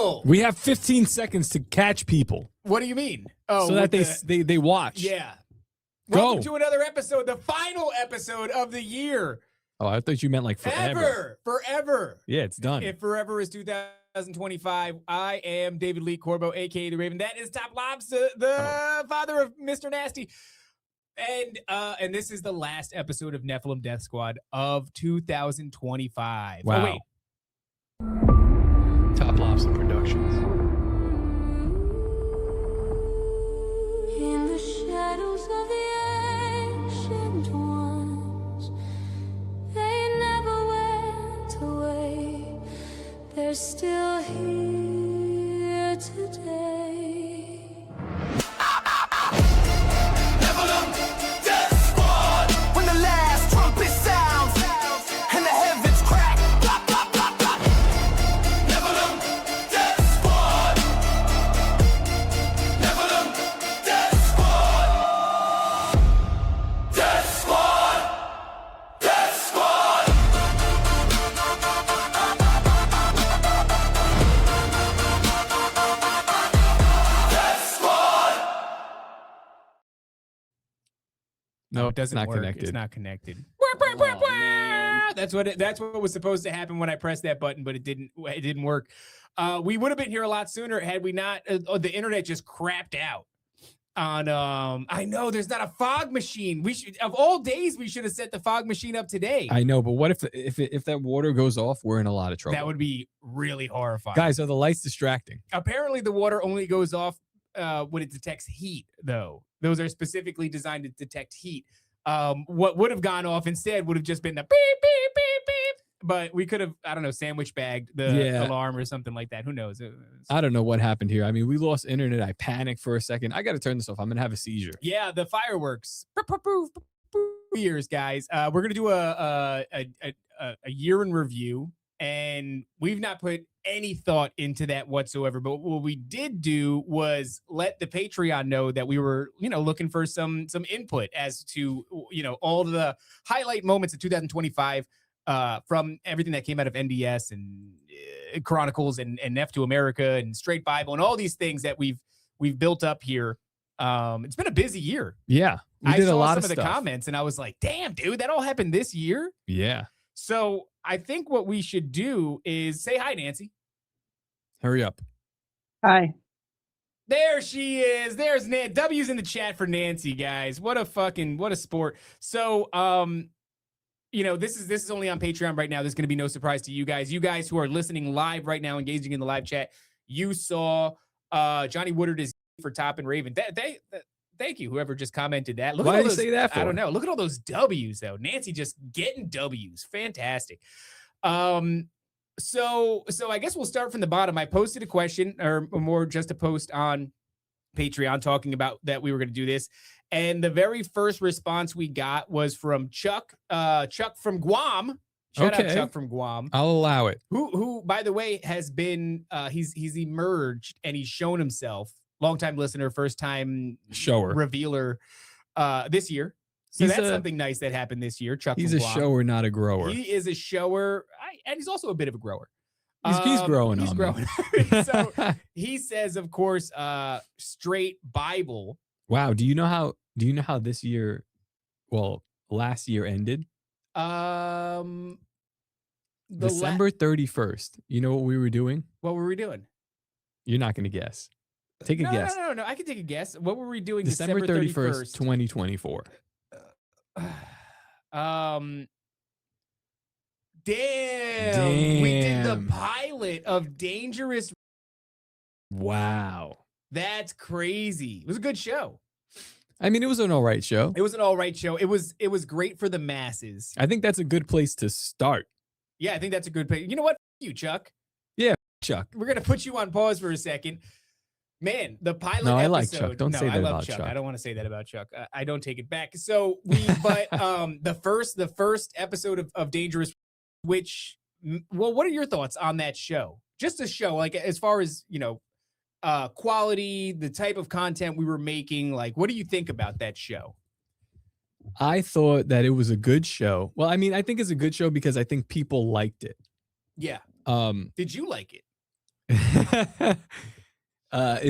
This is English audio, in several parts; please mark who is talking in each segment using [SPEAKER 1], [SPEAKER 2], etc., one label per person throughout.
[SPEAKER 1] final.
[SPEAKER 2] We have 15 seconds to catch people.
[SPEAKER 1] What do you mean? Oh,
[SPEAKER 2] so that they watch.
[SPEAKER 1] Yeah.
[SPEAKER 2] Go.
[SPEAKER 1] Welcome to another episode, the final episode of the year.
[SPEAKER 2] Oh, I thought you meant like forever.
[SPEAKER 1] Forever.
[SPEAKER 2] Yeah, it's done.
[SPEAKER 1] If forever is 2025, I am David Lee Corbo, a.k.a. The Raven. That is Top Lobster, the father of Mr. Nasty. And this is the last episode of Nephilim Death Squad of 2025.
[SPEAKER 2] Wow.
[SPEAKER 1] Oh, wait.
[SPEAKER 2] Top Lobster Productions.
[SPEAKER 3] In the shadows of the ancient ones, they never went away. They're still here today.
[SPEAKER 4] Nephilim Death Squad. When the last trumpet sounds and the heavens crack, blah, blah, blah, blah. Nephilim Death Squad. Nephilim Death Squad. Death Squad. Death Squad. Death Squad.
[SPEAKER 1] No, it doesn't
[SPEAKER 2] not
[SPEAKER 1] work.
[SPEAKER 2] connected.
[SPEAKER 1] It's not connected.
[SPEAKER 2] Oh,
[SPEAKER 1] That's what was supposed to happen when I pressed that button, but it didn't work. We would have been here a lot sooner had we not. The internet just crapped out. On I know there's not a fog machine. We should, of all days, we should have set the fog machine up today.
[SPEAKER 2] I know, but what if that water goes off? We're in a lot of trouble.
[SPEAKER 1] That would be really horrifying.
[SPEAKER 2] Guys, are the lights distracting?
[SPEAKER 1] Apparently the water only goes off when it detects heat, though. Those are specifically designed to detect heat. What would have gone off instead would have just been the beep, beep, beep, beep. But we could have, I don't know, sandwich bagged the alarm or something like that. Who knows?
[SPEAKER 2] I don't know what happened here. I mean, we lost internet. I panicked for a second. I got to turn this off. I'm going to have a seizure.
[SPEAKER 1] Yeah, the fireworks. Years, guys. We're going to do a year in review. And we've not put any thought into that whatsoever. But what we did do was let the Patreon know that we were, looking for some input as to, all the highlight moments of 2025 from everything that came out of NDS and Chronicles and Nef to America and Straight Bible and all these things that we've built up here. It's been a busy year.
[SPEAKER 2] Yeah,
[SPEAKER 1] I saw some of the comments and I was like, damn, dude, that all happened this year.
[SPEAKER 2] Yeah.
[SPEAKER 1] So I think what we should do is say hi, Nancy.
[SPEAKER 2] Hurry up.
[SPEAKER 5] Hi.
[SPEAKER 1] There she is. There's W's in the chat for Nancy, guys. What a sport. So, this is only on Patreon right now. There's going to be no surprise to you guys. You guys who are listening live right now, engaging in the live chat, you saw Johnny Woodard is for Top and Raven. Thank you, whoever just commented that.
[SPEAKER 2] Why did you say that for?
[SPEAKER 1] I don't know. Look at all those W's, though. Nancy just getting W's. Fantastic. So I guess we'll start from the bottom. I posted a question, or more just a post on Patreon talking about that we were going to do this. And the very first response we got was from Chuck from Guam. Shout out Chuck from Guam.
[SPEAKER 2] I'll allow it.
[SPEAKER 1] Who, by the way, has been, he's emerged and he's shown himself. Longtime listener, first time
[SPEAKER 2] shower
[SPEAKER 1] revealer this year. So that's something nice that happened this year. Chuck,
[SPEAKER 2] he's a shower, not a grower.
[SPEAKER 1] He is a shower, and he's also a bit of a grower.
[SPEAKER 2] He's growing.
[SPEAKER 1] He's
[SPEAKER 2] on
[SPEAKER 1] growing.
[SPEAKER 2] me.
[SPEAKER 1] So he says, of course, Straight Bible.
[SPEAKER 2] Wow. Do you know how this year, last year ended? December 31st. You know what we were doing?
[SPEAKER 1] What were we doing?
[SPEAKER 2] You're not going to guess. Take a guess.
[SPEAKER 1] No. I can take a guess. What were we doing
[SPEAKER 2] December 31st, 2024?
[SPEAKER 1] Damn. We did the pilot of Dangerous.
[SPEAKER 2] Wow.
[SPEAKER 1] That's crazy. It was a good show.
[SPEAKER 2] I mean, it was an all right show.
[SPEAKER 1] It was an all right show. It was great for the masses.
[SPEAKER 2] I think that's a good place to start.
[SPEAKER 1] Yeah, I think that's a good place. You know what? F you, Chuck.
[SPEAKER 2] Yeah, Chuck.
[SPEAKER 1] We're going to put you on pause for a second. Man, the pilot
[SPEAKER 2] No,
[SPEAKER 1] episode.
[SPEAKER 2] I like Chuck. Don't say that about
[SPEAKER 1] Chuck.
[SPEAKER 2] Chuck.
[SPEAKER 1] I don't want to say that about Chuck. I don't take it back. So the first episode of Dangerous, which, what are your thoughts on that show? Just a show, like as far as, quality, the type of content we were making, like, what do you think about that show?
[SPEAKER 2] I thought that it was a good show. Well, I mean, I think it's a good show because I think people liked it.
[SPEAKER 1] Yeah.
[SPEAKER 2] Did
[SPEAKER 1] you like it?
[SPEAKER 2] It's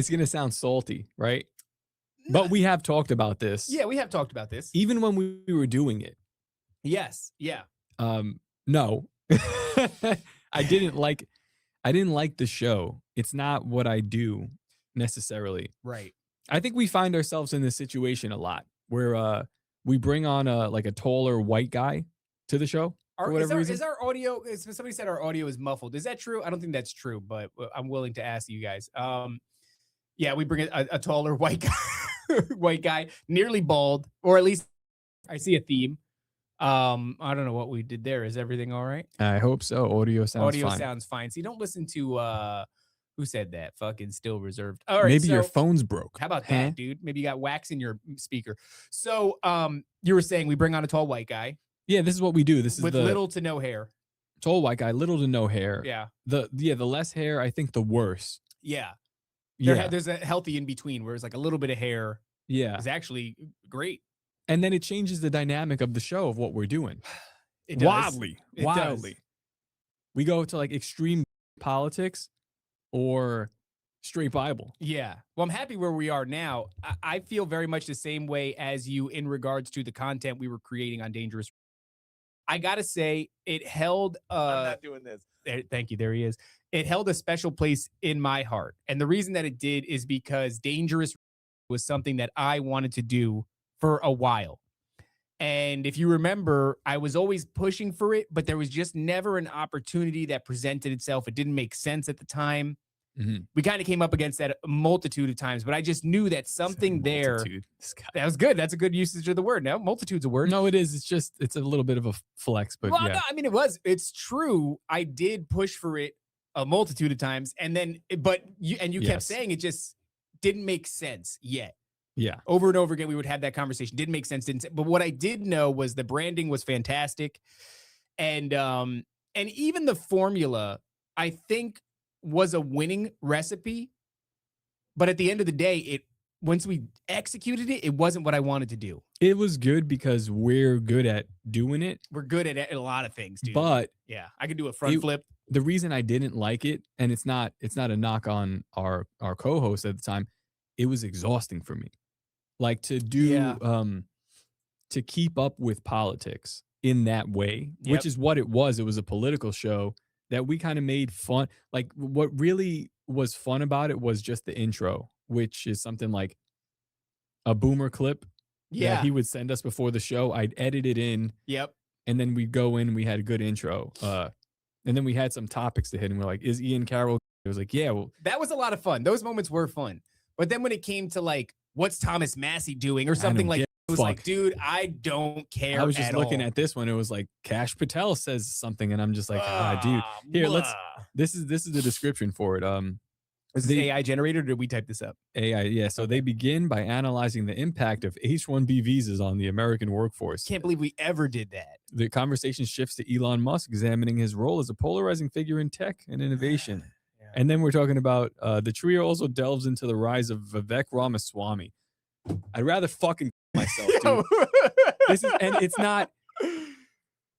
[SPEAKER 2] gonna sound salty, right? But we have talked about this.
[SPEAKER 1] Yeah, we have talked about this.
[SPEAKER 2] Even when we were doing it.
[SPEAKER 1] Yes. Yeah.
[SPEAKER 2] No. I didn't like the show. It's not what I do necessarily.
[SPEAKER 1] Right.
[SPEAKER 2] I think we find ourselves in this situation a lot where we bring on a taller white guy to the show for whatever reason.
[SPEAKER 1] Is our audio? Somebody said our audio is muffled. Is that true? I don't think that's true, but I'm willing to ask you guys. Yeah, we bring a taller white guy, nearly bald, or at least I see a theme. I don't know what we did there. Is everything all right?
[SPEAKER 2] I hope so. Audio sounds fine.
[SPEAKER 1] So you don't listen to who said that? Fucking Still Reserved. All right.
[SPEAKER 2] Maybe your phone's broke.
[SPEAKER 1] How about that, dude? Maybe you got wax in your speaker. So you were saying we bring on a tall white guy.
[SPEAKER 2] Yeah, this is what we do. This is
[SPEAKER 1] with little to no hair.
[SPEAKER 2] Tall white guy, little to no hair.
[SPEAKER 1] Yeah.
[SPEAKER 2] The less hair, I think the worse.
[SPEAKER 1] Yeah.
[SPEAKER 2] Yeah.
[SPEAKER 1] There's a healthy in between, whereas like a little bit of hair
[SPEAKER 2] is
[SPEAKER 1] actually great.
[SPEAKER 2] And then it changes the dynamic of the show of what we're doing.
[SPEAKER 1] It does.
[SPEAKER 2] Wildly.
[SPEAKER 1] Does.
[SPEAKER 2] We go to like extreme politics or straight Bible.
[SPEAKER 1] Yeah. Well, I'm happy where we are now. I feel very much the same way as you in regards to the content we were creating on Dangerous. I got to say, it held... I'm not doing this. Thank you. There he is. It held a special place in my heart. And the reason that it did is because Dangerous was something that I wanted to do for a while. And if you remember, I was always pushing for it, but there was just never an opportunity that presented itself. It didn't make sense at the time.
[SPEAKER 2] Mm-hmm.
[SPEAKER 1] We kind of came up against that a multitude of times, but I just knew that something there. That was good. That's a good usage of the word. Now, multitude's a word.
[SPEAKER 2] No, it is. It's a little bit of a flex, but
[SPEAKER 1] well,
[SPEAKER 2] yeah.
[SPEAKER 1] No, I mean, it's true. I did push for it a multitude of times, and then, but you kept saying it just didn't make sense yet.
[SPEAKER 2] Yeah.
[SPEAKER 1] Over and over again, we would have that conversation. Didn't make sense. But what I did know was the branding was fantastic. And even the formula, I think, was a winning recipe. But at the end of the day, once we executed it, it wasn't what I wanted to do.
[SPEAKER 2] It was good because we're good at doing it.
[SPEAKER 1] We're good at a lot of things, dude.
[SPEAKER 2] But
[SPEAKER 1] yeah, I could do a front flip.
[SPEAKER 2] The reason I didn't like it, and it's not a knock on our co-host at the time, it was exhausting for me. Like to do, to keep up with politics in that way, which is what it was. It was a political show that we kind of made fun. Like what really was fun about it was just the intro, which is something like a boomer clip that he would send us before the show. I'd edit it in.
[SPEAKER 1] Yep.
[SPEAKER 2] And then we'd go in, we had a good intro. And then we had some topics to hit, and we're like, is Ian Carroll? It was like, yeah, well,
[SPEAKER 1] that was a lot of fun. Those moments were fun. But then when it came to like, what's Thomas Massey doing or something like that, it was like, dude, I don't care.
[SPEAKER 2] I was just looking
[SPEAKER 1] at
[SPEAKER 2] at this one. It was like Kash Patel says something, and I'm just like, dude. Here, this is the description for it.
[SPEAKER 1] Is this AI generated, or did we type this up?
[SPEAKER 2] AI, yeah. So they begin by analyzing the impact of H-1B visas on the American workforce.
[SPEAKER 1] Can't believe we ever did that.
[SPEAKER 2] The conversation shifts to Elon Musk examining his role as a polarizing figure in tech and innovation. And then we're talking about the trio also delves into the rise of Vivek Ramaswamy. I'd rather fucking myself, dude. And it's not.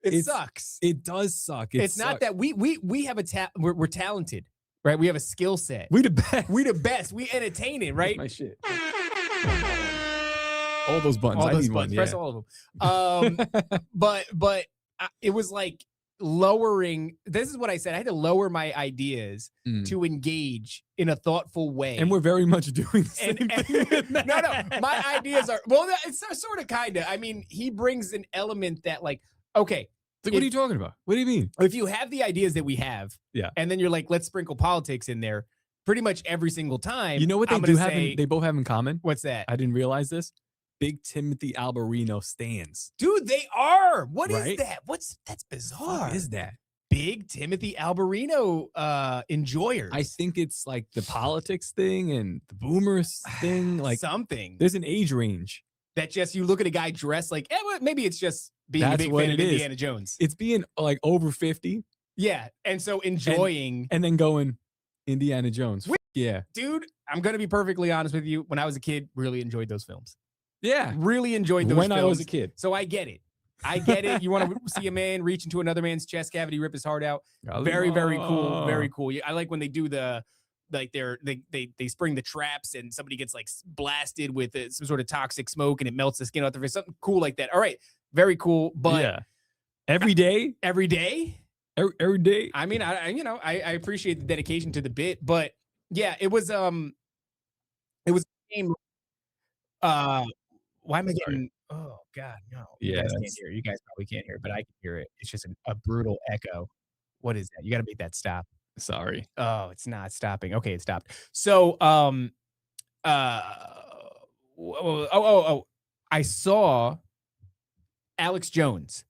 [SPEAKER 1] It sucks.
[SPEAKER 2] It does suck.
[SPEAKER 1] It's not that we have we're talented, right? We have a skill set.
[SPEAKER 2] We the best.
[SPEAKER 1] We the best. We entertaining, right?
[SPEAKER 2] That's my shit. All those buttons.
[SPEAKER 1] All
[SPEAKER 2] I
[SPEAKER 1] those
[SPEAKER 2] need
[SPEAKER 1] buttons.
[SPEAKER 2] one.
[SPEAKER 1] Press all of them. But it was like lowering. This is what I said. I had to lower my ideas to engage in a thoughtful way.
[SPEAKER 2] And we're very much doing the same thing.
[SPEAKER 1] No. My ideas are, well, it's sort of kind of. I mean, he brings an element that like, okay.
[SPEAKER 2] Like, what are you talking about? What do you mean?
[SPEAKER 1] If you have the ideas that we have, and then you're like, let's sprinkle politics in there pretty much every single time.
[SPEAKER 2] You know what they both have in common?
[SPEAKER 1] What's that?
[SPEAKER 2] I didn't realize this. Big Timothy Alberino stands.
[SPEAKER 1] Dude, they are. What is that? That's bizarre.
[SPEAKER 2] What is that?
[SPEAKER 1] Big Timothy Alberino enjoyers.
[SPEAKER 2] I think it's like the politics thing and the boomers thing. Like
[SPEAKER 1] something.
[SPEAKER 2] There's an age range.
[SPEAKER 1] That just, you look at a guy dressed like, maybe it's just being a big fan of Indiana Jones.
[SPEAKER 2] It's being like over 50.
[SPEAKER 1] Yeah. And so enjoying.
[SPEAKER 2] And then going Indiana Jones. Yeah.
[SPEAKER 1] Dude, I'm going to be perfectly honest with you. When I was a kid, really enjoyed those films.
[SPEAKER 2] Yeah.
[SPEAKER 1] Really enjoyed those films.
[SPEAKER 2] When I was a kid.
[SPEAKER 1] So I get it. I get it. You want to see a man reach into another man's chest cavity, rip his heart out. Very, very cool. Very cool. I like when they do the like they spring the traps and somebody gets like blasted with some sort of toxic smoke and it melts the skin off their face. Something cool like that. All right, very cool. But
[SPEAKER 2] yeah, every day.
[SPEAKER 1] Every day.
[SPEAKER 2] I
[SPEAKER 1] mean, I appreciate the dedication to the bit, but yeah, it was a game. Why am I getting? Oh God, no! You
[SPEAKER 2] Yeah,
[SPEAKER 1] guys can't hear it. You guys probably can't hear it, but I can hear it. It's just a brutal echo. What is that? You got to make that stop.
[SPEAKER 2] sorry.
[SPEAKER 1] Oh, it's not stopping. Okay, it stopped. So, I saw Alex Jones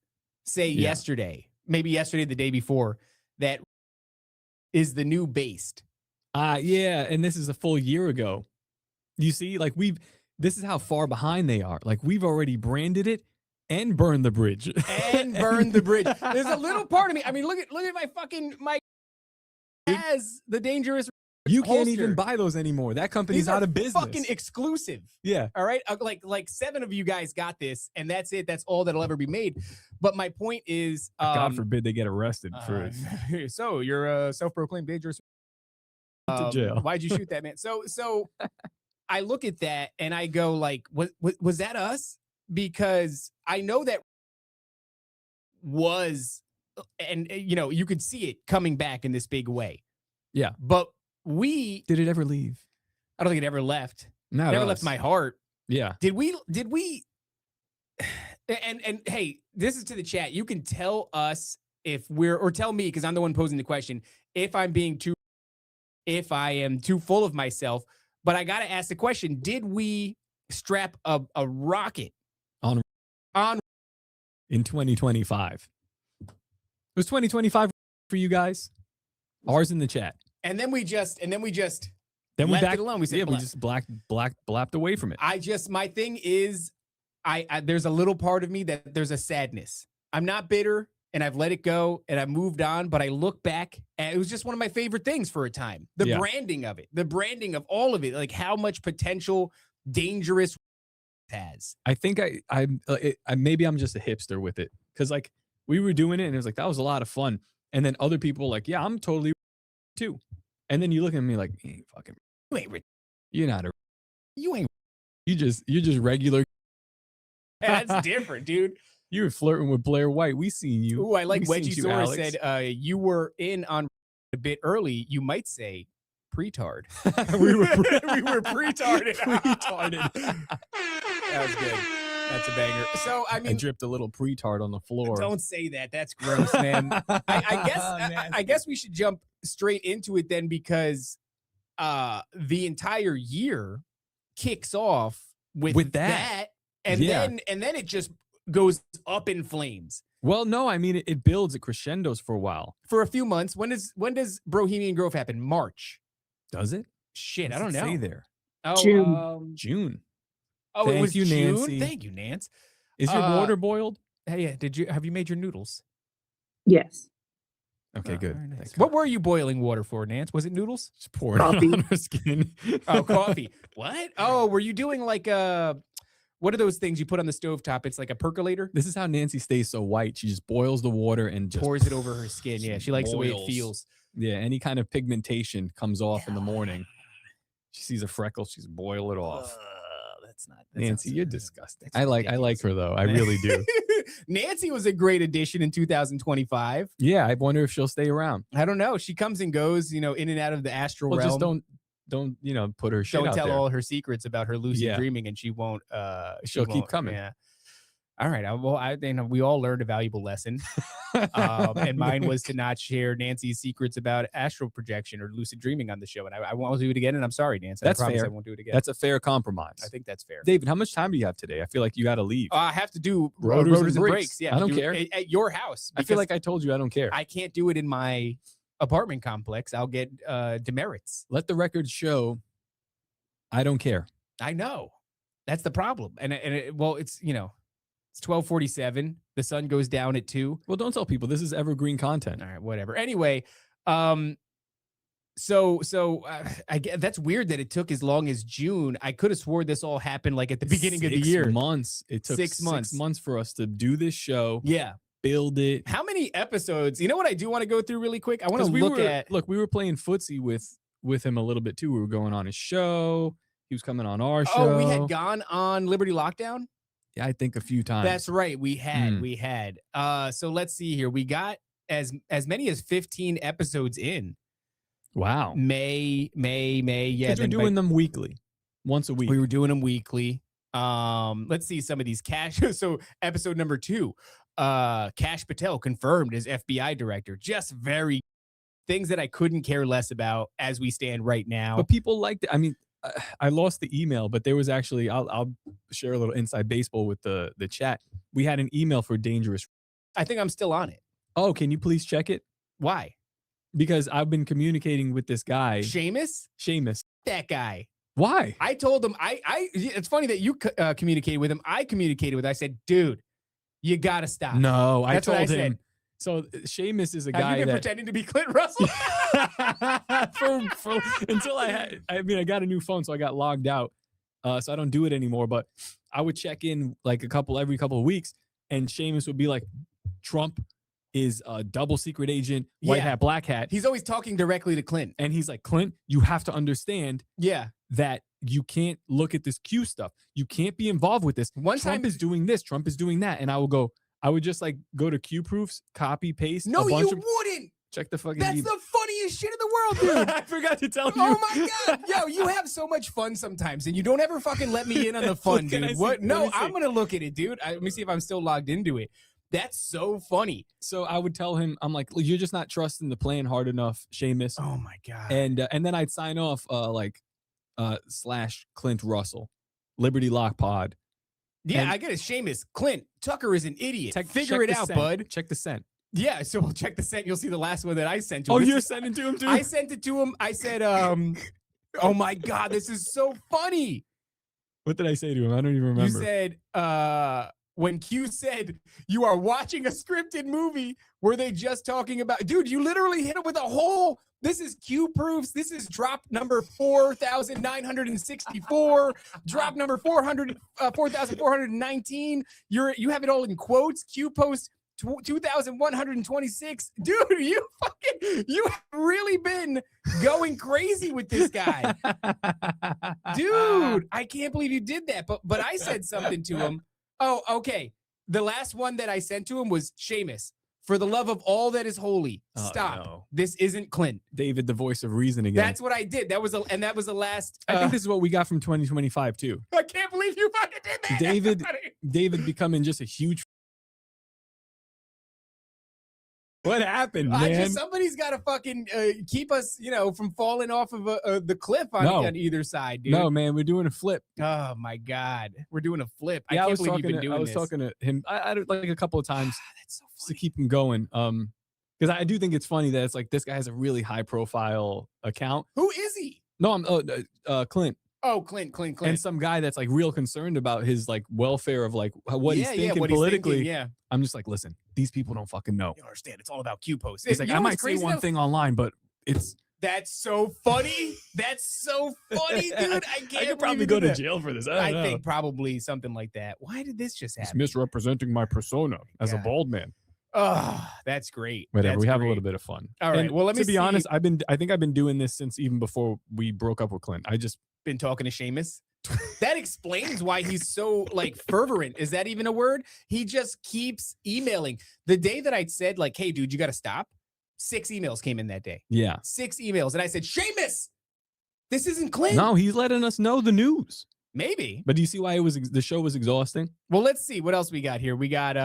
[SPEAKER 1] say yesterday, maybe yesterday, the day before, that is the new Based.
[SPEAKER 2] Yeah, and this is a full year ago. You see, like this is how far behind they are. Like we've already branded it and burned the bridge.
[SPEAKER 1] And burned the bridge. There's a little part of me. I mean, look at my has the dangerous.
[SPEAKER 2] You can't
[SPEAKER 1] holster.
[SPEAKER 2] even buy those anymore. That company's
[SPEAKER 1] These
[SPEAKER 2] out
[SPEAKER 1] are
[SPEAKER 2] of business.
[SPEAKER 1] Fucking exclusive.
[SPEAKER 2] Yeah.
[SPEAKER 1] All right. Like 7 of you guys got this, and that's it. That's all that'll ever be made. But my point is,
[SPEAKER 2] God forbid they get arrested for it.
[SPEAKER 1] So you're a self-proclaimed dangerous.
[SPEAKER 2] To jail.
[SPEAKER 1] Why'd you shoot that man? So I look at that and I go like, was that us? Because I know that was, and you could see it coming back in this big way. Yeah. But did
[SPEAKER 2] it ever leave?
[SPEAKER 1] I don't think it ever left.
[SPEAKER 2] No,
[SPEAKER 1] it never left my heart.
[SPEAKER 2] Yeah.
[SPEAKER 1] Did we and hey, this is to the chat. You can tell us or tell me, because I'm the one posing the question, if I am too full of myself. But I got to ask the question, did we strap a rocket
[SPEAKER 2] on in 2025? It was 2025 for you guys. Ours in the chat.
[SPEAKER 1] And then we just left
[SPEAKER 2] it
[SPEAKER 1] alone. We said,
[SPEAKER 2] we just blapped away from it.
[SPEAKER 1] My thing is, I there's a little part of me that there's a sadness. I'm not bitter and I've let it go and I've moved on, but I look back and it was just one of my favorite things for a time. The branding of it, the branding of all of it, like how much potential dangerous it has.
[SPEAKER 2] I think I maybe I'm just a hipster with it. Cause like we were doing it and it was like, that was a lot of fun. And then other people were like, yeah, I'm totally too. And then you look at me like, you ain't fucking, you're not you're just regular.
[SPEAKER 1] Yeah, that's different, dude.
[SPEAKER 2] You were flirting with Blair White. We seen you.
[SPEAKER 1] Ooh, I like Wedgie Sora said, you were in on a bit early. You might say pretard.
[SPEAKER 2] we were
[SPEAKER 1] pretarded. That was good. That's a banger. So, I mean,
[SPEAKER 2] I dripped a little pretard on the floor.
[SPEAKER 1] Don't say that. That's gross, man. I guess we should jump straight into it then, because the entire year kicks off with that. And then it just goes up in flames.
[SPEAKER 2] Well, no, I mean it builds at crescendos for a while.
[SPEAKER 1] For a few months. When does Bohemian Grove happen? March.
[SPEAKER 2] Does it?
[SPEAKER 1] Shit, I don't know.
[SPEAKER 2] Say there.
[SPEAKER 1] Oh,
[SPEAKER 2] June.
[SPEAKER 1] Oh,
[SPEAKER 2] Thank
[SPEAKER 1] it was
[SPEAKER 2] you,
[SPEAKER 1] June.
[SPEAKER 2] Nancy.
[SPEAKER 1] Thank you, Nance.
[SPEAKER 2] Is your water boiled?
[SPEAKER 1] Hey, have you made your noodles?
[SPEAKER 5] Yes.
[SPEAKER 2] Okay, good.
[SPEAKER 1] Nice. What were you boiling water for, Nance? Was it noodles?
[SPEAKER 2] Just pour it on her skin.
[SPEAKER 1] Oh, coffee. What? Oh, were you doing like what are those things you put on the stovetop? It's like a percolator.
[SPEAKER 2] This is how Nancy stays so white. She just boils the water and just
[SPEAKER 1] pours it over her skin. Yeah, she likes the way it feels.
[SPEAKER 2] Yeah, any kind of pigmentation comes off in the morning. She sees a freckle, she's boil it off.
[SPEAKER 1] That's
[SPEAKER 2] Nancy, you're disgusting. I like her though. I really do.
[SPEAKER 1] Nancy was a great addition in 2025.
[SPEAKER 2] Yeah, I wonder if she'll stay around.
[SPEAKER 1] I don't know. She comes and goes, in and out of the astral realm.
[SPEAKER 2] Just don't put her shit out
[SPEAKER 1] tell
[SPEAKER 2] there.
[SPEAKER 1] all her secrets about her lucid dreaming, and she won't.
[SPEAKER 2] She'll keep coming.
[SPEAKER 1] Yeah. All right. We all learned a valuable lesson, and mine was to not share Nancy's secrets about astral projection or lucid dreaming on the show. And I won't do it again. And I'm sorry, Nancy.
[SPEAKER 2] That's
[SPEAKER 1] I promise
[SPEAKER 2] fair.
[SPEAKER 1] I won't do it again.
[SPEAKER 2] That's a fair compromise.
[SPEAKER 1] I think that's fair.
[SPEAKER 2] David, how much time do you have today? I feel like you got to leave.
[SPEAKER 1] I have to do
[SPEAKER 2] rotors and breaks.
[SPEAKER 1] Yeah,
[SPEAKER 2] I don't care.
[SPEAKER 1] At your house.
[SPEAKER 2] I feel like I told you I don't care.
[SPEAKER 1] I can't do it in my apartment complex. I'll get demerits.
[SPEAKER 2] Let the record show I don't care.
[SPEAKER 1] I know. That's the problem. And it's, it's 12:47. The sun goes down at 2.
[SPEAKER 2] Well, don't tell people. This is evergreen content.
[SPEAKER 1] All right, whatever. Anyway, I get that's weird that it took as long as June. I could have swore this all happened like at the beginning of the year.
[SPEAKER 2] 6 months. It took 6 months for us to do this show.
[SPEAKER 1] Yeah.
[SPEAKER 2] Build it.
[SPEAKER 1] How many episodes? You know what I do want to go through really quick? I want to look
[SPEAKER 2] we were playing footsie with him a little bit too. We were going on his show. He was coming on our show.
[SPEAKER 1] Oh, we had gone on Liberty Lockdown?
[SPEAKER 2] Yeah, I think a few times.
[SPEAKER 1] That's right. We had. So let's see here. We got as many as 15 episodes in.
[SPEAKER 2] Wow.
[SPEAKER 1] May. Yeah.
[SPEAKER 2] We're doing them weekly. Once a week.
[SPEAKER 1] We were doing them weekly. Let's see some of these cash. So episode number 2, Kash Patel confirmed as FBI director. Just very things that I couldn't care less about as we stand right now.
[SPEAKER 2] But people liked it. I mean, I lost the email, but there was actually, I'll share a little inside baseball with the chat. We had an email for Dangerous.
[SPEAKER 1] I think I'm still on it.
[SPEAKER 2] Oh, can you please check it?
[SPEAKER 1] Why?
[SPEAKER 2] Because I've been communicating with this guy.
[SPEAKER 1] Seamus?
[SPEAKER 2] That
[SPEAKER 1] guy.
[SPEAKER 2] Why?
[SPEAKER 1] I told him, it's funny that you communicated with him. I communicated with him. I said, dude, you got to stop.
[SPEAKER 2] No,
[SPEAKER 1] That's
[SPEAKER 2] I told him.
[SPEAKER 1] said.
[SPEAKER 2] So Seamus is a
[SPEAKER 1] Have
[SPEAKER 2] guy
[SPEAKER 1] you been pretending to be Clint Russell?
[SPEAKER 2] until I got a new phone, so I got logged out. So I don't do it anymore, but I would check in like every couple of weeks, and Seamus would be like, Trump is a double secret agent, white hat, black hat.
[SPEAKER 1] He's always talking directly to Clint.
[SPEAKER 2] And he's like, Clint, you have to understand that you can't look at this Q stuff. You can't be involved with this. Trump is doing this. Trump is doing that. And I would just like go to Q proofs, copy, paste.
[SPEAKER 1] No, you wouldn't.
[SPEAKER 2] Check the fucking.
[SPEAKER 1] That's the funniest shit in the world, dude.
[SPEAKER 2] I forgot to tell you.
[SPEAKER 1] Oh my God. Yo, you have so much fun sometimes, and you don't ever fucking let me in on the fun, dude. What? No, I'm going to look at it, dude. Let me see if I'm still logged into it. That's so funny.
[SPEAKER 2] So I would tell him, I'm like, you're just not trusting the plan hard enough, Seamus.
[SPEAKER 1] Oh my God.
[SPEAKER 2] And then I'd sign off / Clint Russell, Liberty Lock Pod.
[SPEAKER 1] Yeah,
[SPEAKER 2] and
[SPEAKER 1] I get it. Seamus, Clint, Tucker is an idiot. Figure it out,
[SPEAKER 2] sent.
[SPEAKER 1] bud.
[SPEAKER 2] Check the sent.
[SPEAKER 1] Yeah, so we'll check the sent. You'll see the last one that I sent to him.
[SPEAKER 2] Oh, you're sending to him too?
[SPEAKER 1] I sent it to him. I said, oh my God, this is so funny.
[SPEAKER 2] What did I say to him? I don't even remember.
[SPEAKER 1] You said, when Q said you are watching a scripted movie, were they just talking about, dude, you literally hit it with a whole, this is Q proofs. This is drop number 4,964, drop number 4,419. You have it all in quotes. Q post 2,126. Dude, you have really been going crazy with this guy. Dude, I can't believe you did that. But I said something to him. Oh, okay. The last one that I sent to him was Seamus. For the love of all that is holy, stop. No. This isn't Clint.
[SPEAKER 2] David, the voice of reason again.
[SPEAKER 1] That's what I did. That was the last.
[SPEAKER 2] I think this is what we got from 2025 too.
[SPEAKER 1] I can't believe you fucking did that.
[SPEAKER 2] David becoming just a huge. What happened, man?
[SPEAKER 1] Somebody's got to fucking keep us, from falling off of the cliff on either side, dude.
[SPEAKER 2] No, man, we're doing a flip.
[SPEAKER 1] Oh my God, we're doing a flip.
[SPEAKER 2] Yeah,
[SPEAKER 1] I can't believe you've been doing this.
[SPEAKER 2] I was talking to him. I like a couple of times
[SPEAKER 1] That's so funny.
[SPEAKER 2] to keep him going. Because I do think it's funny that it's like this guy has a really high profile account.
[SPEAKER 1] Who is he?
[SPEAKER 2] No, I'm Clint.
[SPEAKER 1] Oh, Clint.
[SPEAKER 2] And some guy that's like real concerned about his like welfare of like what he's thinking politically.
[SPEAKER 1] Yeah.
[SPEAKER 2] I'm just like, listen, these people don't fucking know.
[SPEAKER 1] You don't understand. It's all about Q posts.
[SPEAKER 2] He's like, I might say one thing online, but it's.
[SPEAKER 1] That's so funny. That's so funny, dude. I
[SPEAKER 2] could probably go to jail for this. I
[SPEAKER 1] think probably something like that. Why did this just happen?
[SPEAKER 2] It's misrepresenting my persona as a bald man.
[SPEAKER 1] Oh, that's great.
[SPEAKER 2] Whatever. We have a little bit of fun.
[SPEAKER 1] All right.
[SPEAKER 2] And
[SPEAKER 1] well, let me
[SPEAKER 2] be honest. I think I've been doing this since even before we broke up with Clint. I just
[SPEAKER 1] been talking to Seamus. That explains why he's so like fervent. Is that even a word? He just keeps emailing. The day that I said like, hey, dude, you got to stop. 6 emails came in that day.
[SPEAKER 2] Yeah.
[SPEAKER 1] 6 emails. And I said, Seamus, this isn't Clint.
[SPEAKER 2] No, he's letting us know the news.
[SPEAKER 1] Maybe.
[SPEAKER 2] But do you see why the show was exhausting?
[SPEAKER 1] Well, let's see what else we got here. We got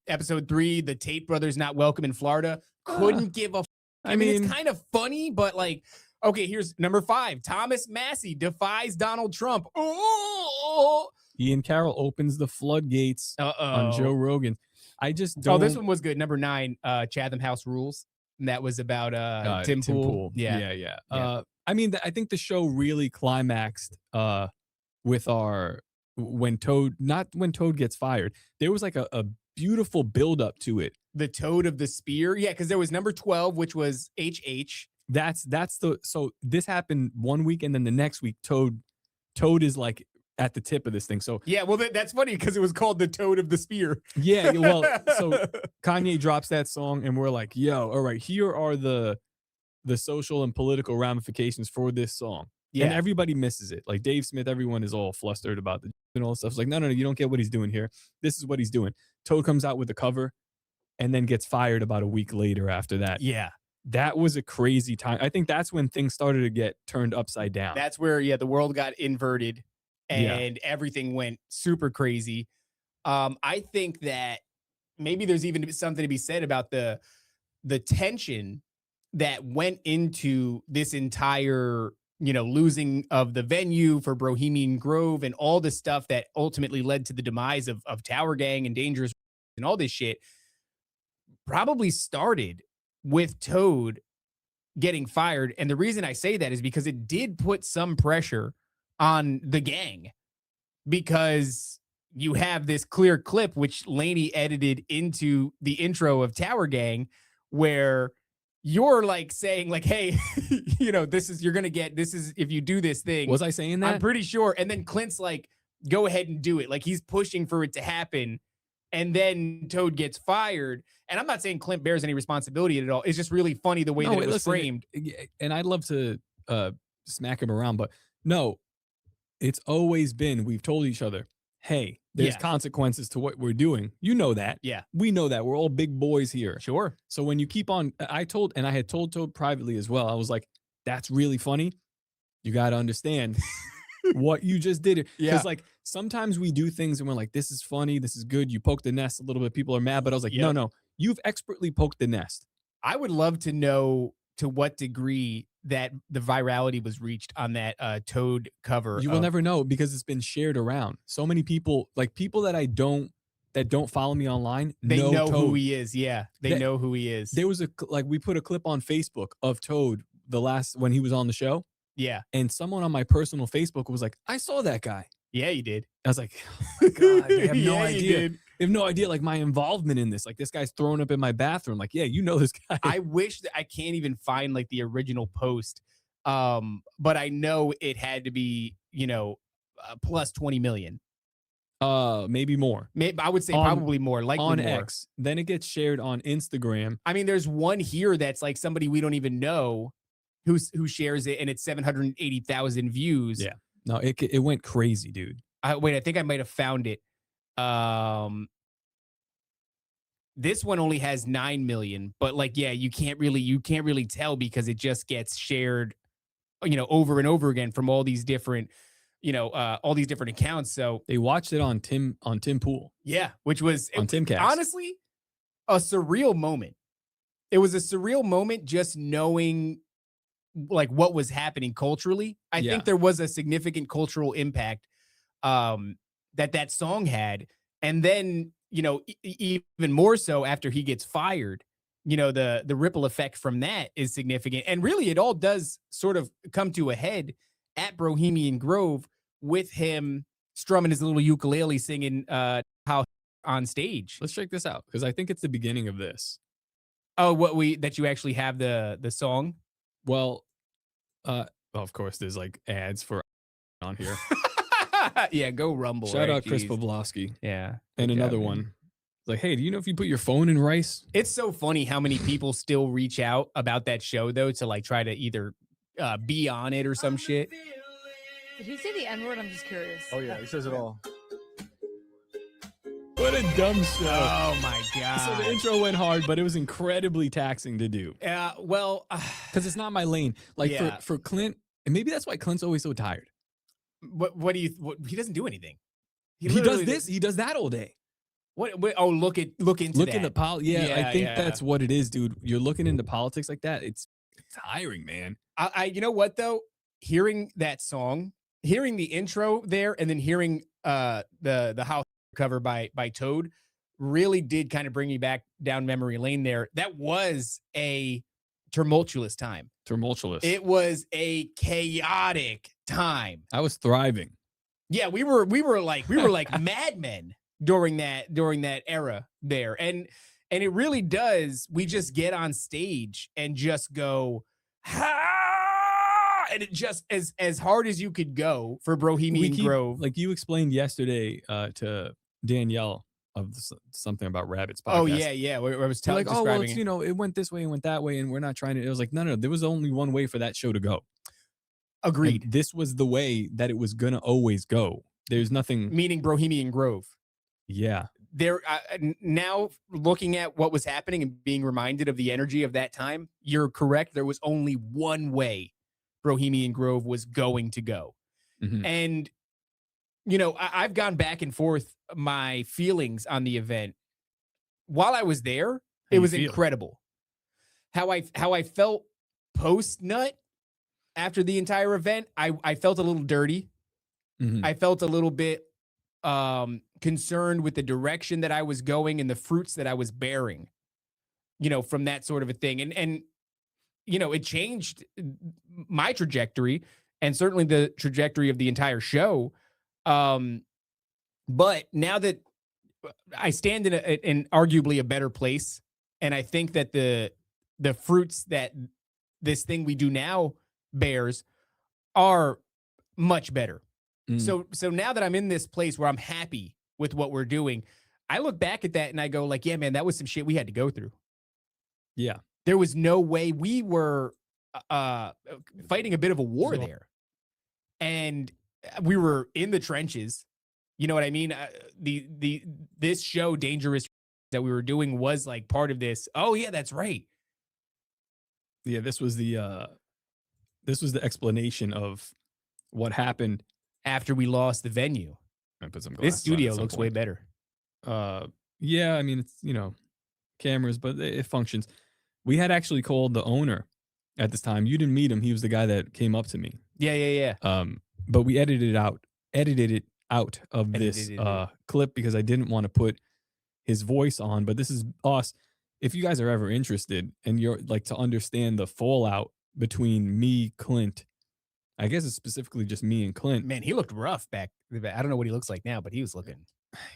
[SPEAKER 1] episode 3, the Tate brothers not welcome in Florida. Couldn't give a I mean, it's kind of funny, but like, okay, here's number 5. Thomas Massey defies Donald Trump. Oh,
[SPEAKER 2] Ian Carroll opens the floodgates on Joe Rogan. I just don't.
[SPEAKER 1] Oh, this one was good. Number 9, Chatham House Rules. And that was about Tim Pool.
[SPEAKER 2] Yeah. I mean, I think the show really climaxed with when Toad gets fired. There was like a beautiful build up to it.
[SPEAKER 1] The Toad of the Spear. Yeah, because there was number 12, which was HH.
[SPEAKER 2] so this happened one week, and then the next week Toad is like at the tip of this thing. So
[SPEAKER 1] yeah, well, that's funny because it was called the Toad of the Spear.
[SPEAKER 2] yeah, well, so Kanye drops that song, and we're like, yo, all right, here are the social and political ramifications for this song.
[SPEAKER 1] Yeah.
[SPEAKER 2] And everybody misses it. Like Dave Smith, everyone is all flustered about the and all this stuff. It's like, no, you don't get what he's doing here. This is what he's doing. Toad comes out with the cover and then gets fired about a week later after that.
[SPEAKER 1] Yeah.
[SPEAKER 2] That was a crazy time. I think that's when things started to get turned upside down.
[SPEAKER 1] That's where, the world got inverted and everything went super crazy. I think that maybe there's even something to be said about the tension that went into this entire, losing of the venue for Bohemian Grove and all the stuff that ultimately led to the demise of Tower Gang and Dangerous and all this shit probably started with Toad getting fired. And the reason I say that is because it did put some pressure on the gang, because you have this clear clip, which Laney edited into the intro of Tower Gang, where you're like saying like, hey, you're going to get, this is, if you do this thing.
[SPEAKER 2] Was I saying that?
[SPEAKER 1] I'm pretty sure. And then Clint's like, go ahead and do it. Like he's pushing for it to happen. And then Toad gets fired. And I'm not saying Clint bears any responsibility at all. It's just really funny the way that it was framed.
[SPEAKER 2] And I'd love to smack him around, but no, it's always been, we've told each other, hey, there's consequences to what we're doing. You know that.
[SPEAKER 1] Yeah.
[SPEAKER 2] We know that. We're all big boys here.
[SPEAKER 1] Sure.
[SPEAKER 2] So when you keep on, I had told Toad privately as well. I was like, that's really funny. You got to understand what you just did. Because like sometimes we do things and we're like, this is funny. This is good. You poke the nest a little bit. People are mad. But I was like, no, you've expertly poked the nest.
[SPEAKER 1] I would love to know to what degree that the virality was reached on that Toad cover.
[SPEAKER 2] You will never know because it's been shared around. So many people, like people that don't follow me online,
[SPEAKER 1] they know
[SPEAKER 2] Toad.
[SPEAKER 1] who he is. Yeah, they know who he is.
[SPEAKER 2] There was we put a clip on Facebook of Toad when he was on the show.
[SPEAKER 1] Yeah.
[SPEAKER 2] And someone on my personal Facebook was like, I saw that guy.
[SPEAKER 1] Yeah, you did.
[SPEAKER 2] I was like, oh my God, they have no
[SPEAKER 1] Yeah,
[SPEAKER 2] idea. They have no idea like my involvement in this. Like this guy's throwing up in my bathroom. Like, yeah, you know this guy.
[SPEAKER 1] I wish that I can't even find like the original post. But I know it had to be, plus 20 million.
[SPEAKER 2] Maybe more.
[SPEAKER 1] Maybe I would say probably more, likely
[SPEAKER 2] on
[SPEAKER 1] more.
[SPEAKER 2] X. Then it gets shared on Instagram.
[SPEAKER 1] I mean, there's one here that's like somebody we don't even know who shares it, and it's 780,000 views.
[SPEAKER 2] Yeah. No, it went crazy, dude.
[SPEAKER 1] Wait, I think I might have found it. This one only has 9 million, but like, yeah, you can't really tell because it just gets shared, over and over again from all these different, all these different accounts. So
[SPEAKER 2] they watched it on Tim Pool.
[SPEAKER 1] Yeah, which was
[SPEAKER 2] on Timcast.
[SPEAKER 1] Honestly, a surreal moment. It was a surreal moment just knowing like what was happening culturally. I think there was a significant cultural impact that song had. And then, even more so after he gets fired, the ripple effect from that is significant. And really it all does sort of come to a head at Bohemian Grove with him strumming his little ukulele singing how on stage.
[SPEAKER 2] Let's check this out because I think it's the beginning of this.
[SPEAKER 1] Oh, that you actually have the song?
[SPEAKER 2] Well, of course there's like ads for on here.
[SPEAKER 1] Yeah, go Rumble.
[SPEAKER 2] Shout out Chris Pavlovsky.
[SPEAKER 1] Yeah.
[SPEAKER 2] And another one. Like, hey, do you know if you put your phone in rice?
[SPEAKER 1] It's so funny how many people still reach out about that show though to like try to either be on it or some shit.
[SPEAKER 5] Did he say the N-word? I'm just curious.
[SPEAKER 6] Oh yeah, he says it all.
[SPEAKER 2] What a dumb show.
[SPEAKER 1] Oh my God.
[SPEAKER 2] So the intro went hard, but it was incredibly taxing to do.
[SPEAKER 1] Well,
[SPEAKER 2] because it's not my lane. Like for Clint, and maybe that's why Clint's always so tired.
[SPEAKER 1] What do you? He doesn't do anything.
[SPEAKER 2] He does this. He does that all day.
[SPEAKER 1] What? Oh, look into that.
[SPEAKER 2] I think that's what it is, dude. You're looking into politics like that. It's tiring, man.
[SPEAKER 1] You know what though? Hearing that song, hearing the intro there, and then hearing the house cover by Toad really did kind of bring me back down memory lane there. That was a tumultuous time. It was a chaotic time.
[SPEAKER 2] I was thriving.
[SPEAKER 1] Yeah, we were like madmen during that era there. And it really does. We just get on stage and just go, And it just as hard as you could go for Bohemian Grove.
[SPEAKER 2] Like you explained yesterday to Danielle of something about rabbits podcast.
[SPEAKER 1] Oh yeah. Where I was
[SPEAKER 2] like, oh well, it's,
[SPEAKER 1] it.
[SPEAKER 2] you know, it went this way and went that way, and we're not trying to. It was like, no, there was only one way for that show to go.
[SPEAKER 1] Agreed.
[SPEAKER 2] And this was the way that it was gonna always go. There's nothing.
[SPEAKER 1] Meaning Bohemian Grove.
[SPEAKER 2] Yeah.
[SPEAKER 1] There now looking at what was happening and being reminded of the energy of that time, you're correct. There was only one way Bohemian Grove was going to go.
[SPEAKER 2] Mm-hmm.
[SPEAKER 1] And, you know, I've gone back and forth my feelings on the event. While I was there, it was incredible. How I felt post nut after the entire event, I felt a little dirty.
[SPEAKER 2] Mm-hmm.
[SPEAKER 1] I felt a little bit concerned with the direction that I was going and the fruits that I was bearing, you know, from that sort of a thing. And you know, it changed my trajectory and certainly the trajectory of the entire show. But now that I stand in arguably a better place, and I think that the fruits that this thing we do now bears are much better. So now that I'm in this place where I'm happy with what we're doing, I look back at that and I go like, yeah, man, that was some shit we had to go through.
[SPEAKER 2] Yeah.
[SPEAKER 1] There was no way. We were fighting a bit of a war there. And we were in the trenches. You know what I mean? This show, Dangerous, that we were doing was like part of this. Oh yeah, that's right.
[SPEAKER 2] Yeah, this was the explanation of what happened
[SPEAKER 1] after we lost the venue.
[SPEAKER 2] I put some
[SPEAKER 1] this studio looks way better.
[SPEAKER 2] Yeah, I mean, it's, you know, cameras, but it functions. We had actually called the owner at this time. You didn't meet him. He was the guy that came up to me.
[SPEAKER 1] Yeah.
[SPEAKER 2] But we edited it out of this clip because I didn't want to put his voice on. But this is us. If you guys are ever interested and you're like to understand the fallout between me, Clint, I guess it's specifically just me and Clint.
[SPEAKER 1] Man, he looked rough back. I don't know what he looks like now, but he was looking.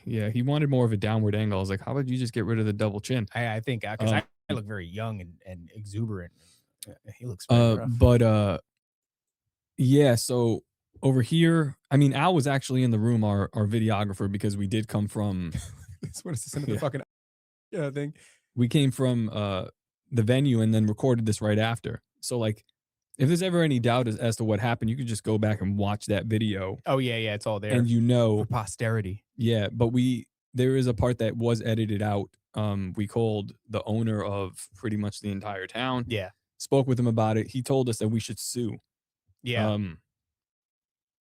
[SPEAKER 2] Yeah, he wanted more of a downward angle. I was like, how about you just get rid of the double chin?
[SPEAKER 1] I think because I look very young and exuberant. He looks very rough.
[SPEAKER 2] But yeah, so over here, I mean, Al was actually in the room, our videographer, because we did come from
[SPEAKER 1] what is this into the fucking thing?
[SPEAKER 2] We came from the venue and then recorded this right after. So like, if there's ever any doubt as to what happened, you could just go back and watch that video.
[SPEAKER 1] Oh yeah, it's all there,
[SPEAKER 2] and you know,
[SPEAKER 1] for posterity.
[SPEAKER 2] Yeah, but there is a part that was edited out. We called the owner of pretty much the entire town.
[SPEAKER 1] Yeah,
[SPEAKER 2] spoke with him about it. He told us that we should sue.
[SPEAKER 1] Yeah,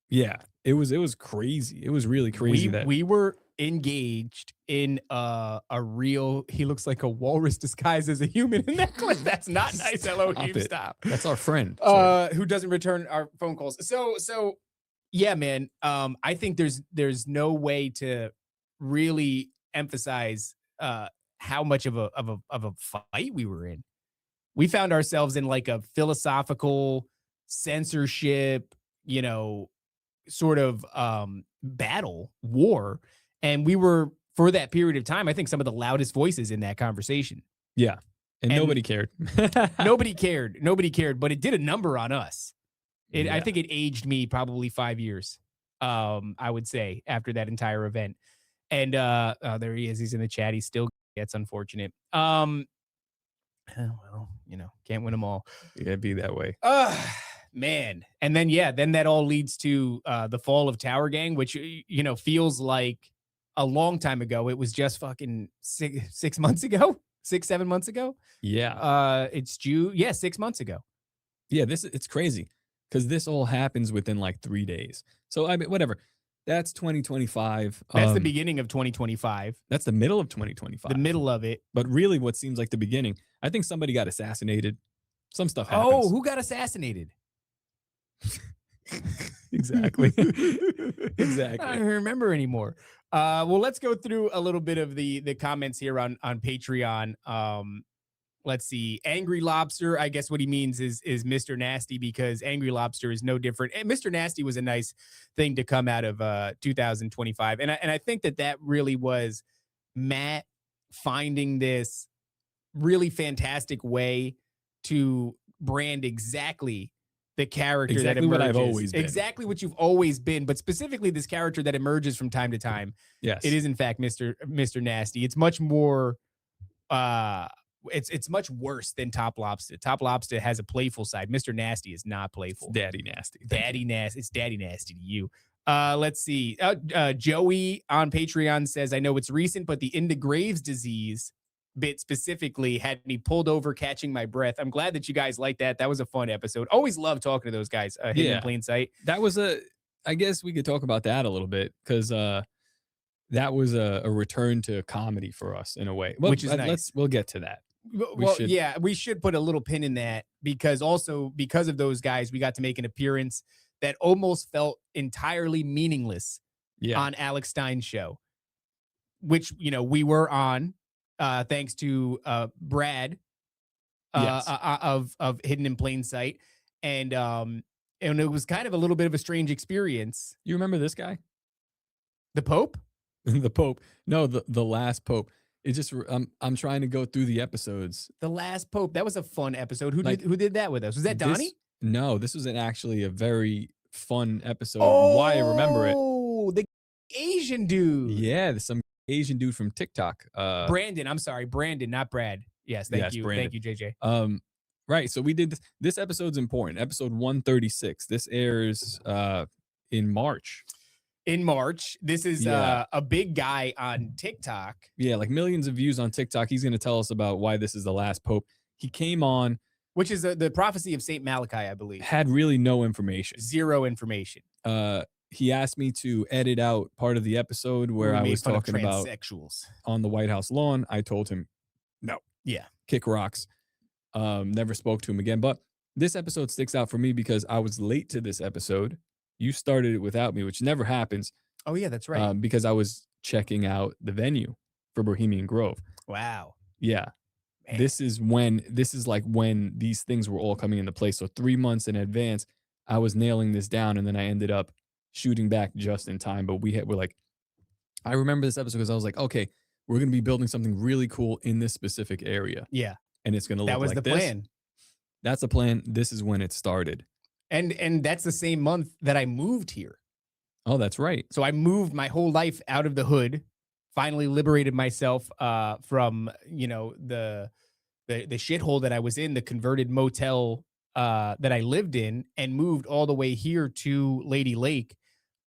[SPEAKER 2] yeah, it was crazy. It was really crazy that
[SPEAKER 1] we were engaged in a real. He looks like a walrus disguised as a human in that clip. That's not nice. Elohim, stop.
[SPEAKER 2] That's our friend.
[SPEAKER 1] Who doesn't return our phone calls. So yeah, man. I think there's no way to really emphasize how much of a fight we were in. We found ourselves in like a philosophical censorship, you know, sort of battle war. And we were, for that period of time, I think some of the loudest voices in that conversation.
[SPEAKER 2] Yeah. And nobody cared.
[SPEAKER 1] Nobody cared, but it did a number on us. I think it aged me probably 5 years, I would say, after that entire event. And there he is. He's in the chat. He's still, that's unfortunate. Well, you know, can't win them all.
[SPEAKER 2] Yeah, be that way.
[SPEAKER 1] Man. And then, then that all leads to the fall of Tower Gang, which, you know, feels like a long time ago. It was just fucking 6 months ago, 7 months ago.
[SPEAKER 2] Yeah.
[SPEAKER 1] It's June. Yeah. 6 months ago.
[SPEAKER 2] Yeah. It's crazy because this all happens within like 3 days. So I mean, whatever. That's 2025.
[SPEAKER 1] That's the beginning of 2025.
[SPEAKER 2] That's the middle of 2025.
[SPEAKER 1] The middle of it.
[SPEAKER 2] But really what seems like the beginning. I think somebody got assassinated. Some stuff happens.
[SPEAKER 1] Oh, who got assassinated?
[SPEAKER 2] Exactly.
[SPEAKER 1] Exactly. I don't remember anymore. Well, let's go through a little bit of the comments here on Patreon. Let's see. Angry Lobster, I guess what he means is Mr. Nasty, because Angry Lobster is no different. And Mr. Nasty was a nice thing to come out of 2025. And I think that really was Matt finding this really fantastic way to brand exactly the character
[SPEAKER 2] Exactly
[SPEAKER 1] that
[SPEAKER 2] what
[SPEAKER 1] emerges.
[SPEAKER 2] I've always been.
[SPEAKER 1] Exactly what you've always been, but specifically this character that emerges from time to time.
[SPEAKER 2] Yes.
[SPEAKER 1] It is in fact Mr. Nasty. It's much more it's much worse than Top Lobster. Top Lobster has a playful side. Mr. Nasty is not playful.
[SPEAKER 2] It's Daddy Nasty.
[SPEAKER 1] Daddy Nasty. It's Daddy Nasty to you. Let's see. Joey on Patreon says, I know it's recent, but the In the Graves disease bit specifically had me pulled over catching my breath. I'm glad that you guys like that. That was a fun episode. Always love talking to those guys. Hidden in plain sight.
[SPEAKER 2] That was I guess we could talk about that a little bit because that was a return to comedy for us in a way. Well,
[SPEAKER 1] which is nice.
[SPEAKER 2] We'll get to that.
[SPEAKER 1] We should put a little pin in that because of those guys, we got to make an appearance that almost felt entirely meaningless on Alex Stein's show, which, we were on thanks to Brad of Hidden in Plain Sight. And it was kind of a little bit of a strange experience.
[SPEAKER 2] You remember this guy?
[SPEAKER 1] The Pope?
[SPEAKER 2] The Pope. No, the last Pope. It just I'm trying to go through the episodes.
[SPEAKER 1] The last Pope. That was a fun episode. Who did that with us? Was that Donnie?
[SPEAKER 2] No, this was actually a very fun episode. Why I remember it.
[SPEAKER 1] Oh, the Asian dude.
[SPEAKER 2] Yeah, there's some Asian dude from TikTok.
[SPEAKER 1] Brandon. I'm sorry, Brandon, not Brad. Yes, thank you.
[SPEAKER 2] Brandon.
[SPEAKER 1] Thank you, JJ.
[SPEAKER 2] Right. So we did this. This episode's important. Episode 136. This airs in March.
[SPEAKER 1] In March. This is a big guy on TikTok.
[SPEAKER 2] Yeah, like millions of views on TikTok. He's going to tell us about why this is the last Pope. He came on,
[SPEAKER 1] which is the prophecy of Saint Malachi, I believe.
[SPEAKER 2] Had really no information.
[SPEAKER 1] Zero information.
[SPEAKER 2] He asked me to edit out part of the episode where I was talking about
[SPEAKER 1] transsexuals
[SPEAKER 2] on the White House lawn. I told him, no.
[SPEAKER 1] Yeah.
[SPEAKER 2] Kick rocks. Never spoke to him again. But this episode sticks out for me because I was late to this episode. You started it without me, which never happens.
[SPEAKER 1] Oh, yeah, that's right.
[SPEAKER 2] Because I was checking out the venue for Bohemian Grove.
[SPEAKER 1] Wow.
[SPEAKER 2] Yeah. Man. This is like when these things were all coming into place. So 3 months in advance, I was nailing this down, and then I ended up shooting back just in time. But we're like, I remember this episode because I was like, okay, we're going to be building something really cool in this specific area.
[SPEAKER 1] Yeah.
[SPEAKER 2] And it's going to look like this.
[SPEAKER 1] That was the plan.
[SPEAKER 2] That's the plan. This is when it started.
[SPEAKER 1] And that's the same month that I moved here.
[SPEAKER 2] Oh, that's right.
[SPEAKER 1] So I moved my whole life out of the hood, finally liberated myself from, the shithole that I was in, the converted motel that I lived in, and moved all the way here to Lady Lake.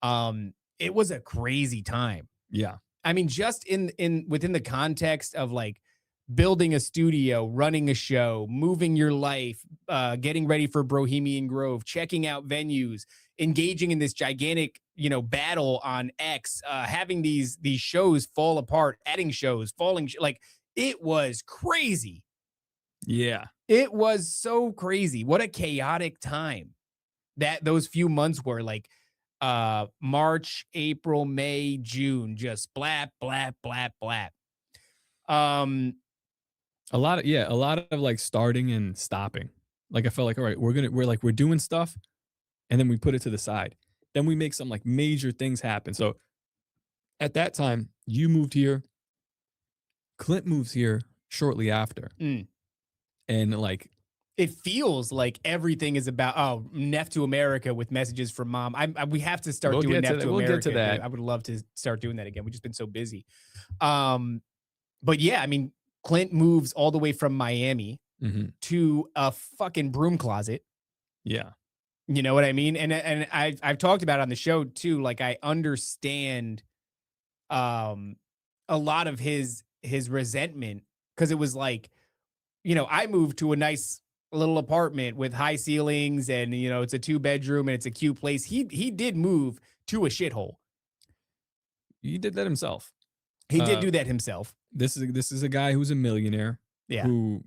[SPEAKER 1] It was a crazy time.
[SPEAKER 2] Yeah.
[SPEAKER 1] I mean, just within the context of like building a studio, running a show, moving your life, getting ready for Bohemian Grove, checking out venues, engaging in this gigantic, battle on X, having these shows fall apart, adding shows, like it was crazy.
[SPEAKER 2] Yeah.
[SPEAKER 1] It was so crazy. What a chaotic time that those few months were, like March, April, May, June, just blap, blap, blap, blap.
[SPEAKER 2] A lot of like starting and stopping. Like I felt like, all right, we're doing stuff, and then we put it to the side. Then we make some like major things happen. So at that time, you moved here. Clint moves here shortly after. And like
[SPEAKER 1] it feels like everything is about Neph to America with messages from mom. We have to start doing Neph to America.
[SPEAKER 2] We'll get to that.
[SPEAKER 1] I would love to start doing that again. We've just been so busy. But yeah, I mean, Clint moves all the way from Miami to a fucking broom closet.
[SPEAKER 2] Yeah.
[SPEAKER 1] You know what I mean? And I've talked about it on the show too. Like I understand a lot of his resentment, because it was like, I moved to a nice little apartment with high ceilings, and it's a 2-bedroom and it's a cute place. He did move to a shithole.
[SPEAKER 2] He did that himself.
[SPEAKER 1] He did do that himself.
[SPEAKER 2] This is a guy who's a millionaire.
[SPEAKER 1] Yeah.
[SPEAKER 2] Who,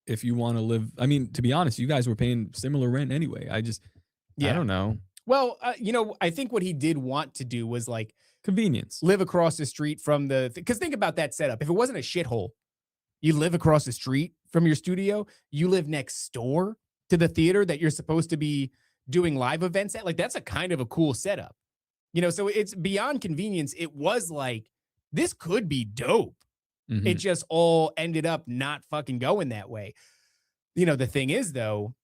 [SPEAKER 2] if you want to live, I mean, to be honest, you guys were paying similar rent anyway. I don't know.
[SPEAKER 1] Well, I think what he did want to do was like
[SPEAKER 2] convenience,
[SPEAKER 1] live across the street from because think about that setup. If it wasn't a shithole, you live across the street from your studio, you live next door to the theater that you're supposed to be doing live events at. Like that's a kind of a cool setup, so it's beyond convenience. It was like, this could be dope. It just all ended up not fucking going that way. the thing is though,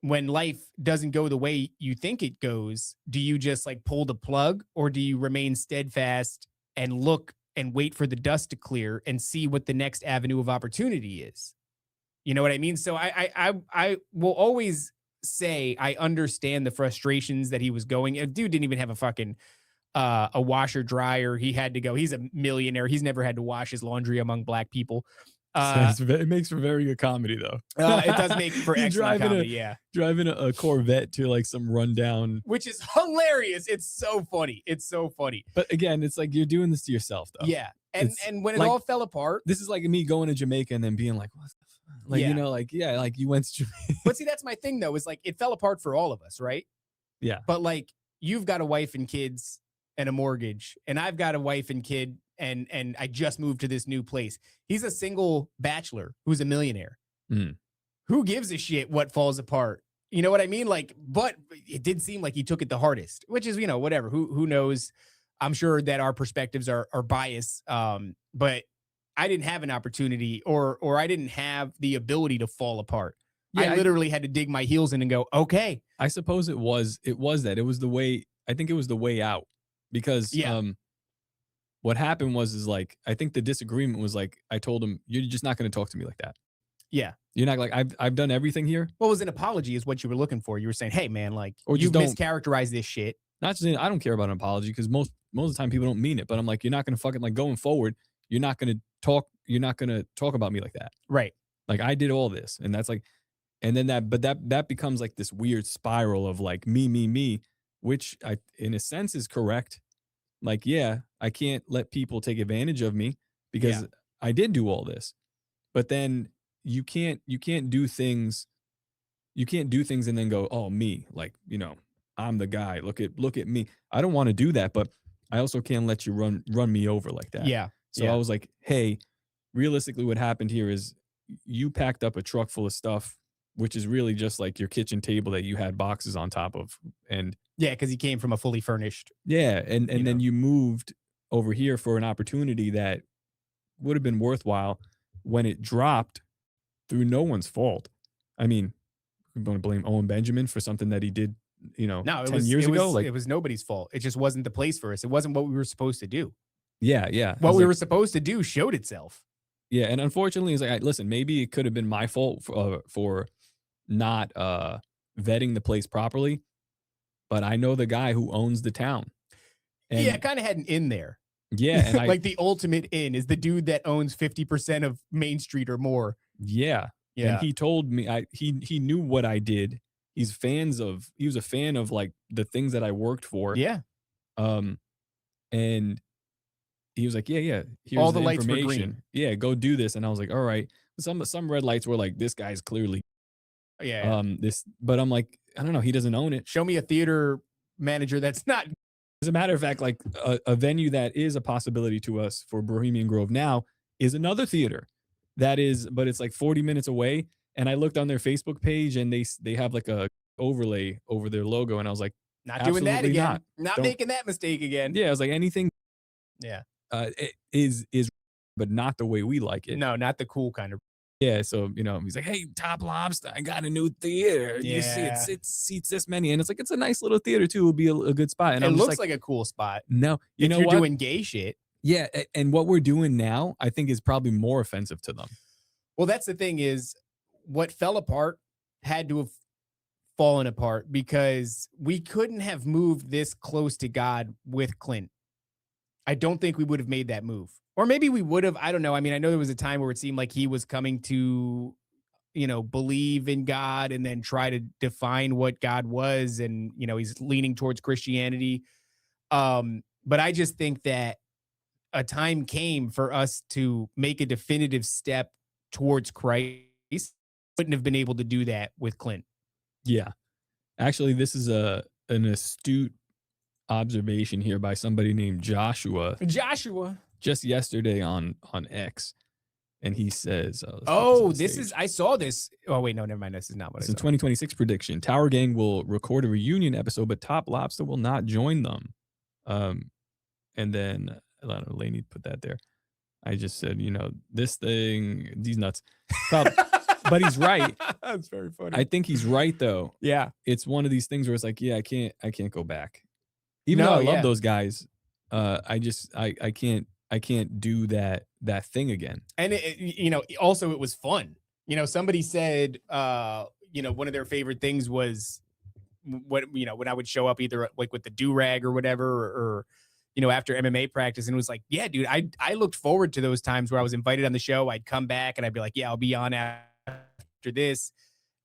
[SPEAKER 1] when life doesn't go the way you think it goes, do you just like pull the plug, or do you remain steadfast and look and wait for the dust to clear and see what the next avenue of opportunity is? You know what I mean? So I will always say I understand the frustrations that he was going. A dude didn't even have a fucking a washer dryer. He had to go. He's a millionaire. He's never had to wash his laundry among black people.
[SPEAKER 2] It makes for very good comedy though.
[SPEAKER 1] It does make for
[SPEAKER 2] He's
[SPEAKER 1] excellent comedy. Yeah,
[SPEAKER 2] driving a Corvette to like some rundown,
[SPEAKER 1] which is hilarious. It's so funny. It's so funny.
[SPEAKER 2] But again, it's like you're doing this to yourself though.
[SPEAKER 1] Yeah, and when it
[SPEAKER 2] like,
[SPEAKER 1] all fell apart,
[SPEAKER 2] this is like me going to Jamaica and then being like, what the fuck? Like,
[SPEAKER 1] Yeah.
[SPEAKER 2] Like you went to Jamaica.
[SPEAKER 1] But see, that's my thing though. Is like it fell apart for all of us, right?
[SPEAKER 2] Yeah.
[SPEAKER 1] But like you've got a wife and kids and a mortgage, and I've got a wife and kid, and I just moved to this new place. He's a single bachelor who's a millionaire.
[SPEAKER 2] Mm.
[SPEAKER 1] Who gives a shit what falls apart? You know what I mean? Like, but it did seem like he took it the hardest, which is, whatever. Who knows? I'm sure that our perspectives are biased. But I didn't have an opportunity, or I didn't have the ability to fall apart.
[SPEAKER 2] Yeah,
[SPEAKER 1] I literally had to dig my heels in and go, okay.
[SPEAKER 2] I suppose it was that. It was the way, I think it was the way out. Because what happened was like, I think the disagreement was like, I told him, you're just not going to talk to me like that.
[SPEAKER 1] Yeah.
[SPEAKER 2] You're not like, I've done everything here.
[SPEAKER 1] What was an apology is what you were looking for. You were saying, hey man, like,
[SPEAKER 2] or
[SPEAKER 1] you
[SPEAKER 2] don't
[SPEAKER 1] mischaracterized this shit.
[SPEAKER 2] Not just, I don't care about an apology because most of the time people don't mean it, but I'm like, you're not going to fucking like going forward. You're not going to talk about me like that.
[SPEAKER 1] Right.
[SPEAKER 2] Like I did all this, and that's like, and then that becomes like this weird spiral of like me, which I, in a sense, is correct. Like, yeah, I can't let people take advantage of me because I did do all this. But then you can't do things. You can't do things and then go, oh, me, like, I'm the guy. Look at me. I don't want to do that, but I also can't let you run me over like that.
[SPEAKER 1] Yeah.
[SPEAKER 2] So I was like, hey, realistically, what happened here is you packed up a truck full of stuff, which is really just like your kitchen table that you had boxes on top of. And
[SPEAKER 1] yeah, because he came from a fully furnished.
[SPEAKER 2] Yeah. And then you moved over here for an opportunity that would have been worthwhile when it dropped through no one's fault. I mean, we're going to blame Owen Benjamin for something that he did,
[SPEAKER 1] No,
[SPEAKER 2] 10 years ago. Like,
[SPEAKER 1] it was nobody's fault. It just wasn't the place for us. It wasn't what we were supposed to do.
[SPEAKER 2] Yeah.
[SPEAKER 1] What we were supposed to do showed itself.
[SPEAKER 2] Yeah. And unfortunately, it's like, listen, maybe it could have been my fault for not vetting the place properly. But I know the guy who owns the town. And
[SPEAKER 1] yeah, kind of had an in there.
[SPEAKER 2] Yeah. And
[SPEAKER 1] like the ultimate in is the dude that owns 50% of Main Street or more.
[SPEAKER 2] Yeah.
[SPEAKER 1] Yeah.
[SPEAKER 2] And he told me he knew what I did. He was a fan of like the things that I worked for.
[SPEAKER 1] Yeah.
[SPEAKER 2] And he was like, yeah. Here's
[SPEAKER 1] all the lights were
[SPEAKER 2] information.
[SPEAKER 1] green.
[SPEAKER 2] Yeah, go do this. And I was like, all right. Some red lights were like, this guy's clearly
[SPEAKER 1] Yeah.
[SPEAKER 2] But I'm like, I don't know. He doesn't own it.
[SPEAKER 1] Show me a theater manager that's not.
[SPEAKER 2] As a matter of fact, like a venue that is a possibility to us for Bohemian Grove now is another theater but it's like 40 minutes away. And I looked on their Facebook page and they have like a overlay over their logo. And I was like,
[SPEAKER 1] not doing that
[SPEAKER 2] absolutely
[SPEAKER 1] again. Not
[SPEAKER 2] Don't-
[SPEAKER 1] making that mistake again.
[SPEAKER 2] yeah, I was like, anything
[SPEAKER 1] Yeah.
[SPEAKER 2] it is, but not the way we like it.
[SPEAKER 1] No, not the cool kind of.
[SPEAKER 2] Yeah, so he's like, "Hey, Top Lobster, I got a new theater. You see,
[SPEAKER 1] Yeah.
[SPEAKER 2] it seats this many, and it's like it's a nice little theater too. It'll be a good spot." And
[SPEAKER 1] It
[SPEAKER 2] I'm just
[SPEAKER 1] looks like a cool spot.
[SPEAKER 2] no, you
[SPEAKER 1] If
[SPEAKER 2] know
[SPEAKER 1] you're
[SPEAKER 2] what?
[SPEAKER 1] doing gay shit.
[SPEAKER 2] Yeah, and what we're doing now, I think, is probably more offensive to them.
[SPEAKER 1] Well, that's the thing is what fell apart had to have fallen apart because we couldn't have moved this close to God with Clint. I don't think we would have made that move. Or maybe we would have. I don't know. I mean, I know there was a time where it seemed like he was coming to, believe in God and then try to define what God was. And, he's leaning towards Christianity. But I just think that a time came for us to make a definitive step towards Christ. Wouldn't have been able to do that with Clint.
[SPEAKER 2] Yeah, actually, this is an astute observation here by somebody named Joshua just yesterday on X, and he says,
[SPEAKER 1] I saw this. Oh wait, no, never mind. This is not what
[SPEAKER 2] it's
[SPEAKER 1] I
[SPEAKER 2] a
[SPEAKER 1] saw.
[SPEAKER 2] 2026 prediction. Tower Gang will record a reunion episode, but Top Lobster will not join them. And then Lainey put that there. I just said, these nuts. But he's right.
[SPEAKER 1] That's very funny.
[SPEAKER 2] I think he's right though.
[SPEAKER 1] Yeah.
[SPEAKER 2] It's one of these things where it's like, yeah, I can't go back. Even though I love those guys, I can't do that thing again.
[SPEAKER 1] And also it was fun. Somebody said, one of their favorite things was when I would show up either like with the do-rag or whatever, or after MMA practice, and it was like, yeah, dude, I looked forward to those times where I was invited on the show. I'd come back and I'd be like, yeah, I'll be on after this.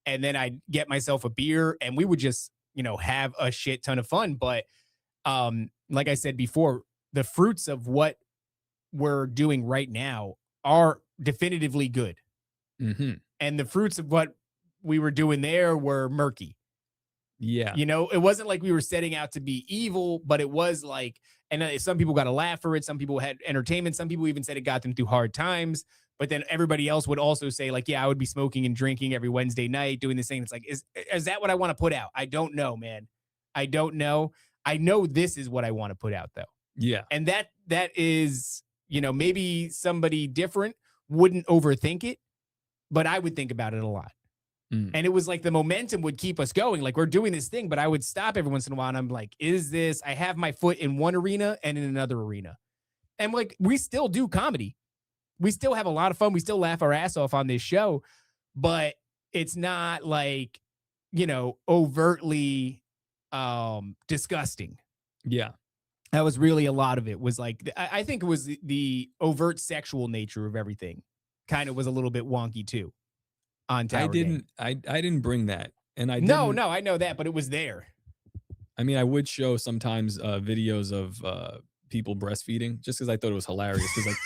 [SPEAKER 1] And then I'd get myself a beer and we would just, have a shit ton of fun. But like I said before, the fruits of what we're doing right now are definitively good.
[SPEAKER 2] Mm-hmm.
[SPEAKER 1] And the fruits of what we were doing there were murky.
[SPEAKER 2] Yeah.
[SPEAKER 1] It wasn't like we were setting out to be evil, but it was like, and some people got a laugh for it. Some people had entertainment. Some people even said it got them through hard times. But then everybody else would also say like, yeah, I would be smoking and drinking every Wednesday night doing this thing. It's like, is that what I want to put out? I don't know, man. I don't know. I know this is what I want to put out though.
[SPEAKER 2] Yeah.
[SPEAKER 1] And that is, maybe somebody different wouldn't overthink it, but I would think about it a lot.
[SPEAKER 2] Mm.
[SPEAKER 1] And it was like the momentum would keep us going. Like we're doing this thing, but I would stop every once in a while. And I'm like, I have my foot in one arena and in another arena. And like, we still do comedy. We still have a lot of fun. We still laugh our ass off on this show, but it's not like, overtly disgusting.
[SPEAKER 2] Yeah.
[SPEAKER 1] That was really a lot of it was like, I think it was the overt sexual nature of everything kind of was a little bit wonky too. On Tower Gang.
[SPEAKER 2] I didn't bring that. And I
[SPEAKER 1] No, I know that, but it was there.
[SPEAKER 2] I mean, I would show sometimes videos of people breastfeeding just because I thought it was hilarious. Because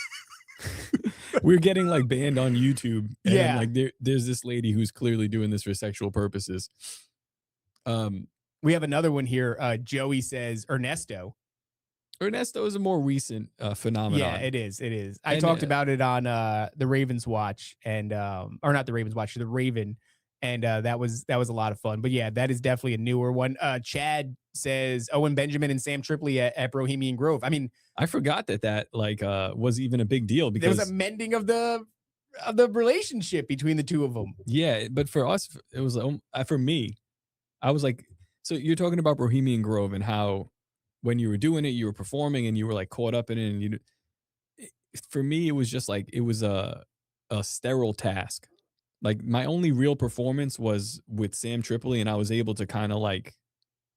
[SPEAKER 2] like we're getting like banned on YouTube. And
[SPEAKER 1] Yeah.
[SPEAKER 2] like there's this lady who's clearly doing this for sexual purposes.
[SPEAKER 1] We have another one here. Joey says Ernesto
[SPEAKER 2] is a more recent phenomenon.
[SPEAKER 1] Yeah, it is. I talked about it on the Ravens Watch and or not the Ravens Watch, the Raven, and that was a lot of fun. But yeah, that is definitely a newer one. Chad says Owen Benjamin and Sam Tripoli at Bohemian Grove. I mean,
[SPEAKER 2] I forgot that was even a big deal because
[SPEAKER 1] there was a mending of the relationship between the two of them.
[SPEAKER 2] Yeah, but for us, it was for me, I was like, so you're talking about Bohemian Grove and how when you were doing it, you were performing and you were like caught up in it. And for me, it was just like, it was a sterile task. Like my only real performance was with Sam Tripoli and I was able to kind of like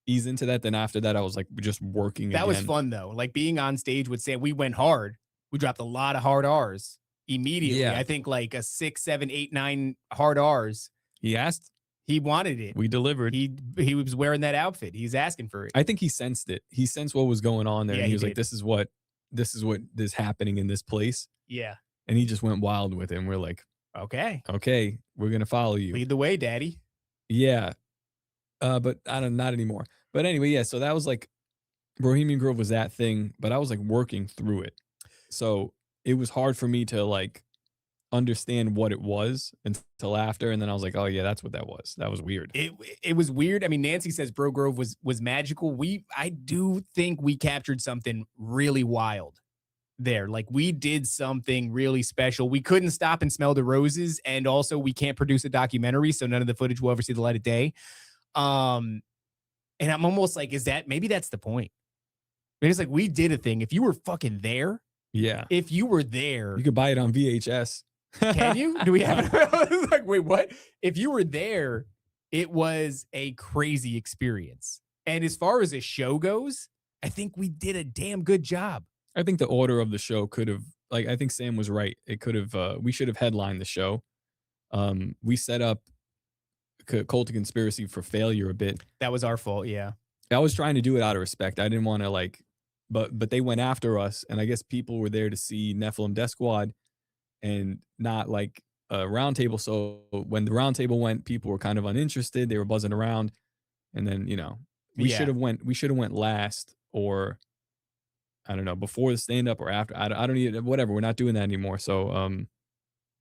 [SPEAKER 2] ease into that. Then after that, I was like just working.
[SPEAKER 1] That was fun though. Like being on stage with Sam, we went hard. We dropped a lot of hard R's immediately.
[SPEAKER 2] Yeah.
[SPEAKER 1] I think like a 6, 7, 8, 9 hard R's.
[SPEAKER 2] He asked.
[SPEAKER 1] He wanted it.
[SPEAKER 2] We delivered.
[SPEAKER 1] He was wearing that outfit. He's asking for it.
[SPEAKER 2] I think he sensed it. He sensed what was going on there.
[SPEAKER 1] Yeah,
[SPEAKER 2] and he was
[SPEAKER 1] did.
[SPEAKER 2] like, this is what is happening in this place.
[SPEAKER 1] Yeah.
[SPEAKER 2] And he just went wild with it. And we're like,
[SPEAKER 1] okay,
[SPEAKER 2] we're going to follow you.
[SPEAKER 1] Lead the way, daddy.
[SPEAKER 2] Yeah. But not anymore. But anyway, yeah. So that was like, Bohemian Grove was that thing, but I was like working through it. So it was hard for me to like understand what it was until after, and then I was like, oh yeah, that's what that was. That was weird.
[SPEAKER 1] It was weird. I mean, Nancy says Bro Grove was magical. I do think we captured something really wild there. Like we did something really special. We couldn't stop and smell the roses, and also we can't produce a documentary, so none of the footage will ever see the light of day. And I'm almost like, maybe that's the point. I mean, it's like we did a thing. If you were fucking there,
[SPEAKER 2] yeah.
[SPEAKER 1] If you were there,
[SPEAKER 2] you could buy it on VHS.
[SPEAKER 1] Can you? Do we have it? Like, wait, what? If you were there, it was a crazy experience. And as far as a show goes, I think we did a damn good job.
[SPEAKER 2] I think the order of the show could have, like, I think Sam was right. It could have, we should have headlined the show. We set up Cult of Conspiracy for failure a bit.
[SPEAKER 1] That was our fault, yeah.
[SPEAKER 2] I was trying to do it out of respect. I didn't want to like, but they went after us, and I guess people were there to see Nephilim Death Squad and not like a roundtable. So when the roundtable went, people were kind of uninterested. They were buzzing around, and then we should have went last, or I don't know, before the stand up or after. I don't need whatever. We're not doing that anymore. So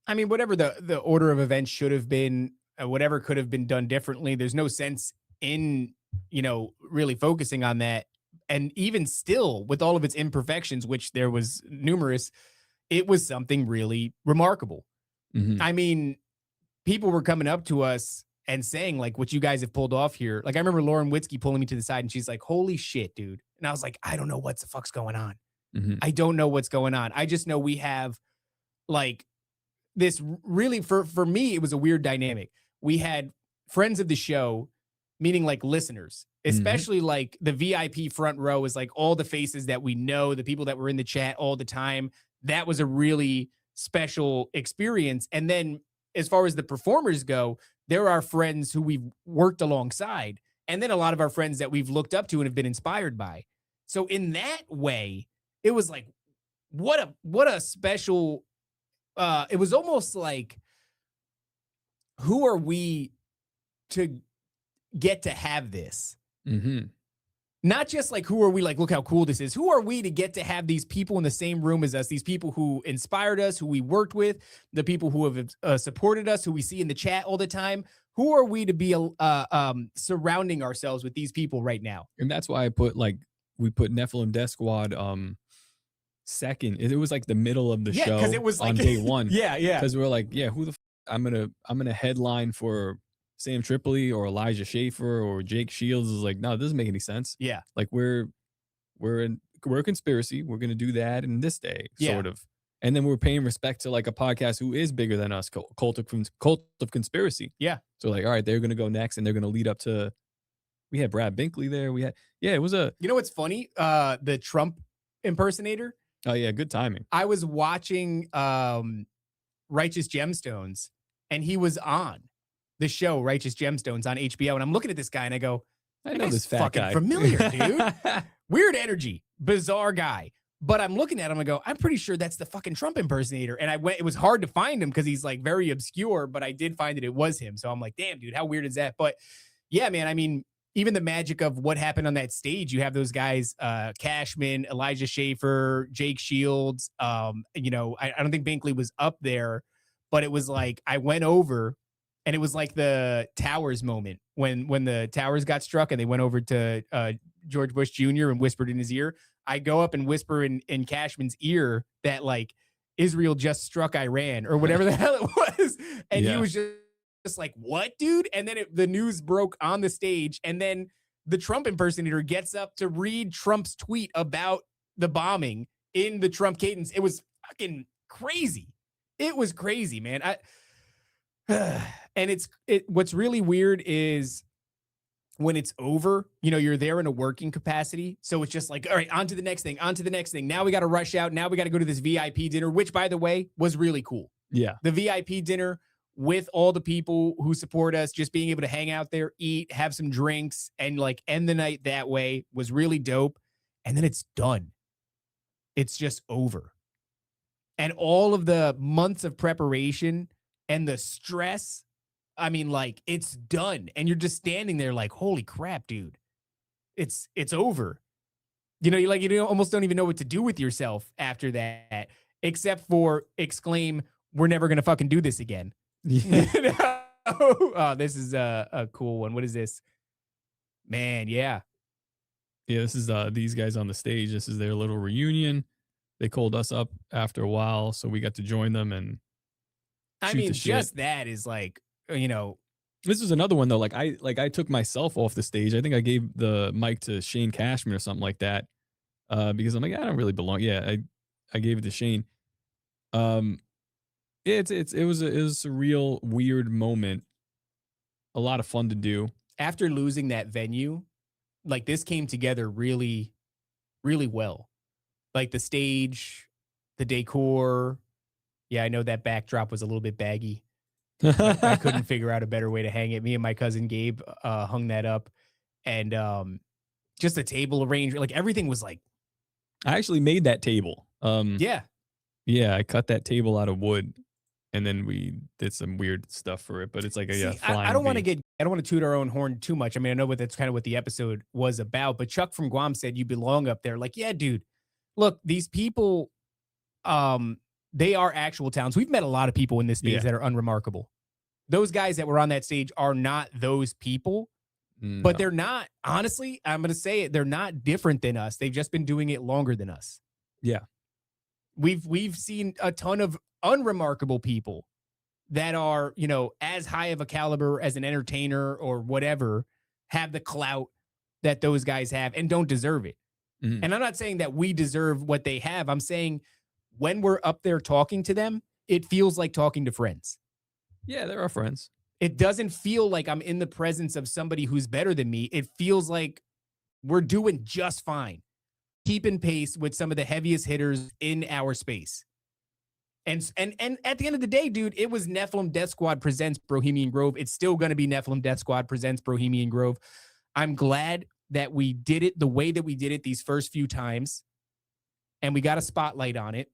[SPEAKER 1] I mean, whatever the order of events should have been, whatever could have been done differently. There's no sense in really focusing on that. And even still, with all of its imperfections, which there was numerous, it was something really remarkable.
[SPEAKER 2] Mm-hmm.
[SPEAKER 1] I mean, people were coming up to us and saying like what you guys have pulled off here. Like I remember Lauren Witzke pulling me to the side and she's like, holy shit, dude. And I was like, I don't know what the fuck's going on. I don't know what's going on. I just know we have like this really, for me, it was a weird dynamic. We had friends of the show, meaning like listeners, especially like the VIP front row is like all the faces that we know, the people that were in the chat all the time. That was a really special experience. And then as far as the performers go, there are friends who we've worked alongside, and then a lot of our friends that we've looked up to and have been inspired by. So in that way, it was like, what a special, it was almost like, who are we to get to have this? Not just like, who are we, like, look how cool this is. Who are we to get to have these people in the same room as us, these people who inspired us, who we worked with, the people who have supported us, who we see in the chat all the time. Who are we to be surrounding ourselves with these people right now?
[SPEAKER 2] And that's why we put Nephilim Death Squad second. It was like the middle of the show,
[SPEAKER 1] because it was like,
[SPEAKER 2] on day one.
[SPEAKER 1] yeah.
[SPEAKER 2] Because we're like, yeah, who the I'm gonna headline for Sam Tripoli or Elijah Schaefer or Jake Shields. Is like, no, it doesn't make any sense.
[SPEAKER 1] Yeah.
[SPEAKER 2] Like we're a conspiracy. We're gonna do that in this day, sort of. And then we're paying respect to like a podcast who is bigger than us, Cult of Conspiracy.
[SPEAKER 1] Yeah.
[SPEAKER 2] So like, all right, they're gonna go next, and they're gonna lead up to. We had Brad Binkley there. We had it was a.
[SPEAKER 1] You know what's funny? The Trump impersonator.
[SPEAKER 2] Oh yeah, good timing.
[SPEAKER 1] I was watching Righteous Gemstones, and he was on the show Righteous Gemstones on HBO, and I'm looking at this guy and I go,
[SPEAKER 2] I know this fat
[SPEAKER 1] fucking
[SPEAKER 2] guy.
[SPEAKER 1] familiar, dude. Weird energy, bizarre guy. But I'm looking at him, I go, I'm pretty sure that's the fucking Trump impersonator. And it was hard to find him because he's like very obscure, but I did find that it was him. So I'm like, damn, dude, how weird is that? But yeah, man, I mean, even the magic of what happened on that stage, you have those guys, Cashman, Elijah Schaefer, Jake Shields. You know, I don't think Binkley was up there, but it was like, I went over and it was like the Towers moment when the towers got struck and they went over to George Bush Jr. and whispered in his ear. I go up and whisper in Cashman's ear that like Israel just struck Iran or whatever the hell it was. And he was just like, what, dude? And then the news broke on the stage. And then the Trump impersonator gets up to read Trump's tweet about the bombing in the Trump cadence. It was fucking crazy. It was crazy, man. And what's really weird is when it's over, you know, you're there in a working capacity. So it's just like, all right, on to the next thing, on to the next thing. Now we got to rush out. Now we got to go to this VIP dinner, which, by the way, was really cool.
[SPEAKER 2] Yeah.
[SPEAKER 1] The VIP dinner with all the people who support us, just being able to hang out there, eat, have some drinks, and like end the night that way was really dope. And then it's done. It's just over. And all of the months of preparation and the stress, I mean, like, it's done. And you're just standing there like, holy crap, dude. It's over. You know, you almost don't even know what to do with yourself after that, except for exclaim, we're never going to fucking do this again. Oh, this is a cool one. What is this? Man, yeah.
[SPEAKER 2] Yeah, this is these guys on the stage. This is their little reunion. They called us up after a while, so we got to join them and
[SPEAKER 1] I mean, just that is like, you know.
[SPEAKER 2] This was another one though. Like I took myself off the stage. I think I gave the mic to Shane Cashman or something like that. Because I'm like, I don't really belong. Yeah, I gave it to Shane. It was a real weird moment. A lot of fun to do.
[SPEAKER 1] After losing that venue, like this came together really, really well. Like the stage, the decor. Yeah, I know that backdrop was a little bit baggy. I couldn't figure out a better way to hang it. Me and my cousin Gabe hung that up, and just the table arrangement, like everything was like.
[SPEAKER 2] I actually made that table.
[SPEAKER 1] Yeah,
[SPEAKER 2] I cut that table out of wood, and then we did some weird stuff for it. But it's like
[SPEAKER 1] I don't want to toot our own horn too much. I mean, I know that's kind of what the episode was about. But Chuck from Guam said you belong up there. Like, yeah, dude. Look, these people, they are actual talents. We've met a lot of people in this space that are unremarkable. Those guys that were on that stage are not those people, but they're not, honestly, I'm going to say it, they're not different than us. They've just been doing it longer than us.
[SPEAKER 2] Yeah.
[SPEAKER 1] We've seen a ton of unremarkable people that are, you know, as high of a caliber as an entertainer or whatever have the clout that those guys have and don't deserve it.
[SPEAKER 2] Mhm.
[SPEAKER 1] And I'm not saying that we deserve what they have. I'm saying when we're up there talking to them, it feels like talking to friends.
[SPEAKER 2] Yeah, they're our friends.
[SPEAKER 1] It doesn't feel like I'm in the presence of somebody who's better than me. It feels like we're doing just fine, keeping pace with some of the heaviest hitters in our space. And at the end of the day, dude, it was Nephilim Death Squad presents Bohemian Grove. It's still going to be Nephilim Death Squad presents Bohemian Grove. I'm glad that we did it the way that we did it these first few times, and we got a spotlight on it,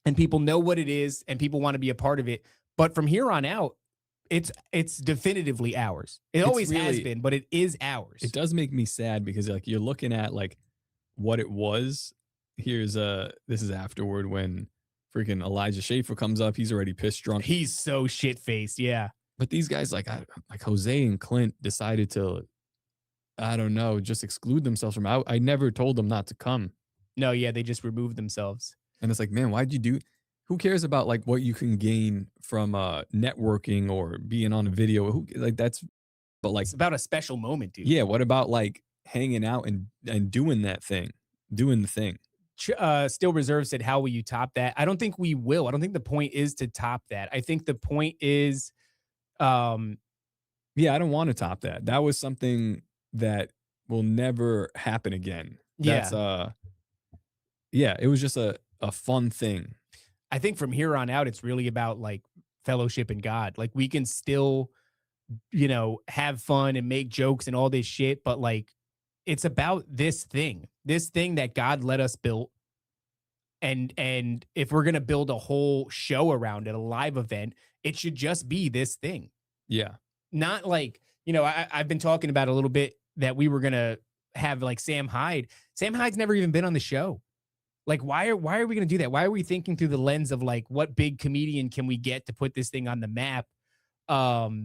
[SPEAKER 1] and people know what it is, and people want to be a part of it. But from here on out, it's definitively ours. It always has been, but it is ours.
[SPEAKER 2] It does make me sad because like you're looking at like what it was. Here's this is afterward when freaking Elijah Schaefer comes up. He's already pissed drunk.
[SPEAKER 1] He's so shit-faced, yeah.
[SPEAKER 2] But these guys like Jose and Clint decided to, I don't know, just exclude themselves from out. I never told them not to come.
[SPEAKER 1] No, yeah, they just removed themselves.
[SPEAKER 2] And it's like, man, why'd you do? Who cares about like what you can gain from networking or being on a video? Who like that's, but like
[SPEAKER 1] it's about a special moment, dude.
[SPEAKER 2] Yeah, what about like hanging out and doing that thing, doing the thing?
[SPEAKER 1] Still Reserve said, how will you top that? I don't think we will. I don't think the point is to top that. I think the point is,
[SPEAKER 2] yeah, I don't want to top that. That was something that will never happen again. That's yeah, it was just a fun thing.
[SPEAKER 1] I think from here on out, it's really about like fellowship in God. Like we can still, you know, have fun and make jokes and all this shit, but like it's about this thing that God let us build. And if we're gonna build a whole show around it, a live event, it should just be this thing.
[SPEAKER 2] Yeah.
[SPEAKER 1] Not like, you know, I've been talking about a little bit that we were gonna have like Sam Hyde. Sam Hyde's never even been on the show. Like, why are we going to do that? Why are we thinking through the lens of like, what big comedian can we get to put this thing on the map? No,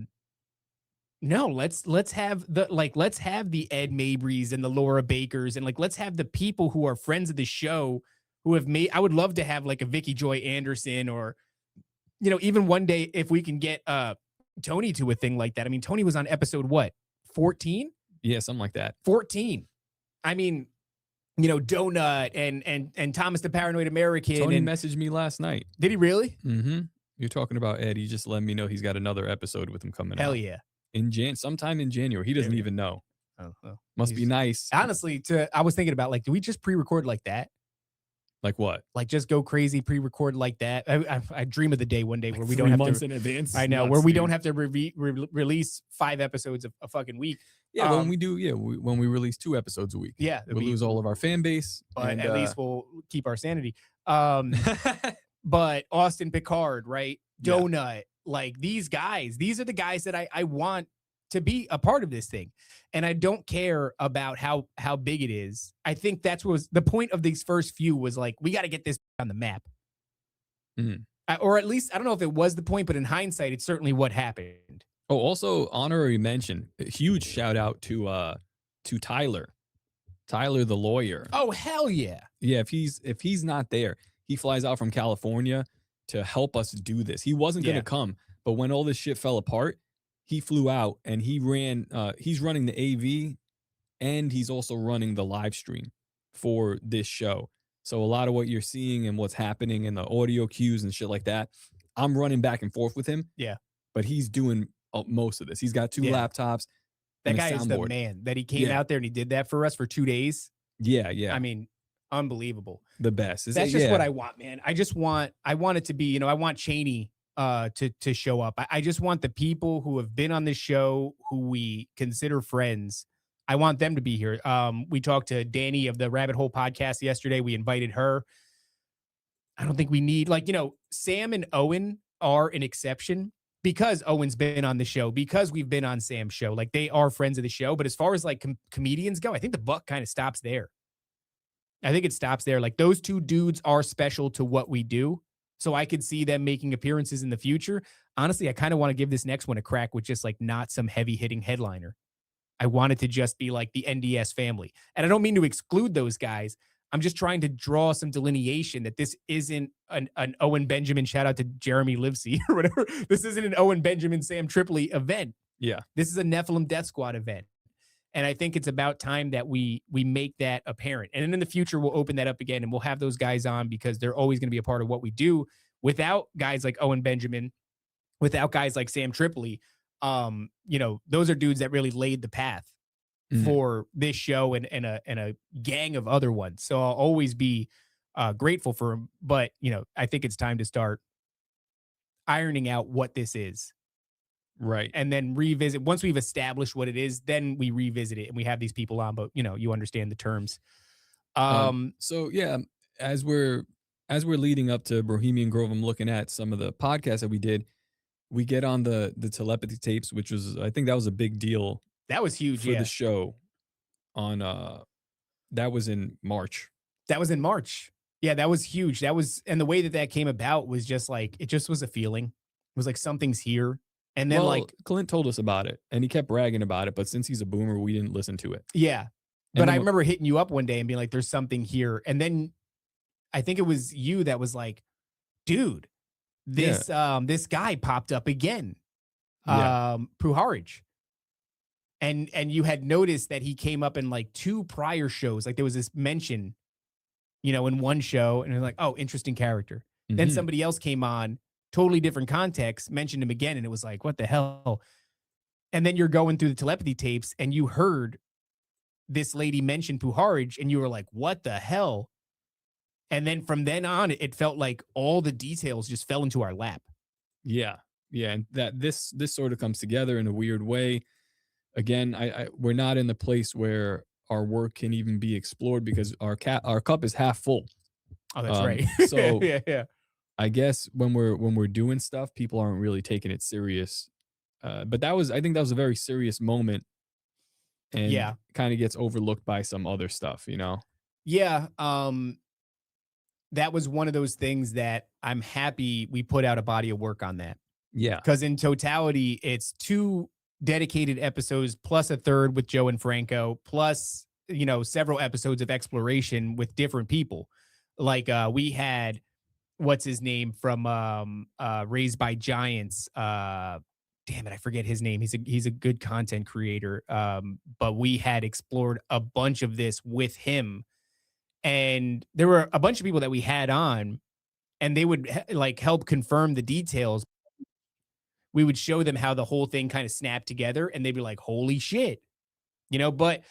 [SPEAKER 1] let's have the Ed Mabrys and the Laura Bakers and like, let's have the people who are friends of the show who have made, I would love to have like a Vicky Joy Anderson or, you know, even one day if we can get Tony to a thing like that. I mean, Tony was on episode what? 14?
[SPEAKER 2] Yeah, something like that.
[SPEAKER 1] 14. I mean, you know, Donut and Thomas the Paranoid American.
[SPEAKER 2] Tony messaged me last night.
[SPEAKER 1] Did he really?
[SPEAKER 2] Mm-hmm. You're talking about Ed. He just let me know he's got another episode with him coming out.
[SPEAKER 1] Hell yeah.
[SPEAKER 2] Sometime in January. He doesn't even know.
[SPEAKER 1] Oh, well,
[SPEAKER 2] must be nice.
[SPEAKER 1] Honestly, I was thinking about like, do we just pre-record like that?
[SPEAKER 2] Like what?
[SPEAKER 1] Like just go crazy, pre-record like that. I dream of the day one day
[SPEAKER 2] like
[SPEAKER 1] where we don't have
[SPEAKER 2] months
[SPEAKER 1] to
[SPEAKER 2] in advance.
[SPEAKER 1] I know, where we don't have to release 5 episodes a fucking week.
[SPEAKER 2] Yeah, when we do, when we release 2 episodes a week.
[SPEAKER 1] Yeah,
[SPEAKER 2] we'll lose all of our fan base.
[SPEAKER 1] But
[SPEAKER 2] and,
[SPEAKER 1] at least we'll keep our sanity. But Austin Picard, right? Donut, like these guys, these are the guys that I want to be a part of this thing. And I don't care about how big it is. I think that's what was the point of these first few was like, we got to get this on the map. Or at least, I don't know if it was the point, but in hindsight, it's certainly what happened.
[SPEAKER 2] Oh, also honorary mention, a huge shout out to Tyler the lawyer.
[SPEAKER 1] Oh, hell yeah.
[SPEAKER 2] Yeah, if he's not there, he flies out from California to help us do this. He wasn't going to come, but when all this shit fell apart, he flew out and he ran, he's running the AV and he's also running the live stream for this show. So a lot of what you're seeing and what's happening in the audio cues and shit like that, I'm running back and forth with him.
[SPEAKER 1] Yeah.
[SPEAKER 2] But he's doing most of this. He's got 2 laptops.
[SPEAKER 1] That guy is the man that he came out there and he did that for us for 2 days.
[SPEAKER 2] Yeah, yeah.
[SPEAKER 1] I mean, unbelievable.
[SPEAKER 2] The best.
[SPEAKER 1] That's just what I want, man. I want it to be, you know, I want Cheney to show up. I just want the people who have been on this show who we consider friends. I want them to be here. We talked to Danny of the Rabbit Hole podcast yesterday. We invited her. I don't think we need, like, you know, Sam and Owen are an exception because Owen's been on the show, because we've been on Sam's show. Like, they are friends of the show. But as far as like comedians go, I think the buck kind of stops there. I think it stops there. Like, those 2 dudes are special to what we do. So I could see them making appearances in the future. Honestly, I kind of want to give this next one a crack with just like not some heavy hitting headliner. I want it to just be like the NDS family. And I don't mean to exclude those guys. I'm just trying to draw some delineation that this isn't an Owen Benjamin, shout out to Jeremy Livesey or whatever. This isn't an Owen Benjamin, Sam Tripoli event.
[SPEAKER 2] Yeah.
[SPEAKER 1] This is a Nephilim Death Squad event. And I think it's about time that we make that apparent. And then in the future, we'll open that up again and we'll have those guys on because they're always going to be a part of what we do. Without guys like Owen Benjamin, without guys like Sam Tripoli, those are dudes that really laid the path for this show and a gang of other ones. So I'll always be grateful for him. But, I think it's time to start ironing out what this is.
[SPEAKER 2] Right.
[SPEAKER 1] And then revisit. Once we've established what it is, then we revisit it and we have these people on, but you understand the terms.
[SPEAKER 2] So yeah, as we're leading up to Bohemian Grove, I'm looking at some of the podcasts that we did. We get on the Telepathy Tapes, which was, I think that was a big deal.
[SPEAKER 1] That was huge
[SPEAKER 2] for the show on that was in March.
[SPEAKER 1] That was in March. Yeah, that was huge. And the way that came about was just like, it just was a feeling. It was like something's here. And then
[SPEAKER 2] Clint told us about it and he kept bragging about it, but since he's a boomer, we didn't listen to it.
[SPEAKER 1] Yeah. But I remember hitting you up one day and being like, there's something here. And then I think it was you that was like, dude, this guy popped up again. Puharij. And you had noticed that he came up in like 2 prior shows. Like there was this mention, in one show, and it was like, oh, interesting character. Then somebody else came on, totally different context, mentioned him again, and it was like, what the hell? And then you're going through the telepathy tapes, and you heard this lady mention Puharij, and you were like, what the hell? And then from then on, it felt like all the details just fell into our lap.
[SPEAKER 2] Yeah. Yeah. And that this sort of comes together in a weird way. Again, we're not in the place where our work can even be explored because our cup is half full.
[SPEAKER 1] Oh, that's right.
[SPEAKER 2] So
[SPEAKER 1] yeah.
[SPEAKER 2] I guess when we're doing stuff, people aren't really taking it serious. But I think that was a very serious moment, and kind of gets overlooked by some other stuff,
[SPEAKER 1] Yeah. That was one of those things that I'm happy we put out a body of work on that.
[SPEAKER 2] Yeah.
[SPEAKER 1] Because in totality, it's 2 dedicated episodes plus a third with Joe and Franco, plus, several episodes of exploration with different people. Like we had, what's his name from Raised by Giants. Damn it, I forget his name. He's a good content creator. But we had explored a bunch of this with him. And there were a bunch of people that we had on, and they would help confirm the details. We would show them how the whole thing kind of snapped together, and they'd be like, holy shit, but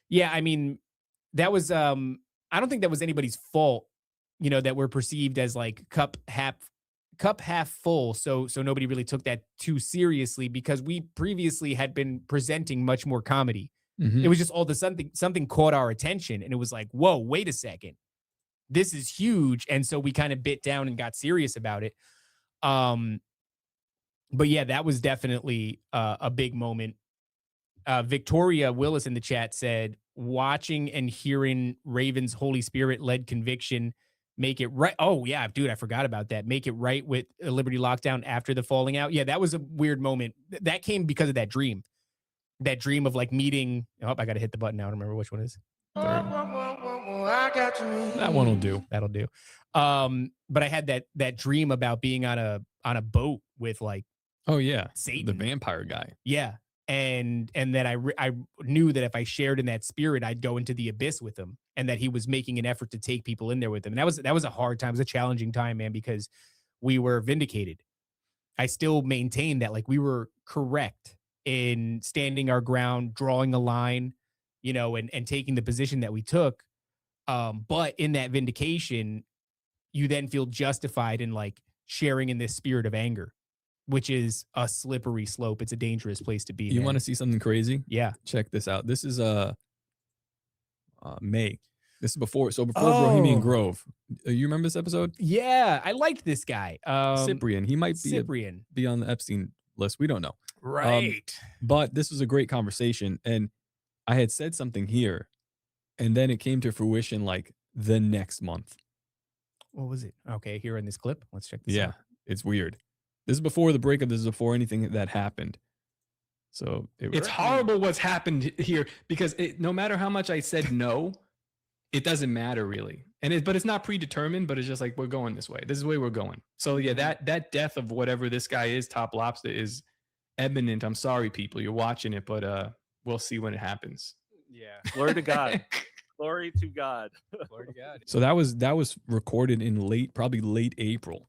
[SPEAKER 1] yeah, I mean, that was, I don't think that was anybody's fault, that we're perceived as like cup half full. So nobody really took that too seriously because we previously had been presenting much more comedy. It was just all of a sudden something caught our attention, and it was like, whoa, wait a second, this is huge. And so we kind of bit down and got serious about it. But yeah, that was definitely a big moment. Victoria Willis in the chat said, watching and hearing Raven's Holy Spirit led conviction make it right. Oh yeah, dude, I forgot about that. Make it right with a Liberty lockdown after the falling out. Yeah, that was a weird moment. That came because of that dream. That dream of like meeting. Oh, I got to hit the button now. I don't remember which one it is.
[SPEAKER 2] That one will do.
[SPEAKER 1] That'll do. But I had that dream about being on a boat with like,
[SPEAKER 2] oh yeah,
[SPEAKER 1] Satan,
[SPEAKER 2] the vampire guy.
[SPEAKER 1] Yeah, and that I knew that if I shared in that spirit, I'd go into the abyss with him, and that he was making an effort to take people in there with him. And that was a hard time. It was a challenging time, man, because we were vindicated. I still maintain that like we were correct in standing our ground, drawing a line, and taking the position that we took. But in that vindication, you then feel justified in like sharing in this spirit of anger, which is a slippery slope. It's a dangerous place to be.
[SPEAKER 2] You want to see something crazy?
[SPEAKER 1] Yeah.
[SPEAKER 2] Check this out. This is May. This is before Bohemian Grove. You remember this episode?
[SPEAKER 1] Yeah, I liked this guy.
[SPEAKER 2] Cyprian. He might be be on the Epstein list. We don't know.
[SPEAKER 1] Right.
[SPEAKER 2] But this was a great conversation, and I had said something here, and then it came to fruition like the next month.
[SPEAKER 1] What was it? Okay, here in this clip. Let's check this out.
[SPEAKER 2] Yeah, it's weird. This is before the breakup. This is before anything that happened. So
[SPEAKER 6] it's horrible what's happened here because no matter how much I said no,
[SPEAKER 2] it doesn't matter really. But it's not predetermined, but it's just like, we're going this way. This is the way we're going. So yeah, that death of whatever this guy is, Top Lobster, is imminent. I'm sorry, people, you're watching it, but we'll see when it happens.
[SPEAKER 1] Yeah.
[SPEAKER 6] Glory to God. Glory to God.
[SPEAKER 1] Glory to God.
[SPEAKER 2] So that was recorded in probably late April.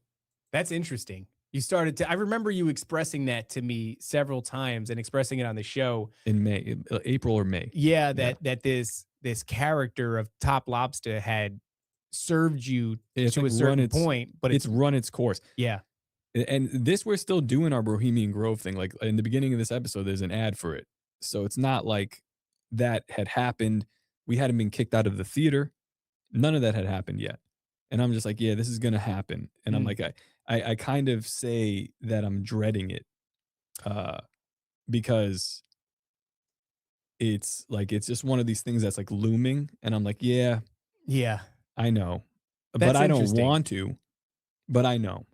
[SPEAKER 1] That's interesting. You started to, I remember you expressing that to me several times and expressing it on the show.
[SPEAKER 2] In May, April or May.
[SPEAKER 1] Yeah, that this character of Top Lobster had served you to a certain point, but
[SPEAKER 2] it's run its course.
[SPEAKER 1] Yeah.
[SPEAKER 2] And this, we're still doing our Bohemian Grove thing. Like in the beginning of this episode, there's an ad for it. So it's not like that had happened. We hadn't been kicked out of the theater. None of that had happened yet. And I'm just like, yeah, this is going to happen. And I'm like, I kind of say that I'm dreading it because it's like, it's just one of these things that's like looming. And I'm like, yeah, I know, but I don't want to, but I know.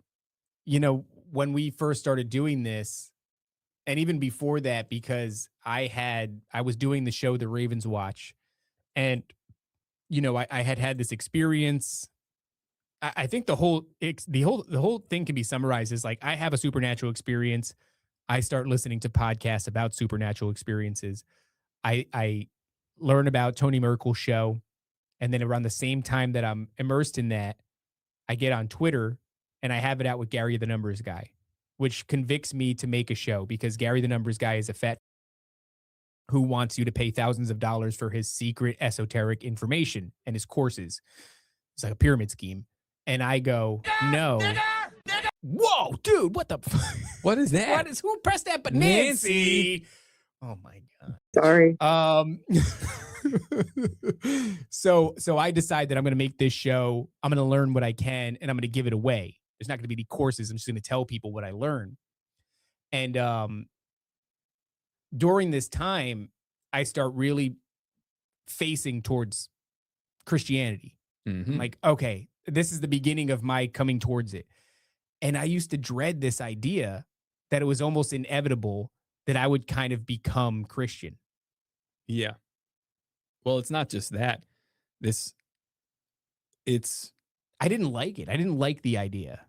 [SPEAKER 1] You know, when we first started doing this, and even before that, because I was doing the show, The Ravens Watch, and, you know, I had this experience. I think the whole thing can be summarized as like, I have a supernatural experience. I start listening to podcasts about supernatural experiences. I learn about Tony Merkel's show. And then around the same time that I'm immersed in that, I get on Twitter and I have it out with Gary the Numbers Guy, which convicts me to make a show because Gary the Numbers Guy is a fat who wants you to pay thousands of dollars for his secret esoteric information and his courses. It's like a pyramid scheme. And I go, no. Whoa, dude, what the
[SPEAKER 2] What is that?
[SPEAKER 1] Who pressed that? But Nancy. Oh my God.
[SPEAKER 7] Sorry.
[SPEAKER 1] So I decide that I'm going to make this show. I'm going to learn what I can and I'm going to give it away. There's not going to be any courses. I'm just going to tell people what I learn. And during this time, I start really facing towards Christianity.
[SPEAKER 2] Mm-hmm.
[SPEAKER 1] I'm like, okay, this is the beginning of my coming towards it. And I used to dread this idea that it was almost inevitable that I would kind of become Christian.
[SPEAKER 2] Yeah. Well, it's not just that.
[SPEAKER 1] I didn't like it. I didn't like the idea.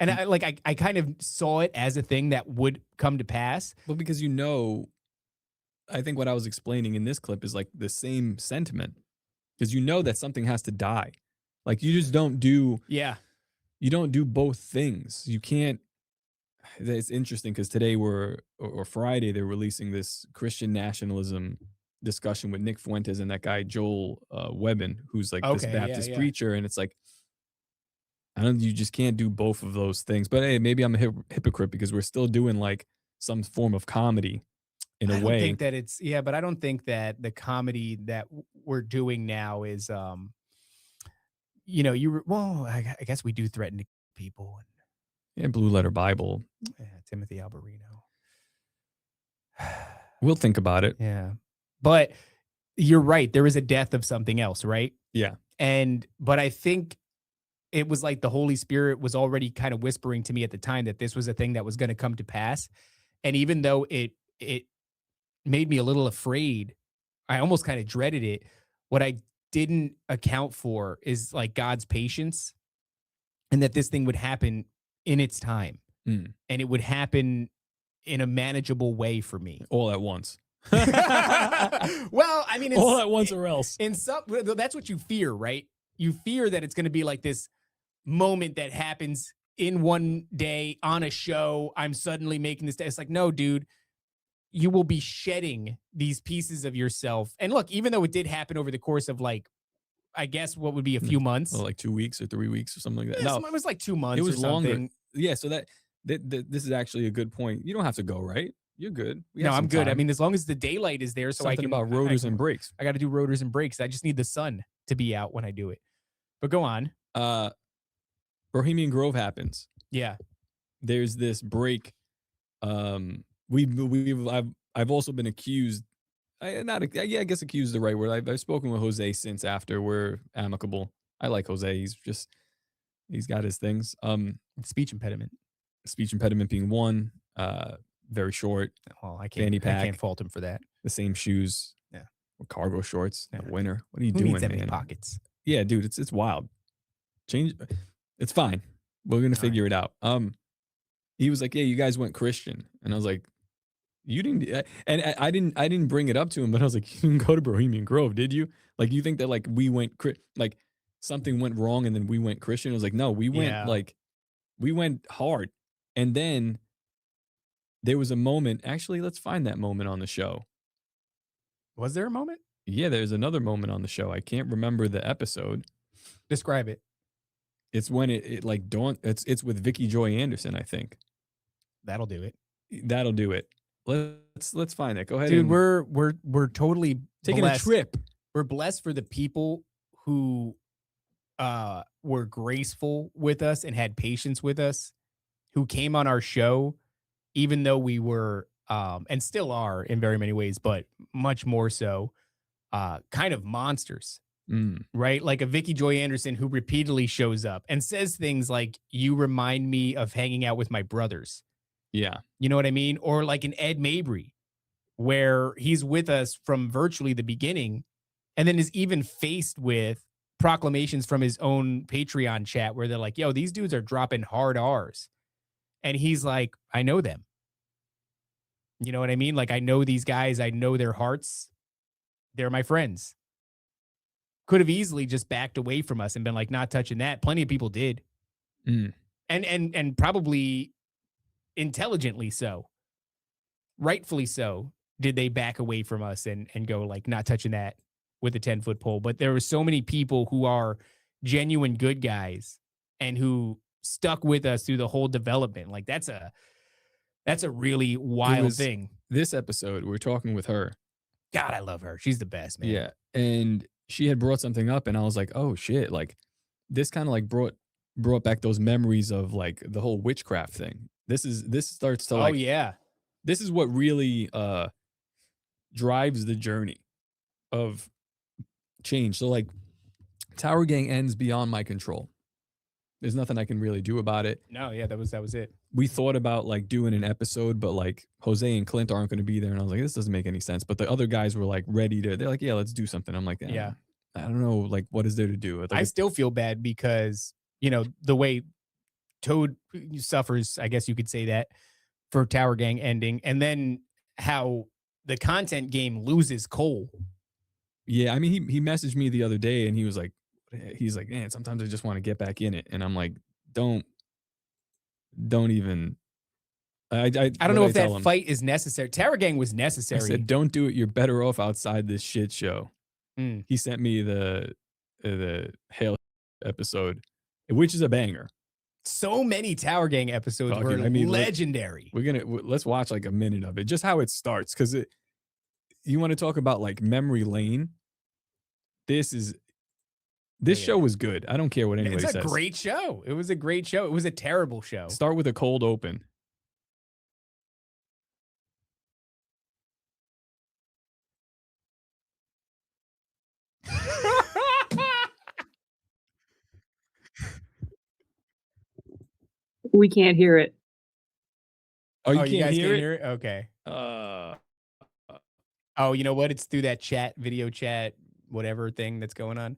[SPEAKER 1] And I kind of saw it as a thing that would come to pass.
[SPEAKER 2] Well, because, you know, I think what I was explaining in this clip is like the same sentiment. Because you know that something has to die. Like you just don't do.
[SPEAKER 1] Yeah.
[SPEAKER 2] You don't do both things. You can't. It's interesting because today or Friday, they're releasing this Christian nationalism discussion with Nick Fuentes and that guy, Joel Webbin, who's like this Baptist preacher. And it's like, you just can't do both of those things. But hey, maybe I'm a hypocrite because we're still doing like some form of comedy in a way. I
[SPEAKER 1] don't think that it's, but I don't think that the comedy that we're doing now is, I guess we do threaten people.
[SPEAKER 2] And Blue Letter Bible.
[SPEAKER 1] Yeah, Timothy Alberino.
[SPEAKER 2] We'll think about it.
[SPEAKER 1] Yeah. But you're right. There is a death of something else, right?
[SPEAKER 2] Yeah.
[SPEAKER 1] But I think it was like the Holy Spirit was already kind of whispering to me at the time that this was a thing that was going to come to pass. And even though it made me a little afraid, I almost kind of dreaded it. What I didn't account for is like God's patience and that this thing would happen in its time. And it would happen in a manageable way for me.
[SPEAKER 2] All at once.
[SPEAKER 1] Well, I mean,
[SPEAKER 2] all at once or else.
[SPEAKER 1] That's what you fear, right? You fear that it's going to be like this moment that happens in one day on a show. I'm suddenly making this. It's like, no, dude, you will be shedding these pieces of yourself. And look, even though it did happen over the course of like, I guess what would be a few months,
[SPEAKER 2] like 2 weeks or 3 weeks or something like that.
[SPEAKER 1] No, it was like 2 months.
[SPEAKER 2] It was
[SPEAKER 1] or
[SPEAKER 2] longer. Yeah. So that this is actually a good point. You don't have to go, right? You're good.
[SPEAKER 1] No, I'm good. I mean, as long as the daylight is there, so
[SPEAKER 2] something
[SPEAKER 1] I can
[SPEAKER 2] about rotors and brakes.
[SPEAKER 1] I got to do rotors and brakes. I just need the sun to be out when I do it. But go on.
[SPEAKER 2] Bohemian Grove happens.
[SPEAKER 1] Yeah.
[SPEAKER 2] There's this break. I've also been accused. I guess accused is the right word. I've spoken with Jose since after. We're amicable. I like Jose. He's got his things.
[SPEAKER 1] Speech impediment
[SPEAKER 2] being one. Very short.
[SPEAKER 1] Well, I
[SPEAKER 2] fanny pack.
[SPEAKER 1] I can't fault him for that.
[SPEAKER 2] The same shoes.
[SPEAKER 1] Yeah.
[SPEAKER 2] cargo shorts in the winter. What are you
[SPEAKER 1] Who
[SPEAKER 2] doing,
[SPEAKER 1] needs that many
[SPEAKER 2] man?
[SPEAKER 1] pockets?
[SPEAKER 2] Yeah, dude, it's wild. Change. It's fine. We're gonna figure it out. He was like, "Yeah, you guys went Christian," and I was like, "You didn't." And I didn't bring it up to him, but I was like, "You didn't go to Bohemian Grove, did you? Like, you think that like we went like something went wrong and then we went Christian?" I was like, "No, we went we went hard." And then there was a moment. Actually, let's find that moment on the show.
[SPEAKER 1] Was there a moment?
[SPEAKER 2] Yeah, there's another moment on the show. I can't remember the episode.
[SPEAKER 1] Describe it.
[SPEAKER 2] It's when it like dawned. It's with Vicky Joy Anderson, I think.
[SPEAKER 1] That'll do it.
[SPEAKER 2] That'll do it. Let's find it. Go ahead,
[SPEAKER 1] dude.
[SPEAKER 2] and
[SPEAKER 1] We're totally
[SPEAKER 2] taking
[SPEAKER 1] blessed.
[SPEAKER 2] a trip.
[SPEAKER 1] We're blessed for the people who were graceful with us and had patience with us, who came on our show, even though we were and still are in very many ways, but much more so, kind of monsters. Right? Like a Vicky Joy Anderson who repeatedly shows up and says things like, "You remind me of hanging out with my brothers."
[SPEAKER 2] Yeah.
[SPEAKER 1] You know what I mean? Or like an Ed Mabry, where he's with us from virtually the beginning and then is even faced with proclamations from his own Patreon chat where they're like, "Yo, these dudes are dropping hard R's." And he's like, "I know them." You know what I mean? Like, I know these guys. I know their hearts. They're my friends. Could have easily just backed away from us and been like, not touching that. Plenty of people did. And probably intelligently so. Rightfully so. Did they back away from us and go like, not touching that with a 10-foot pole. But there were so many people who are genuine good guys and who stuck with us through the whole development. Like that's a really wild thing.
[SPEAKER 2] This episode, we were talking with her.
[SPEAKER 1] God, I love her. She's the best, man.
[SPEAKER 2] Yeah. And she had brought something up and I was like, oh shit. Like this kind of like brought back those memories of like the whole witchcraft thing. This starts to like,
[SPEAKER 1] oh yeah.
[SPEAKER 2] This is what really drives the journey of change. So like Tower Gang ends beyond my control. There's nothing I can really do about it.
[SPEAKER 1] No, yeah, that was it.
[SPEAKER 2] We thought about like doing an episode, but like Jose and Clint aren't going to be there. And I was like, this doesn't make any sense. But the other guys were like ready to, they're like, yeah, let's do something. I'm like,
[SPEAKER 1] yeah,
[SPEAKER 2] I don't know. Like, what is there to do? Like,
[SPEAKER 1] I still feel bad because, you know, the way Toad suffers, I guess you could say that, for Tower Gang ending, and then how the content game loses Cole.
[SPEAKER 2] Yeah. I mean, he messaged me the other day and he's like, man, sometimes I just want to get back in it. And I'm like, don't even. I
[SPEAKER 1] don't know if that fight is necessary. Tower Gang was necessary.
[SPEAKER 2] I said, don't do it. You're better off outside this shit show. He sent me the Hail episode, which is a banger.
[SPEAKER 1] So many Tower Gang episodes were legendary.
[SPEAKER 2] Let's watch like a minute of it, just how it starts. Cause you want to talk about like memory lane. This show was good. I don't care what anybody says.
[SPEAKER 1] It's a great show. It was a great show. It was a terrible show.
[SPEAKER 2] Start with a cold open.
[SPEAKER 7] We can't hear it.
[SPEAKER 2] Oh, you
[SPEAKER 1] guys
[SPEAKER 2] can't
[SPEAKER 1] can't
[SPEAKER 2] hear
[SPEAKER 1] hear it? Okay. Oh, you know what? It's through that video chat, whatever thing that's going on.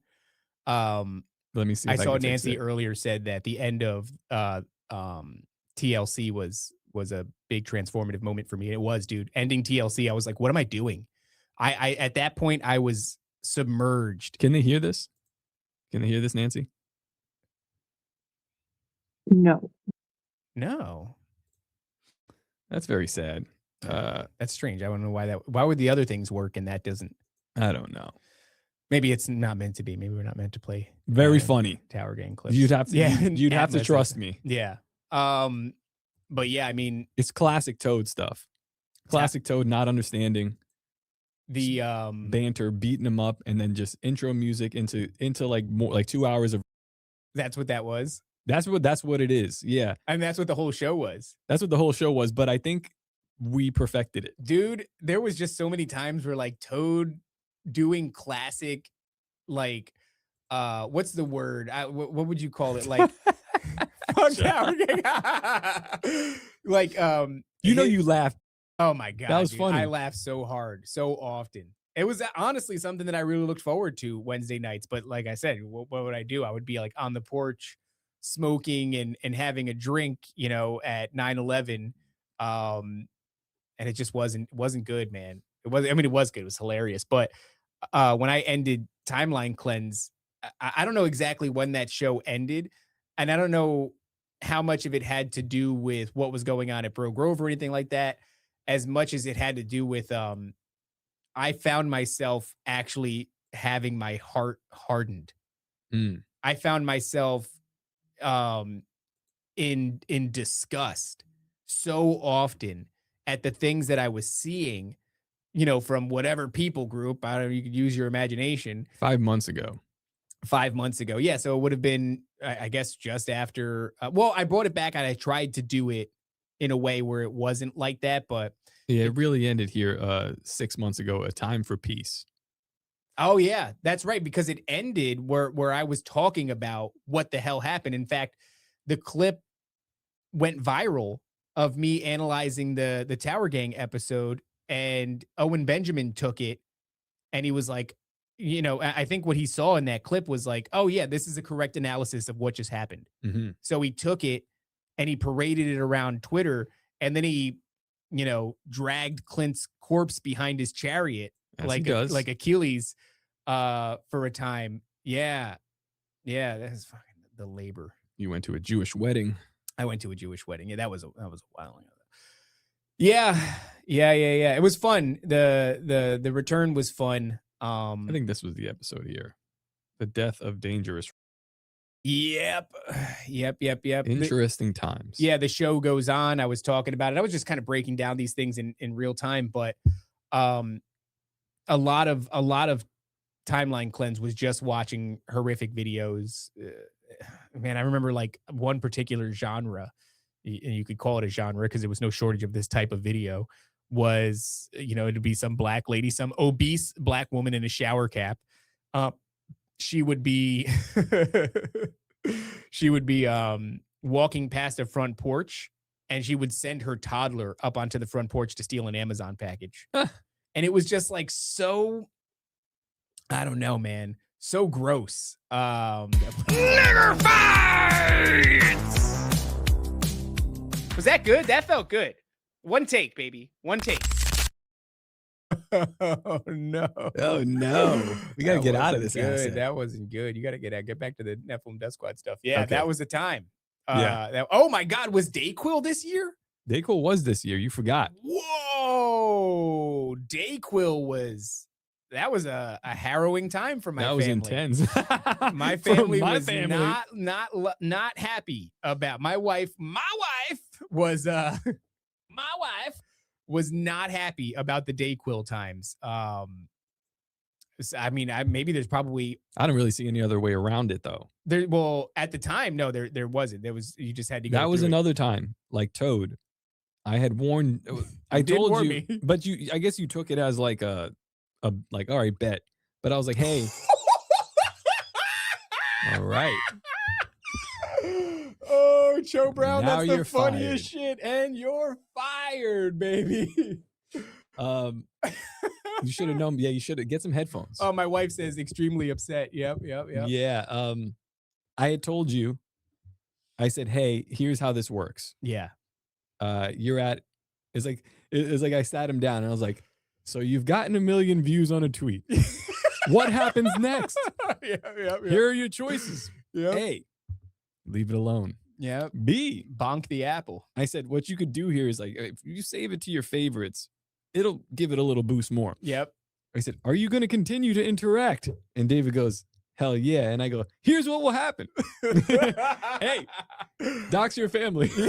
[SPEAKER 2] Let me see.
[SPEAKER 1] I saw Nancy earlier said that the end of TLC was a big transformative moment for me. It was, dude. Ending TLC, I was like, what am I doing? I at that point I was submerged.
[SPEAKER 2] Can they hear this? Can they hear this, Nancy?
[SPEAKER 7] No.
[SPEAKER 1] No.
[SPEAKER 2] That's very sad.
[SPEAKER 1] That's strange. I don't know why why would the other things work and that doesn't?
[SPEAKER 2] I don't know.
[SPEAKER 1] Maybe it's not meant to be. Maybe we're not meant to play.
[SPEAKER 2] Very funny
[SPEAKER 1] Tower Gang clips.
[SPEAKER 2] You'd have to.
[SPEAKER 1] Yeah,
[SPEAKER 2] you'd have to trust me.
[SPEAKER 1] Yeah. But yeah, I mean,
[SPEAKER 2] it's classic Toad stuff. Classic Toad not understanding
[SPEAKER 1] the
[SPEAKER 2] banter, beating him up, and then just intro music into like more like 2 hours of.
[SPEAKER 1] That's what that was.
[SPEAKER 2] That's what it is. Yeah.
[SPEAKER 1] And that's what the whole show was.
[SPEAKER 2] That's what the whole show was. But I think we perfected it.
[SPEAKER 1] Dude, there was just so many times where like Toad doing classic, like, what's the word? What would you call it? Like, like,
[SPEAKER 2] you laughed.
[SPEAKER 1] Oh my God.
[SPEAKER 2] That was
[SPEAKER 1] dude,
[SPEAKER 2] funny.
[SPEAKER 1] I laughed so hard, so often. It was honestly something that I really looked forward to Wednesday nights. But like I said, what would I do? I would be like on the porch smoking and having a drink, at 9/11. And it just wasn't good, man. I mean, it was good. It was hilarious. But when I ended Timeline Cleanse, I don't know exactly when that show ended. And I don't know how much of it had to do with what was going on at Bro Grove or anything like that, as much as it had to do with I found myself actually having my heart hardened.
[SPEAKER 2] Mm.
[SPEAKER 1] I found myself in disgust so often at the things that I was seeing, from whatever people group. I don't know, you could use your imagination.
[SPEAKER 2] 5 months ago.
[SPEAKER 1] 5 months ago. Yeah. So it would have been, I guess, just after. Well, I brought it back and I tried to do it in a way where it wasn't like that. But
[SPEAKER 2] Yeah, it really ended here 6 months ago, A Time for Peace.
[SPEAKER 1] oh, yeah, that's right. Because it ended where I was talking about what the hell happened. In fact, the clip went viral of me analyzing the Tower Gang episode, and Owen Benjamin took it and he was like, I think what he saw in that clip was like, oh yeah, this is a correct analysis of what just happened.
[SPEAKER 2] Mm-hmm.
[SPEAKER 1] So he took it and he paraded it around Twitter, and then he, dragged Clint's corpse behind his chariot,
[SPEAKER 2] As he does.
[SPEAKER 1] like Achilles, for a time. Yeah. Yeah. That's fucking the labor.
[SPEAKER 2] You went to a Jewish wedding.
[SPEAKER 1] I went to a Jewish wedding. Yeah, that was a while ago. Yeah. It was fun. The return was fun.
[SPEAKER 2] I think this was the episode here. The death of Dangerous.
[SPEAKER 1] Yep.
[SPEAKER 2] Interesting times.
[SPEAKER 1] Yeah, the show goes on. I was talking about it. I was just kind of breaking down these things in real time, but a lot of Timeline Cleanse was just watching horrific videos. Man, I remember like one particular genre, and you could call it a genre because there was no shortage of this type of video, was, it'd be some black lady, some obese black woman in a shower cap. She would be walking past a front porch, and she would send her toddler up onto the front porch to steal an Amazon package. And it was just like, so, I don't know, man. So gross. Nigger fights! Was that good? That felt good. One take, baby. One take. Oh no.
[SPEAKER 2] Oh no. We gotta get out of this.
[SPEAKER 1] Good. That wasn't good. You gotta get back to the Nephilim Death Squad stuff. Yeah,
[SPEAKER 2] Okay.
[SPEAKER 1] that was the time.
[SPEAKER 2] Yeah.
[SPEAKER 1] Oh my God, was Dayquil this year?
[SPEAKER 2] Dayquil was this year. You forgot.
[SPEAKER 1] Whoa. Dayquil was a harrowing time for my family.
[SPEAKER 2] That was intense.
[SPEAKER 1] My
[SPEAKER 2] For
[SPEAKER 1] family
[SPEAKER 2] my
[SPEAKER 1] was
[SPEAKER 2] family.
[SPEAKER 1] not happy about my wife was not happy about the Dayquil times. I mean, maybe there's probably
[SPEAKER 2] I don't really see any other way around it though.
[SPEAKER 1] well, at the time, no, there wasn't. There was, you just had to go.
[SPEAKER 2] That was
[SPEAKER 1] through it.
[SPEAKER 2] another time, like Toad. I had warned. I
[SPEAKER 1] did
[SPEAKER 2] told
[SPEAKER 1] warn
[SPEAKER 2] you,
[SPEAKER 1] me.
[SPEAKER 2] but I guess you took it as like a like, all right, bet. But I was like, hey, all right.
[SPEAKER 1] Oh, Joe Brown,
[SPEAKER 2] Now
[SPEAKER 1] that's the
[SPEAKER 2] you're
[SPEAKER 1] funniest shit, and you're fired, baby.
[SPEAKER 2] You should have known. Yeah, you should have get some headphones.
[SPEAKER 1] Oh, my wife says extremely upset. Yep.
[SPEAKER 2] Yeah. I had told you. I said, hey, here's how this works.
[SPEAKER 1] Yeah.
[SPEAKER 2] You're at. It's like I sat him down and I was like, so you've gotten 1 million views on a tweet. What happens next?
[SPEAKER 1] Yeah.
[SPEAKER 2] Here are your choices.
[SPEAKER 1] Yep.
[SPEAKER 2] A, leave it alone.
[SPEAKER 1] Yep.
[SPEAKER 2] B,
[SPEAKER 1] Bonk the apple.
[SPEAKER 2] I said, what you could do here is like, if you save it to your favorites, it'll give it a little boost more.
[SPEAKER 1] Yep.
[SPEAKER 2] I said, are you going to continue to interact? And David goes, hell yeah. And I go, here's what will happen. Hey, dox your family. B,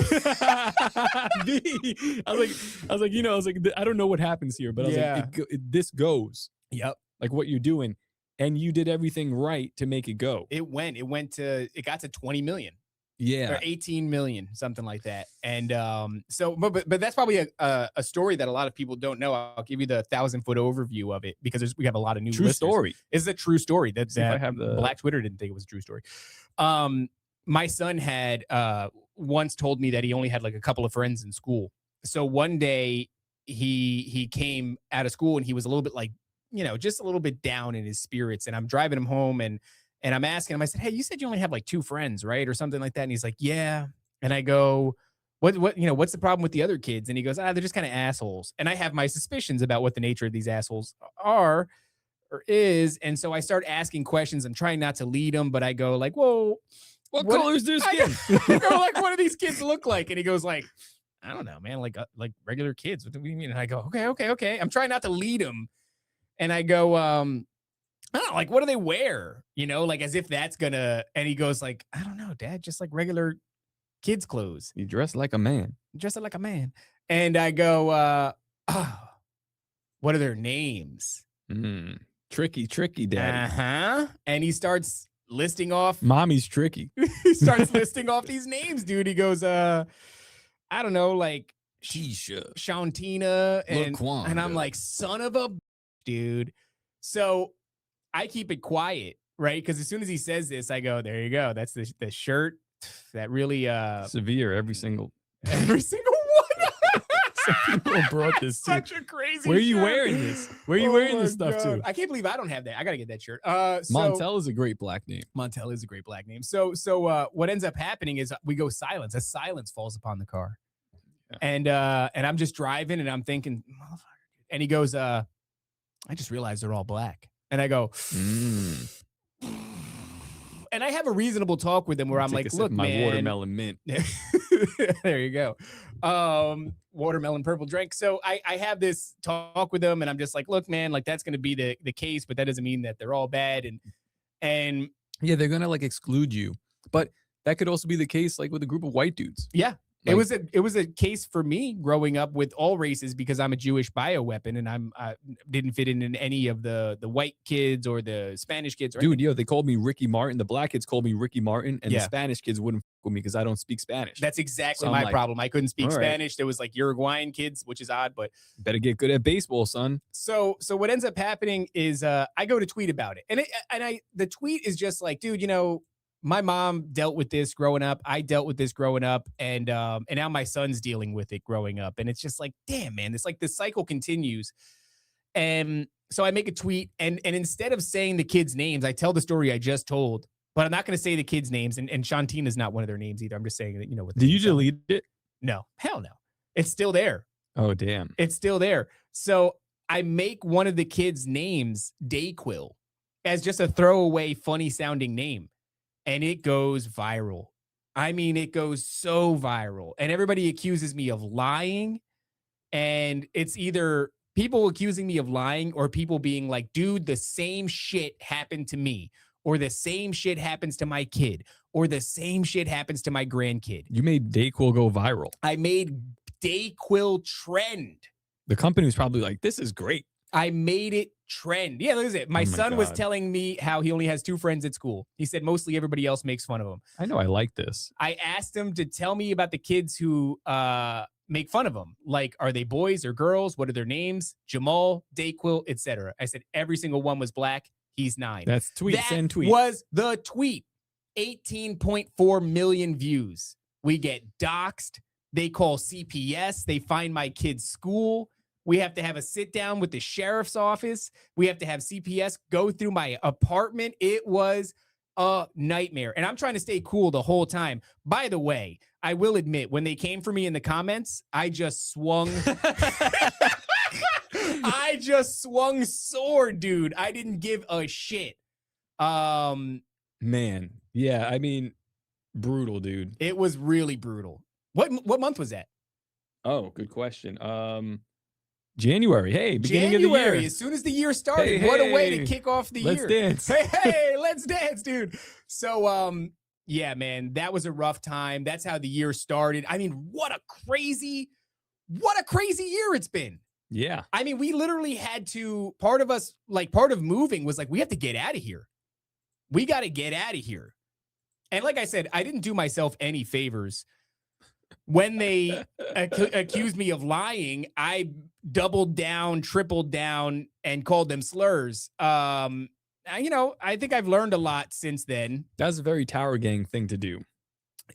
[SPEAKER 2] I was like, I don't know what happens here, but I was like, this goes.
[SPEAKER 1] Yep.
[SPEAKER 2] Like what you're doing. And you did everything right to make it go.
[SPEAKER 1] It got to 20 million.
[SPEAKER 2] Yeah.
[SPEAKER 1] Or 18 million, something like that. And so, but that's probably a story that a lot of people don't know. I'll give you the 1,000-foot overview of it because we have a lot of new
[SPEAKER 2] True
[SPEAKER 1] listeners.
[SPEAKER 2] story.
[SPEAKER 1] It's a true story.
[SPEAKER 2] See if I have the
[SPEAKER 1] Black Twitter didn't think it was a true story. My son had once told me that he only had like a couple of friends in school. So one day he came out of school and he was a little bit like, you know, just a little bit down in his spirits. And I'm driving him home and I'm asking him, I said, hey, you said you only have like 2 friends, right? Or something like that. And he's like, yeah. And I go, what, you know, what's the problem with the other kids? And he goes, they're just kind of assholes. And I have my suspicions about what the nature of these assholes are or is. And so I start asking questions. I'm trying not to lead him, but I go like, whoa,
[SPEAKER 2] What color is their skin?
[SPEAKER 1] I go like, what do these kids look like? And he goes like, I don't know, man, like regular kids. What do you mean? And I go, okay. I'm trying not to lead him. And I go, I don't know, like, what do they wear? You know, like as if that's gonna, and he goes like, I don't know, Dad, just like regular kids' clothes.
[SPEAKER 2] You dress like a man.
[SPEAKER 1] Dressed like a man. And I go, oh, what are their names?
[SPEAKER 2] Tricky, daddy.
[SPEAKER 1] Uh-huh. And he starts listing off.
[SPEAKER 2] Mommy's tricky.
[SPEAKER 1] He starts listing off these names, dude. He goes, I don't know, like
[SPEAKER 2] Keisha,
[SPEAKER 1] Shantina, and
[SPEAKER 2] Laquanda.
[SPEAKER 1] I'm like, son of a dude. So I keep it quiet, right? Because as soon as he says this, I go, there you go. That's the shirt that really
[SPEAKER 2] severe every single
[SPEAKER 1] one.
[SPEAKER 2] Some people brought this to.
[SPEAKER 1] Such a crazy
[SPEAKER 2] Where are you
[SPEAKER 1] shirt.
[SPEAKER 2] wearing this? Where are you wearing
[SPEAKER 1] my
[SPEAKER 2] this stuff
[SPEAKER 1] God.
[SPEAKER 2] to?
[SPEAKER 1] I can't believe I don't have that. I gotta get that shirt.
[SPEAKER 2] Montel is a great black name.
[SPEAKER 1] Montel is a great black name. So what ends up happening is we go silence. A silence falls upon the car. Yeah. And I'm just driving and I'm thinking, motherfucker. And he goes, I just realized they're all black. And I go, and I have a reasonable talk with him where I'm like, look,
[SPEAKER 2] my
[SPEAKER 1] man,
[SPEAKER 2] watermelon mint.
[SPEAKER 1] There you go. Watermelon purple drink. So I have this talk with him and I'm just like, look, man, like that's going to be the case, but that doesn't mean that they're all bad. And
[SPEAKER 2] yeah, they're going to like exclude you, but that could also be the case like with a group of white dudes.
[SPEAKER 1] Yeah.
[SPEAKER 2] Like,
[SPEAKER 1] it was a case for me growing up with all races because I'm a Jewish bioweapon and didn't fit in any of the white kids or the Spanish kids. Or
[SPEAKER 2] dude, they called me Ricky Martin. The black kids called me Ricky Martin, and the Spanish kids wouldn't fuck with me because I don't speak Spanish.
[SPEAKER 1] That's exactly my problem. I couldn't speak Spanish. There was like Uruguayan kids, which is odd, but
[SPEAKER 2] better get good at baseball, son.
[SPEAKER 1] So what ends up happening is I go to tweet about it, and the tweet is just like, dude, you know, my mom dealt with this growing up. I dealt with this growing up, and now my son's dealing with it growing up. And it's just like, damn, man, it's like the cycle continues. And so I make a tweet, and instead of saying the kids' names, I tell the story I just told, but I'm not going to say the kids' names. And Shantina is not one of their names either. I'm just saying that, you know.
[SPEAKER 2] Did you delete it?
[SPEAKER 1] No, hell no. It's still there.
[SPEAKER 2] Oh, damn.
[SPEAKER 1] It's still there. So I make one of the kids' names Dayquil as just a throwaway, funny sounding name. And it goes viral. I mean, it goes so viral. And everybody accuses me of lying. And it's either people accusing me of lying or people being like, dude, the same shit happened to me. Or the same shit happens to my kid. Or the same shit happens to my grandkid.
[SPEAKER 2] You made Dayquil go viral.
[SPEAKER 1] I made Dayquil trend.
[SPEAKER 2] The company was probably like, this is great.
[SPEAKER 1] I made it trend. Yeah, look at it. My son was telling me how he only has 2 friends at school. He said mostly everybody else makes fun of him.
[SPEAKER 2] I know. I like this.
[SPEAKER 1] I asked him to tell me about the kids who make fun of him. Like, are they boys or girls? What are their names? Jamal, Dayquil, etc. I said every single one was black. He's 9.
[SPEAKER 2] That's tweet. Send tweet.
[SPEAKER 1] Was the tweet. 18.4 million views. We get doxxed. They call CPS. They find my kid's school. We have to have a sit down with the sheriff's office. We have to have CPS go through my apartment. It was a nightmare. And I'm trying to stay cool the whole time. By the way, I will admit, when they came for me in the comments, I just swung. I just swung sword, dude. I didn't give a shit.
[SPEAKER 2] Man. Yeah, I mean, brutal, dude.
[SPEAKER 1] It was really brutal. What month was that?
[SPEAKER 2] Oh, good question. January. Hey, beginning of the year.
[SPEAKER 1] As soon as the year started, what a way to kick off the year.
[SPEAKER 2] Let's dance.
[SPEAKER 1] Hey, let's dance, dude. So, yeah, man, that was a rough time. That's how the year started. I mean, what a crazy year it's been.
[SPEAKER 2] Yeah.
[SPEAKER 1] I mean, we literally had to, part of moving was like, we have to get out of here. We got to get out of here. And like I said, I didn't do myself any favors. When they accused me of lying, I doubled down, tripled down, and called them slurs. You know, I think I've learned a lot since then.
[SPEAKER 2] That's a very Tower Gang thing to do.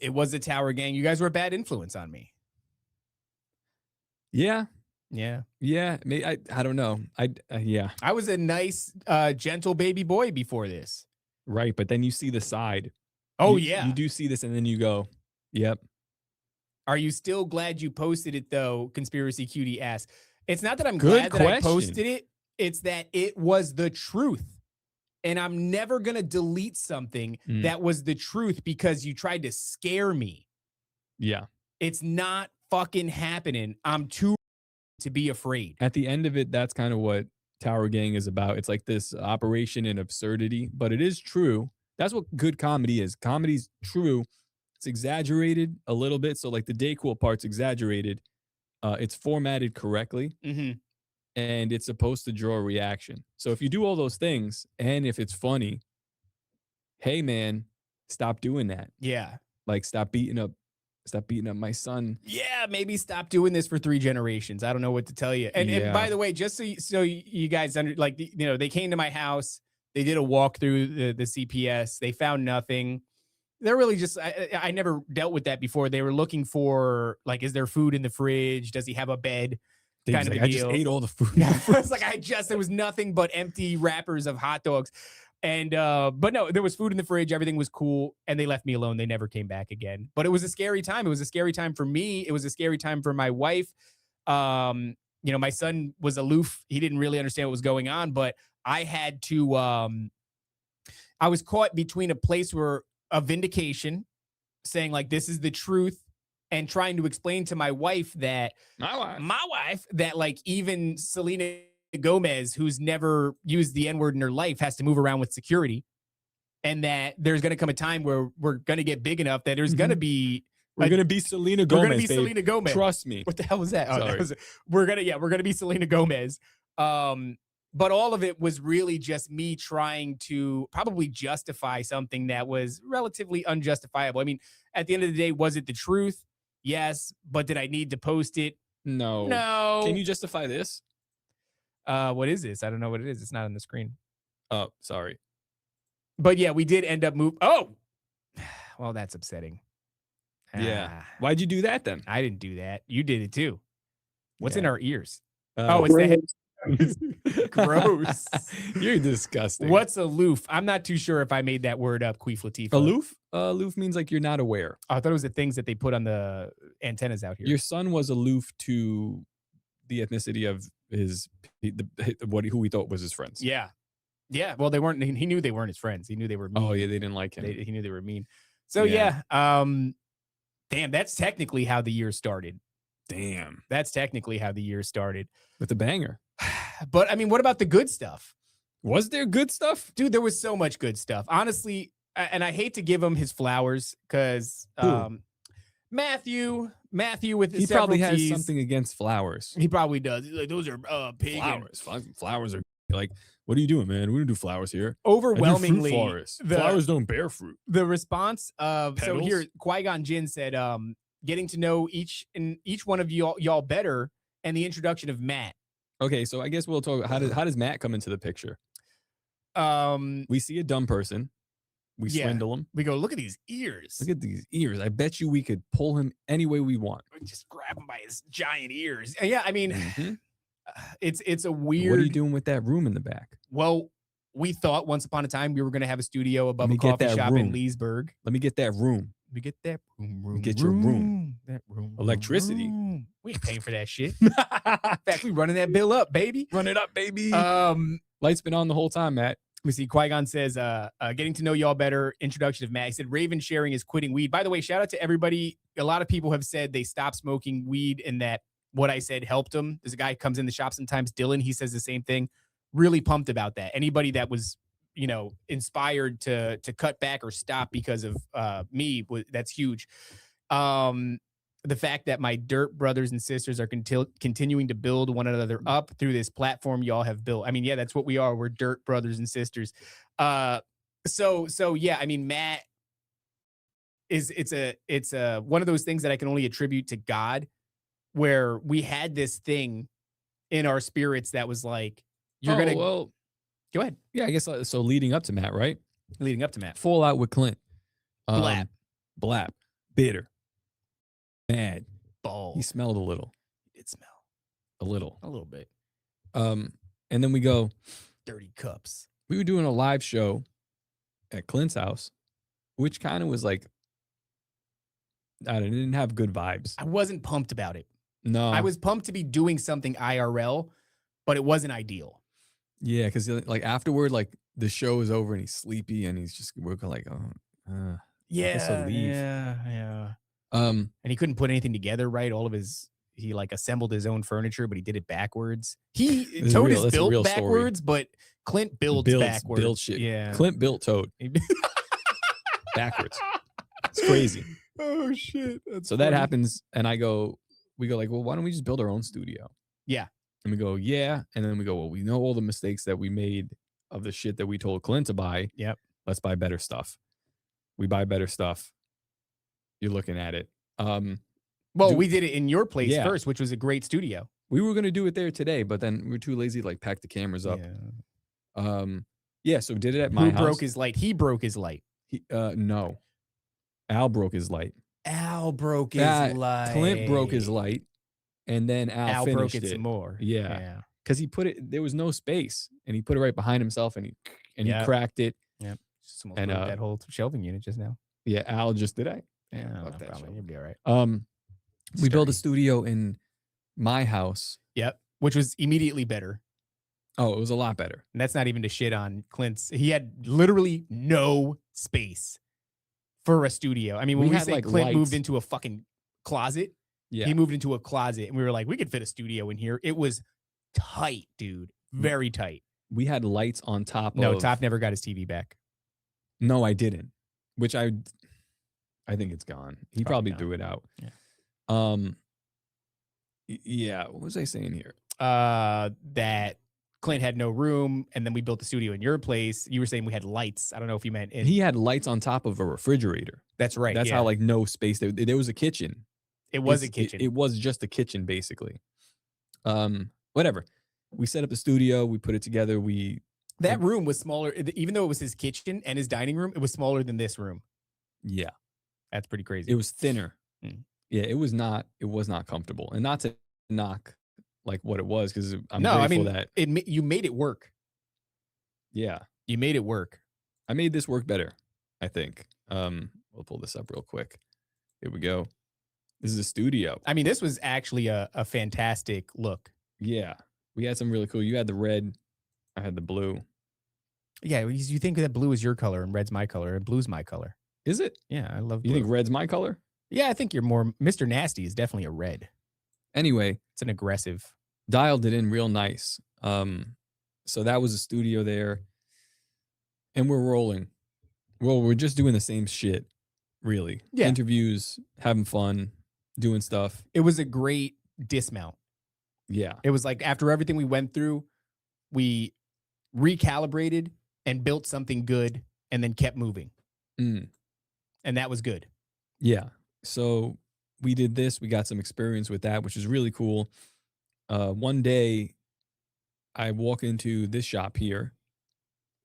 [SPEAKER 1] It was a Tower Gang. You guys were a bad influence on me.
[SPEAKER 2] Yeah.
[SPEAKER 1] Yeah.
[SPEAKER 2] Yeah, I don't know. Yeah,
[SPEAKER 1] I was a nice, gentle baby boy before this.
[SPEAKER 2] right. But then you see the side.
[SPEAKER 1] Oh,
[SPEAKER 2] You
[SPEAKER 1] yeah.
[SPEAKER 2] do see this, and then you go, "Yep."
[SPEAKER 1] Are you still glad you posted it, though? Conspiracy Cutie asks. It's not that I'm
[SPEAKER 2] Good
[SPEAKER 1] glad that I
[SPEAKER 2] question.
[SPEAKER 1] posted it. It's that it was the truth. And I'm never going to delete something
[SPEAKER 2] Mm.
[SPEAKER 1] that was the truth because you tried to scare me.
[SPEAKER 2] Yeah.
[SPEAKER 1] It's not fucking happening. I'm too to be afraid.
[SPEAKER 2] At the end of it, that's kind of what Tower Gang is about. It's like this operation in absurdity, but it is true. That's what good comedy is. Comedy's true. It's exaggerated a little bit. So like the day cool part's exaggerated. It's formatted correctly,
[SPEAKER 1] Mm-hmm.
[SPEAKER 2] and it's supposed to draw a reaction. So if you do all those things, and if it's funny, hey man, stop doing that.
[SPEAKER 1] Yeah.
[SPEAKER 2] Like stop beating up my son.
[SPEAKER 1] Yeah, maybe stop doing this for 3 generations. I don't know what to tell you. And
[SPEAKER 2] Yeah.
[SPEAKER 1] by the way, just so you guys like, you know, they came to my house, they did a walk through the CPS, they found nothing. They're really just, I never dealt with that before. They were looking for, like, is there food in the fridge? Does he have a bed?
[SPEAKER 2] Dave's
[SPEAKER 1] Kind of
[SPEAKER 2] like,
[SPEAKER 1] a
[SPEAKER 2] I just
[SPEAKER 1] deal.
[SPEAKER 2] ate all the food.
[SPEAKER 1] It's like, there was nothing but empty wrappers of hot dogs. And, but no, there was food in the fridge. Everything was cool. And they left me alone. They never came back again. But it was a scary time. It was a scary time for me. It was a scary time for my wife. You know, my son was aloof. He didn't really understand what was going on, but I had to, I was caught between a place where a vindication, saying like, this is the truth, and trying to explain to my wife that like even Selena Gomez, who's never used the N-word in her life, has to move around with security, and that there's going to come a time where we're going to get big enough that there's going to be
[SPEAKER 2] We're gonna be Selena Gomez.
[SPEAKER 1] We're gonna be
[SPEAKER 2] babe.
[SPEAKER 1] Selena Gomez.
[SPEAKER 2] Trust me.
[SPEAKER 1] What the hell was that? Oh,
[SPEAKER 2] Sorry.
[SPEAKER 1] we're gonna be Selena Gomez. But all of it was really just me trying to probably justify something that was relatively unjustifiable. I mean, at the end of the day, was it the truth? Yes. But did I need to post it?
[SPEAKER 2] No.
[SPEAKER 1] No.
[SPEAKER 2] Can you justify this?
[SPEAKER 1] What is this? I don't know what it is. It's not on the screen.
[SPEAKER 2] Oh, sorry.
[SPEAKER 1] But yeah, we did end up Oh, well, that's upsetting.
[SPEAKER 2] Yeah.
[SPEAKER 1] Ah,
[SPEAKER 2] Why'd you do that then?
[SPEAKER 1] I didn't do that. You did it too. What's in
[SPEAKER 2] Yeah.
[SPEAKER 1] our ears?
[SPEAKER 2] Oh,
[SPEAKER 1] It's the head. Gross.
[SPEAKER 2] You're disgusting.
[SPEAKER 1] What's aloof? I'm not too sure if I made that word up, Queef Latifah.
[SPEAKER 2] aloof? Aloof means like you're not aware.
[SPEAKER 1] I thought it was the things that they put on the antennas out here.
[SPEAKER 2] Your son was aloof to the ethnicity of who he thought was his friends.
[SPEAKER 1] Yeah. Yeah. Well, they weren't. He knew they weren't his friends. He knew they were mean.
[SPEAKER 2] Oh yeah, they didn't like him.
[SPEAKER 1] He knew they were mean. So
[SPEAKER 2] Yeah.
[SPEAKER 1] damn, that's technically how the year started.
[SPEAKER 2] Damn.
[SPEAKER 1] That's technically how the year started.
[SPEAKER 2] With the banger.
[SPEAKER 1] But I mean, what about the good stuff?
[SPEAKER 2] Was there good stuff?
[SPEAKER 1] Dude, there was so much good stuff. Honestly, and I hate to give him his flowers because Matthew with his
[SPEAKER 2] He probably
[SPEAKER 1] several
[SPEAKER 2] has
[SPEAKER 1] T's,
[SPEAKER 2] something against flowers.
[SPEAKER 1] He probably does. He's like, those are pig and
[SPEAKER 2] Flowers are like, what are you doing, man? We don't do flowers here.
[SPEAKER 1] overwhelmingly
[SPEAKER 2] flowers.
[SPEAKER 1] the-
[SPEAKER 2] Flowers don't bear fruit.
[SPEAKER 1] the response of
[SPEAKER 2] Petals?
[SPEAKER 1] so here Qui-Gon Jinn said getting to know each one of y'all better, and the introduction of Matt.
[SPEAKER 2] Okay, so I guess we'll talk. How does Matt come into the picture? We see a dumb person. We
[SPEAKER 1] Yeah.
[SPEAKER 2] swindle him.
[SPEAKER 1] We go, look at these ears.
[SPEAKER 2] Look at these ears. I bet you we could pull him any way we want.
[SPEAKER 1] Just grab him by his giant ears. And yeah, I mean,
[SPEAKER 2] Mhm.
[SPEAKER 1] it's a
[SPEAKER 2] What are
[SPEAKER 1] weird.
[SPEAKER 2] you doing with that room in the back?
[SPEAKER 1] Well, we thought once upon a time we were going to have a studio above
[SPEAKER 2] me
[SPEAKER 1] a
[SPEAKER 2] get
[SPEAKER 1] coffee
[SPEAKER 2] that
[SPEAKER 1] shop in
[SPEAKER 2] room.
[SPEAKER 1] Leesburg.
[SPEAKER 2] Let me get that room.
[SPEAKER 1] We get that room.
[SPEAKER 2] Get your room.
[SPEAKER 1] That room.
[SPEAKER 2] Electricity.
[SPEAKER 1] room. We ain't paying for that shit. In fact, we running that bill up, baby.
[SPEAKER 2] Run it up, baby.
[SPEAKER 1] Lights
[SPEAKER 2] been on the whole time, Matt.
[SPEAKER 1] We see Qui-Gon says, getting to know y'all better. Introduction of Matt. He said, Raven sharing is quitting weed. By the way, shout out to everybody. A lot of people have said they stopped smoking weed and that what I said helped them. There's a guy who comes in the shop sometimes, Dylan. He says the same thing. Really pumped about that. Anybody that was, inspired to cut back or stop because of me, that's huge. The fact that my dirt brothers and sisters are continuing to build one another up through this platform y'all have built. I mean, yeah, that's what we are. We're dirt brothers and sisters. So yeah, I mean, Matt it's one of those things that I can only attribute to God, where we had this thing in our spirits that was like, you're gonna go ahead.
[SPEAKER 2] Yeah, I guess so. Leading up to Matt, right?
[SPEAKER 1] Leading up to Matt.
[SPEAKER 2] Fallout with Clint.
[SPEAKER 1] Blap.
[SPEAKER 2] Bitter. Mad.
[SPEAKER 1] Ball.
[SPEAKER 2] He smelled a little.
[SPEAKER 1] He did smell.
[SPEAKER 2] a little.
[SPEAKER 1] A little bit.
[SPEAKER 2] And then we go.
[SPEAKER 1] Dirty cups.
[SPEAKER 2] We were doing a live show at Clint's house, which kind of was like, I didn't have good vibes.
[SPEAKER 1] I wasn't pumped about it.
[SPEAKER 2] No,
[SPEAKER 1] I was pumped to be doing something IRL, but it wasn't ideal.
[SPEAKER 2] Yeah, because like afterward, like the show is over and he's sleepy and we're like, oh,
[SPEAKER 1] Yeah,
[SPEAKER 2] leave.
[SPEAKER 1] yeah.
[SPEAKER 2] And
[SPEAKER 1] he couldn't put anything together right. He like assembled his own furniture, but he did it backwards. Toad is built backwards, but Clint builds backwards.
[SPEAKER 2] Build shit.
[SPEAKER 1] Yeah.
[SPEAKER 2] Clint built Toad backwards. It's crazy.
[SPEAKER 1] Oh shit.
[SPEAKER 2] So that happens, and we go like, well, why don't we just build our own studio?
[SPEAKER 1] Yeah.
[SPEAKER 2] And we go, yeah. And then we go, well, we know all the mistakes that we made of the shit that we told Clint to buy.
[SPEAKER 1] Yep.
[SPEAKER 2] Let's buy better stuff. We buy better stuff. You're looking at it.
[SPEAKER 1] Well, we did it in your place
[SPEAKER 2] Yeah.
[SPEAKER 1] first, which was a great studio.
[SPEAKER 2] We were going to do it there today, but then we were too lazy to like pack the cameras up.
[SPEAKER 1] Yeah.
[SPEAKER 2] So we did it at my
[SPEAKER 1] Who
[SPEAKER 2] house.
[SPEAKER 1] broke his light? He broke his light.
[SPEAKER 2] No. Al broke his light.
[SPEAKER 1] Al broke his light.
[SPEAKER 2] Clint broke his light, and then Al
[SPEAKER 1] broke
[SPEAKER 2] finished
[SPEAKER 1] it some more.
[SPEAKER 2] Yeah. Because he put it, there was no space, and he put it right behind himself, and he cracked it.
[SPEAKER 1] Yep. Just almost
[SPEAKER 2] And,
[SPEAKER 1] broke that whole shelving unit just now.
[SPEAKER 2] Yeah, Al just did.
[SPEAKER 1] Yeah, no
[SPEAKER 2] fuck that
[SPEAKER 1] problem.
[SPEAKER 2] shit.
[SPEAKER 1] You'll be all right.
[SPEAKER 2] We built a studio in my house.
[SPEAKER 1] Yep. Which was immediately better.
[SPEAKER 2] Oh, it was a lot better.
[SPEAKER 1] And that's not even to shit on Clint's. He had literally no space for a studio. I mean, when we
[SPEAKER 2] had,
[SPEAKER 1] say
[SPEAKER 2] like,
[SPEAKER 1] Clint
[SPEAKER 2] lights.
[SPEAKER 1] moved into a fucking closet,
[SPEAKER 2] Yeah.
[SPEAKER 1] he moved into a closet, and we were like, we could fit a studio in here. It was tight, dude. Very tight.
[SPEAKER 2] We had lights on top
[SPEAKER 1] No,
[SPEAKER 2] of...
[SPEAKER 1] Top never got his TV back.
[SPEAKER 2] No, I didn't. Which I think it's gone. He probably
[SPEAKER 1] gone.
[SPEAKER 2] threw it out.
[SPEAKER 1] Yeah.
[SPEAKER 2] Yeah. What was I saying here?
[SPEAKER 1] That Clint had no room, and then we built the studio in your place. You were saying we had lights. I don't know if you meant
[SPEAKER 2] He had lights on top of a refrigerator.
[SPEAKER 1] That's right.
[SPEAKER 2] That's
[SPEAKER 1] yeah.
[SPEAKER 2] how like no space. There was a kitchen.
[SPEAKER 1] It was
[SPEAKER 2] It's-
[SPEAKER 1] a kitchen.
[SPEAKER 2] It was just a kitchen, basically. Whatever. We set up the studio. We put it together.
[SPEAKER 1] That room was smaller, even though it was his kitchen and his dining room. It was smaller than this room.
[SPEAKER 2] Yeah.
[SPEAKER 1] That's pretty crazy.
[SPEAKER 2] It was thinner.
[SPEAKER 1] Mm.
[SPEAKER 2] Yeah, it was not comfortable. And not to knock like what it was, because I'm
[SPEAKER 1] no, I
[SPEAKER 2] grateful
[SPEAKER 1] mean,
[SPEAKER 2] that
[SPEAKER 1] you made it work.
[SPEAKER 2] yeah,
[SPEAKER 1] You made it work.
[SPEAKER 2] I made this work better, I think. We'll pull this up real quick. Here we go. This is a studio.
[SPEAKER 1] I mean, this was actually a fantastic look.
[SPEAKER 2] Yeah. We had some really cool. You had the red, I had the blue.
[SPEAKER 1] Yeah, you think that blue is your color and red's my color and blue's my color.
[SPEAKER 2] Is it?
[SPEAKER 1] Yeah, I love blue.
[SPEAKER 2] You think red's my color?
[SPEAKER 1] Yeah, I think you're more Mr. Nasty is definitely a red.
[SPEAKER 2] Anyway,
[SPEAKER 1] It's an aggressive.
[SPEAKER 2] dialed it in real nice. So that was a studio there. And we're rolling. Well, we're just doing the same shit, really.
[SPEAKER 1] Yeah.
[SPEAKER 2] Interviews, having fun, doing stuff.
[SPEAKER 1] It was a great dismount.
[SPEAKER 2] Yeah.
[SPEAKER 1] It was like after everything we went through, we recalibrated and built something good and then kept moving.
[SPEAKER 2] Mm.
[SPEAKER 1] And that was good.
[SPEAKER 2] Yeah. So we did this. We got some experience with that, which is really cool. One day I walk into this shop here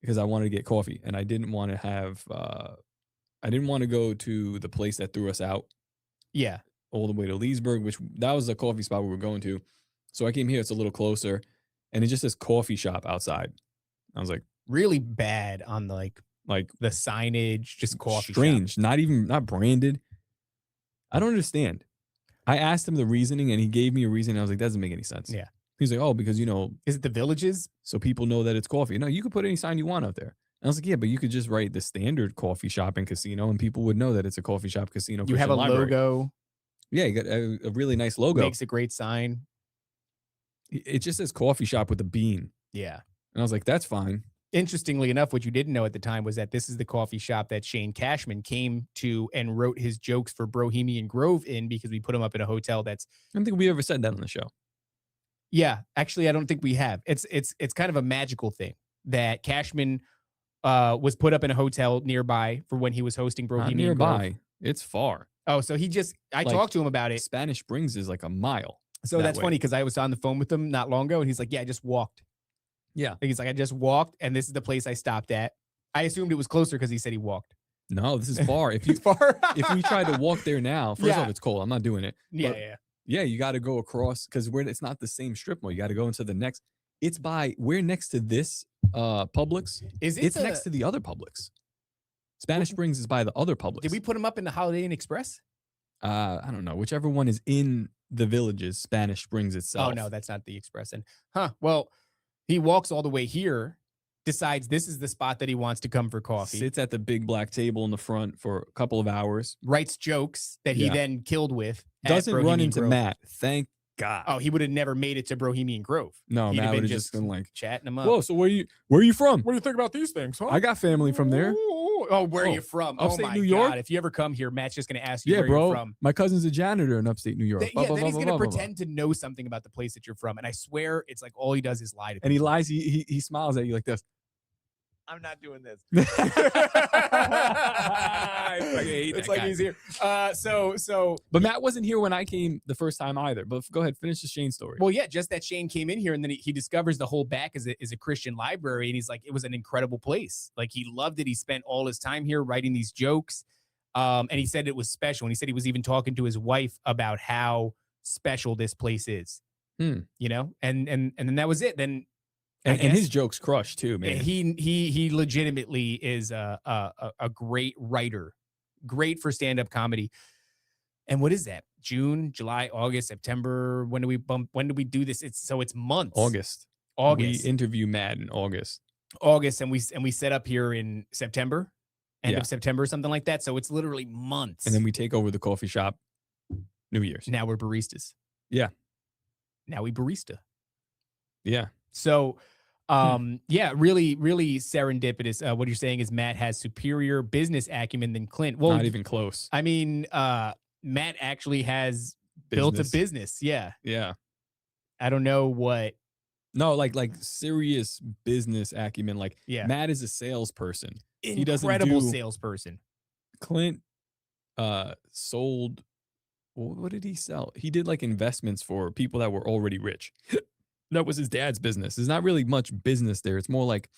[SPEAKER 2] because I wanted to get coffee, and I didn't want to have, I didn't want to go to the place that threw us out
[SPEAKER 1] Yeah.
[SPEAKER 2] all the way to Leesburg, which that was the coffee spot we were going to. So I came here. It's a little closer, and it just says coffee shop outside. I was like,
[SPEAKER 1] Really bad on
[SPEAKER 2] like
[SPEAKER 1] the signage, just coffee
[SPEAKER 2] strange,
[SPEAKER 1] shop.
[SPEAKER 2] not branded. I don't understand. I asked him the reasoning, and he gave me a reason. I was like, that doesn't make any sense.
[SPEAKER 1] Yeah.
[SPEAKER 2] He's like, oh, because,
[SPEAKER 1] Is it the Villages?
[SPEAKER 2] so people know that it's coffee. No, you could put any sign you want out there. And I was like, yeah, but you could just write the standard coffee shop and casino, and people would know that it's a coffee shop, casino,
[SPEAKER 1] You have a
[SPEAKER 2] Christian library.
[SPEAKER 1] logo,
[SPEAKER 2] Yeah, you got a really nice logo.
[SPEAKER 1] makes a great sign.
[SPEAKER 2] It just says coffee shop with a bean.
[SPEAKER 1] Yeah.
[SPEAKER 2] And I was like, that's fine.
[SPEAKER 1] Interestingly enough, what you didn't know at the time was that this is the coffee shop that Shane Cashman came to and wrote his jokes for Bohemian Grove in, because we put him up in a hotel that's,
[SPEAKER 2] I don't think we ever said that on the show.
[SPEAKER 1] yeah, actually, I don't think we have. It's kind of a magical thing that Cashman was put up in a hotel nearby for when he was hosting
[SPEAKER 2] Not
[SPEAKER 1] Bohemian Grove.
[SPEAKER 2] nearby. It's far.
[SPEAKER 1] Oh, so I
[SPEAKER 2] Like,
[SPEAKER 1] talked to him about it.
[SPEAKER 2] Spanish Springs is like a mile.
[SPEAKER 1] So
[SPEAKER 2] that
[SPEAKER 1] that's
[SPEAKER 2] way.
[SPEAKER 1] funny because I was on the phone with him not long ago, and he's like, yeah, I just walked.
[SPEAKER 2] Yeah.
[SPEAKER 1] He's like, I just walked, and this is the place I stopped at. I assumed it was closer because he said he walked.
[SPEAKER 2] No, this is far. If you
[SPEAKER 1] It's far.
[SPEAKER 2] if we tried to walk there now, first
[SPEAKER 1] Yeah.
[SPEAKER 2] off, it's cold. I'm not doing it.
[SPEAKER 1] Yeah,
[SPEAKER 2] but
[SPEAKER 1] yeah.
[SPEAKER 2] Yeah, you got to go across because it's not the same strip mall. You got to go into the next. We're next to this Publix. It's next to the other Publix. Spanish Springs is by the other Publix.
[SPEAKER 1] Did we put him up in the Holiday Inn Express?
[SPEAKER 2] I don't know. Whichever one is in the Villages, Spanish Springs itself.
[SPEAKER 1] Oh no, that's not the Express. And well, he walks all the way here, decides this is the spot that he wants to come for coffee.
[SPEAKER 2] Sits at the big black table in the front for a couple of hours.
[SPEAKER 1] Writes jokes that he then killed with.
[SPEAKER 2] Doesn't run into
[SPEAKER 1] Grove.
[SPEAKER 2] Matt. Thank God.
[SPEAKER 1] Oh, he would have never made it to Bohemian Grove.
[SPEAKER 2] No,
[SPEAKER 1] He'd
[SPEAKER 2] Matt
[SPEAKER 1] have
[SPEAKER 2] would have just been like
[SPEAKER 1] chatting him up.
[SPEAKER 2] Whoa, so where are you from?
[SPEAKER 1] What do you think about these things? Huh?
[SPEAKER 2] I got family from there.
[SPEAKER 1] Oh, where are you from?
[SPEAKER 2] Upstate
[SPEAKER 1] oh my
[SPEAKER 2] New York?
[SPEAKER 1] God. If you ever come here, Matt's just going to ask you
[SPEAKER 2] Yeah,
[SPEAKER 1] where
[SPEAKER 2] bro.
[SPEAKER 1] you're from.
[SPEAKER 2] My cousin's a janitor in upstate New York.
[SPEAKER 1] Then he's going to pretend to know something about the place that you're from. And I swear it's like all he does is lie to people.
[SPEAKER 2] And he lies. He smiles at you like this.
[SPEAKER 6] I'm not doing this.
[SPEAKER 1] It's like he's here.
[SPEAKER 2] But Matt wasn't here when I came the first time either. But go ahead, finish the Shane story.
[SPEAKER 1] Well, yeah, just that Shane came in here and then he discovers the whole back is a Christian library. And he's like, it was an incredible place. Like he loved it. He spent all his time here writing these jokes. And he said it was special. And he said he was even talking to his wife about how special this place is. You know, and then that was it. Then
[SPEAKER 2] and his jokes crush too, man.
[SPEAKER 1] He legitimately is a great writer, great for stand-up comedy. And what is that? June, July, August, September. When do we do this? It's months.
[SPEAKER 2] August. We interview Matt in August.
[SPEAKER 1] And we set up here in September, end of September, something like that. So it's literally months.
[SPEAKER 2] And then we take over the coffee shop New Year's.
[SPEAKER 1] Now we're baristas.
[SPEAKER 2] Yeah.
[SPEAKER 1] Now we barista.
[SPEAKER 2] Yeah.
[SPEAKER 1] So really, really serendipitous. What you're saying is Matt has superior business acumen than Clint. Well,
[SPEAKER 2] not even close.
[SPEAKER 1] I mean, Matt actually has built a business. Yeah.
[SPEAKER 2] Yeah.
[SPEAKER 1] I don't know what.
[SPEAKER 2] No, like serious business acumen. Like Matt is a salesperson.
[SPEAKER 1] Incredible salesperson.
[SPEAKER 2] Clint sold. What did he sell? He did like investments for people that were already rich. That was his dad's business. There's not really much business there. It's more like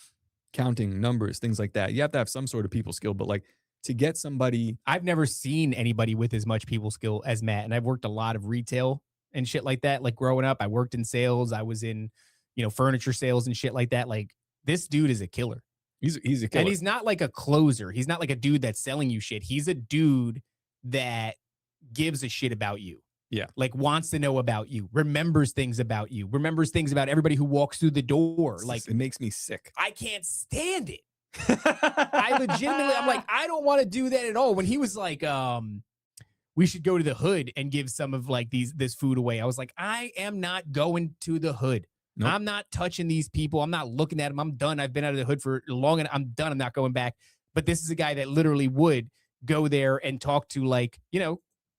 [SPEAKER 2] counting numbers, things like that. You have to have some sort of people skill, but like to get somebody.
[SPEAKER 1] I've never seen anybody with as much people skill as Matt. And I've worked a lot of retail and shit like that. Like growing up, I worked in sales. I was in, furniture sales and shit like that. Like this dude is a killer.
[SPEAKER 2] He's a killer.
[SPEAKER 1] And he's not like a closer. He's not like a dude that's selling you shit. He's a dude that gives a shit about you.
[SPEAKER 2] Yeah.
[SPEAKER 1] Like wants to know about you, remembers things about you, remembers things about everybody who walks through the door. Like
[SPEAKER 2] it makes me sick.
[SPEAKER 1] I can't stand it. I'm like, I don't want to do that at all. When he was like, we should go to the hood and give some of like this food away. I was like, I am not going to the hood. Nope. I'm not touching these people. I'm not looking at them. I'm done. I've been out of the hood for long and I'm done. I'm not going back. But this is a guy that literally would go there and talk to like,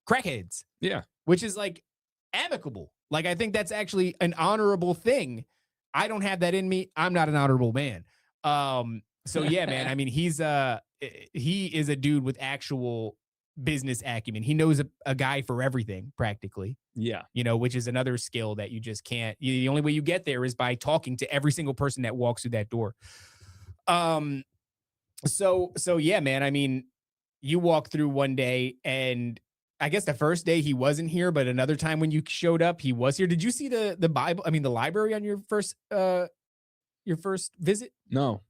[SPEAKER 1] crackheads.
[SPEAKER 2] Yeah.
[SPEAKER 1] Which is like amicable. Like, I think that's actually an honorable thing. I don't have that in me. I'm not an honorable man. So yeah, man, I mean, he is a dude with actual business acumen. He knows a guy for everything practically.
[SPEAKER 2] Yeah.
[SPEAKER 1] Which is another skill that you just can't, the only way you get there is by talking to every single person that walks through that door. So yeah, man, I mean, you walk through one day and I guess the first day he wasn't here, but another time when you showed up, he was here. Did you see the Bible? I mean, the library on your first visit?
[SPEAKER 2] No,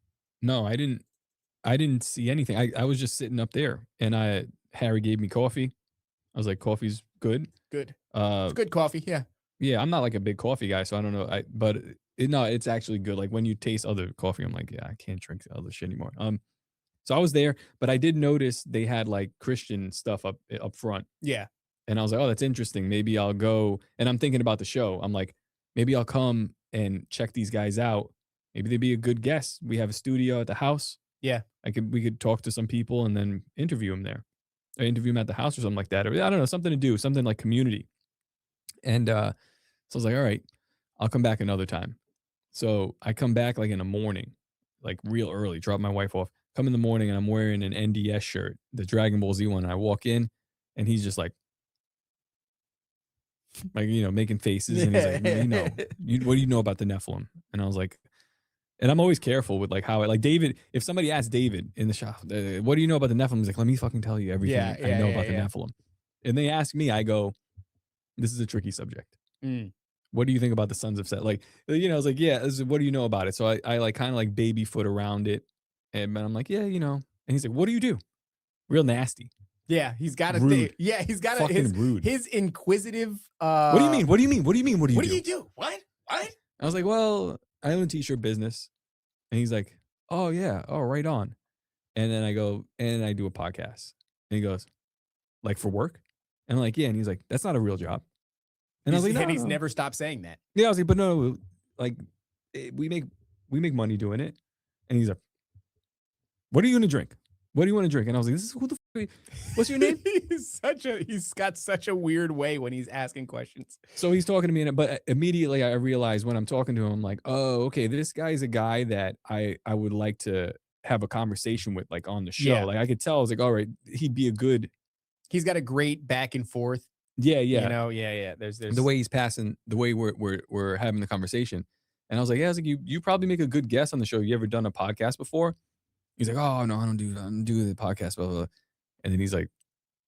[SPEAKER 2] I didn't see anything. I was just sitting up there and Harry gave me coffee. I was like, coffee's good.
[SPEAKER 1] Good. It's good coffee. Yeah.
[SPEAKER 2] Yeah. I'm not like a big coffee guy, so I don't know. But it's actually good. Like when you taste other coffee, I'm like, yeah, I can't drink the other shit anymore. So I was there, but I did notice they had like Christian stuff up front.
[SPEAKER 1] Yeah.
[SPEAKER 2] And I was like, oh, that's interesting. Maybe I'll go. And I'm thinking about the show. I'm like, maybe I'll come and check these guys out. Maybe they'd be a good guest. We have a studio at the house.
[SPEAKER 1] Yeah.
[SPEAKER 2] We could talk to some people and then interview them there. Or interview them at the house or something like that. Or I don't know, something to do, something like community. And so I was like, all right, I'll come back another time. So I come back like in the morning, like real early, drop my wife off. Come in the morning and I'm wearing an NDS shirt, the Dragon Ball Z one. And I walk in and he's just like, making faces. And he's like, what do you know about the Nephilim? And I was like, and I'm always careful with like how like David, if somebody asks David in the shop, what do you know about the Nephilim? He's like, let me fucking tell you everything I know about the Nephilim. And they ask me, I go, this is a tricky subject.
[SPEAKER 1] Mm.
[SPEAKER 2] What do you think about the Sons of Set? Like, I was like, yeah, what do you know about it? So I like kind of like babyfoot around it. And I'm like, yeah, And he's like, what do you do? Real nasty.
[SPEAKER 1] Yeah, he's got a
[SPEAKER 2] Rude.
[SPEAKER 1] yeah, he's got
[SPEAKER 2] Fucking rude.
[SPEAKER 1] his inquisitive.
[SPEAKER 2] What do you mean? What do you mean? What do you mean? What do you
[SPEAKER 1] What
[SPEAKER 2] do?
[SPEAKER 1] do you do? What?
[SPEAKER 2] I was like, well, I own a t-shirt business. And he's like, oh yeah, oh right on. And then I go, and I do a podcast. And he goes, like for work? And I'm like, yeah. And he's like, that's not a real job. And I was like, no,
[SPEAKER 1] and he's
[SPEAKER 2] no.
[SPEAKER 1] never stopped saying that.
[SPEAKER 2] Yeah, I was like, but no, like we make money doing it. And he's like, what are you gonna drink? What do you want to drink? And I was like, this is who the fuck are you? What's your name?
[SPEAKER 1] He's got such a weird way when he's asking questions.
[SPEAKER 2] So he's talking to me, but immediately I realized when I'm talking to him, I'm like, oh, okay, this guy's a guy that I would like to have a conversation with, like on the show.
[SPEAKER 1] Yeah.
[SPEAKER 2] Like I could tell, I was like, all right, he'd be a good.
[SPEAKER 1] He's got a great back and forth.
[SPEAKER 2] Yeah, yeah.
[SPEAKER 1] Yeah. There's
[SPEAKER 2] the way he's passing, the way we're having the conversation. And I was like, yeah, I was like, you probably make a good guest on the show. You ever done a podcast before? He's like, oh no, I don't do the podcast, blah, blah, blah. And then he's like,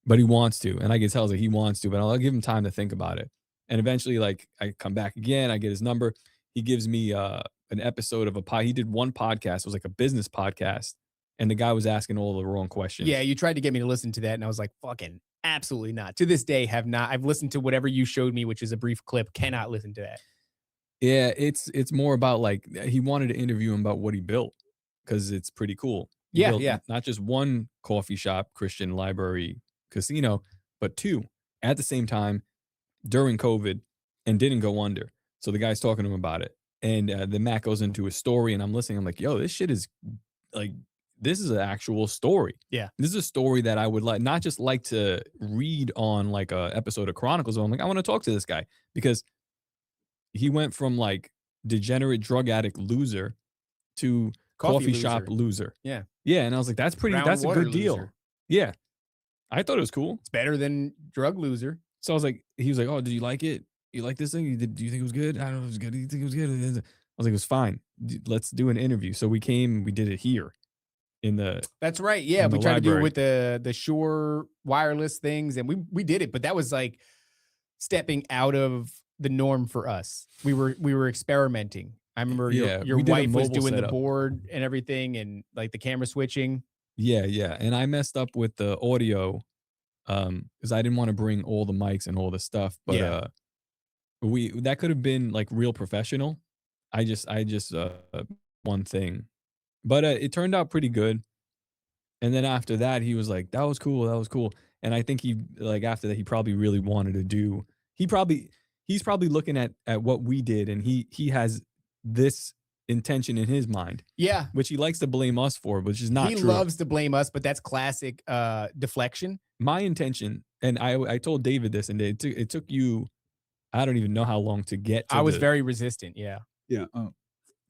[SPEAKER 2] but he wants to. And I can tell like he wants to, but I'll give him time to think about it. And eventually, like I come back again, I get his number. He gives me an episode of he did one podcast. It was like a business podcast. And the guy was asking all the wrong questions.
[SPEAKER 1] Yeah, you tried to get me to listen to that. And I was like, fucking absolutely not. To this day, have not. I've listened to whatever you showed me, which is a brief clip. Cannot listen to that.
[SPEAKER 2] Yeah, it's more about like he wanted to interview him about what he built because it's pretty cool. He built not just one coffee shop, Christian library, casino, but two at the same time during COVID and didn't go under. So the guy's talking to him about it. And then Matt goes into a story and I'm listening. I'm like, yo, this shit is like, this is an actual story.
[SPEAKER 1] Yeah.
[SPEAKER 2] This is a story that I would like, not just like to read on like a episode of Chronicles. I'm like, I want to talk to this guy because he went from like degenerate drug addict loser to coffee shop loser.
[SPEAKER 1] Yeah.
[SPEAKER 2] Yeah. And I was like, that's a good deal.
[SPEAKER 1] Loser.
[SPEAKER 2] Yeah. I thought it was cool.
[SPEAKER 1] It's better than drug loser.
[SPEAKER 2] So I was like, he was like, oh, did you like it? You like this thing? Do you think it was good? I don't know if it was good. Do you think it was good? I was like, it was fine. Let's do an interview. So we did it here in the.
[SPEAKER 1] That's right. Yeah. We tried
[SPEAKER 2] library.
[SPEAKER 1] to do it with the Shure wireless things and we did it, but that was like stepping out of the norm for us. We were experimenting. I remember your wife was doing the board and everything and like the camera switching.
[SPEAKER 2] Yeah, yeah. And I messed up with the audio because I didn't want to bring all the mics and all the stuff. But that could have been like real professional. I just one thing. But it turned out pretty good. And then after that, he was like, that was cool. That was cool. And I think he like after that, he probably really wanted to do. He's probably looking at what we did, and he has this intention in his mind.
[SPEAKER 1] Yeah.
[SPEAKER 2] Which he likes to blame us for, which is not true.
[SPEAKER 1] He loves to blame us, but that's classic deflection.
[SPEAKER 2] My intention, and I told David this, and it took you, I don't even know how long to get to
[SPEAKER 1] I was very resistant, yeah.
[SPEAKER 2] Yeah.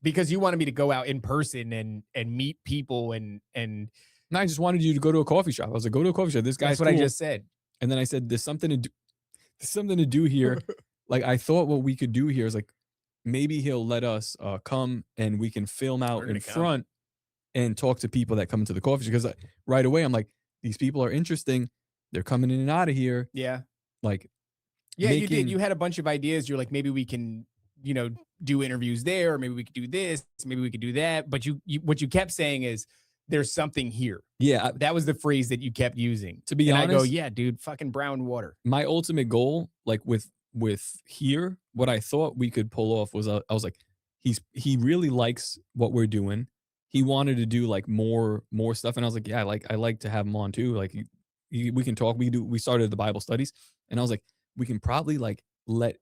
[SPEAKER 1] Because you wanted me to go out in person and meet people and
[SPEAKER 2] no, I just wanted you to go to a coffee shop. I was like, go to a coffee shop. This guy's
[SPEAKER 1] that's what
[SPEAKER 2] cool.
[SPEAKER 1] I just said.
[SPEAKER 2] And then I said, there's something to do here. Like I thought what we could do here is like maybe he'll let us come and we can film out in front and talk to people that come into the coffee shop. Because right away I'm like, these people are interesting. They're coming in and out of here.
[SPEAKER 1] Yeah.
[SPEAKER 2] Like,
[SPEAKER 1] yeah, you did. You had a bunch of ideas. You're like, maybe we can, do interviews there, or maybe we could do this, maybe we could do that. But you what you kept saying is there's something here.
[SPEAKER 2] Yeah.
[SPEAKER 1] That was the phrase that you kept using.
[SPEAKER 2] To be honest,
[SPEAKER 1] I go, yeah, dude, fucking brown water.
[SPEAKER 2] My ultimate goal, like with here, what I thought we could pull off was I was like, he really likes what we're doing. He wanted to do like more stuff, and I was like, yeah, I like to have him on too. Like we can talk. We started the Bible studies, and I was like, we can probably like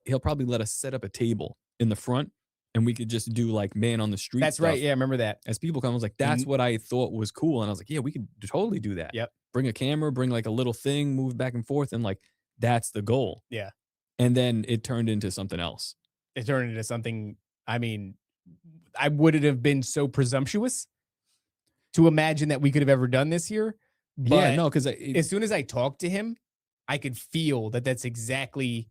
[SPEAKER 2] he'll probably let us set up a table in the front, and we could just do like man on the street.
[SPEAKER 1] That's
[SPEAKER 2] stuff.
[SPEAKER 1] right. Yeah, I remember that.
[SPEAKER 2] As people come, I was like, that's what I thought was cool, and I was like, yeah, we could totally do that.
[SPEAKER 1] Yep.
[SPEAKER 2] Bring a camera, bring like a little thing, move back and forth, and like that's the goal.
[SPEAKER 1] Yeah.
[SPEAKER 2] And then it turned into something else.
[SPEAKER 1] It turned into something. I mean, I wouldn't have been so presumptuous to imagine that we could have ever done this here. But
[SPEAKER 2] yeah, no, because
[SPEAKER 1] as soon as I talked to him, I could feel that that's exactly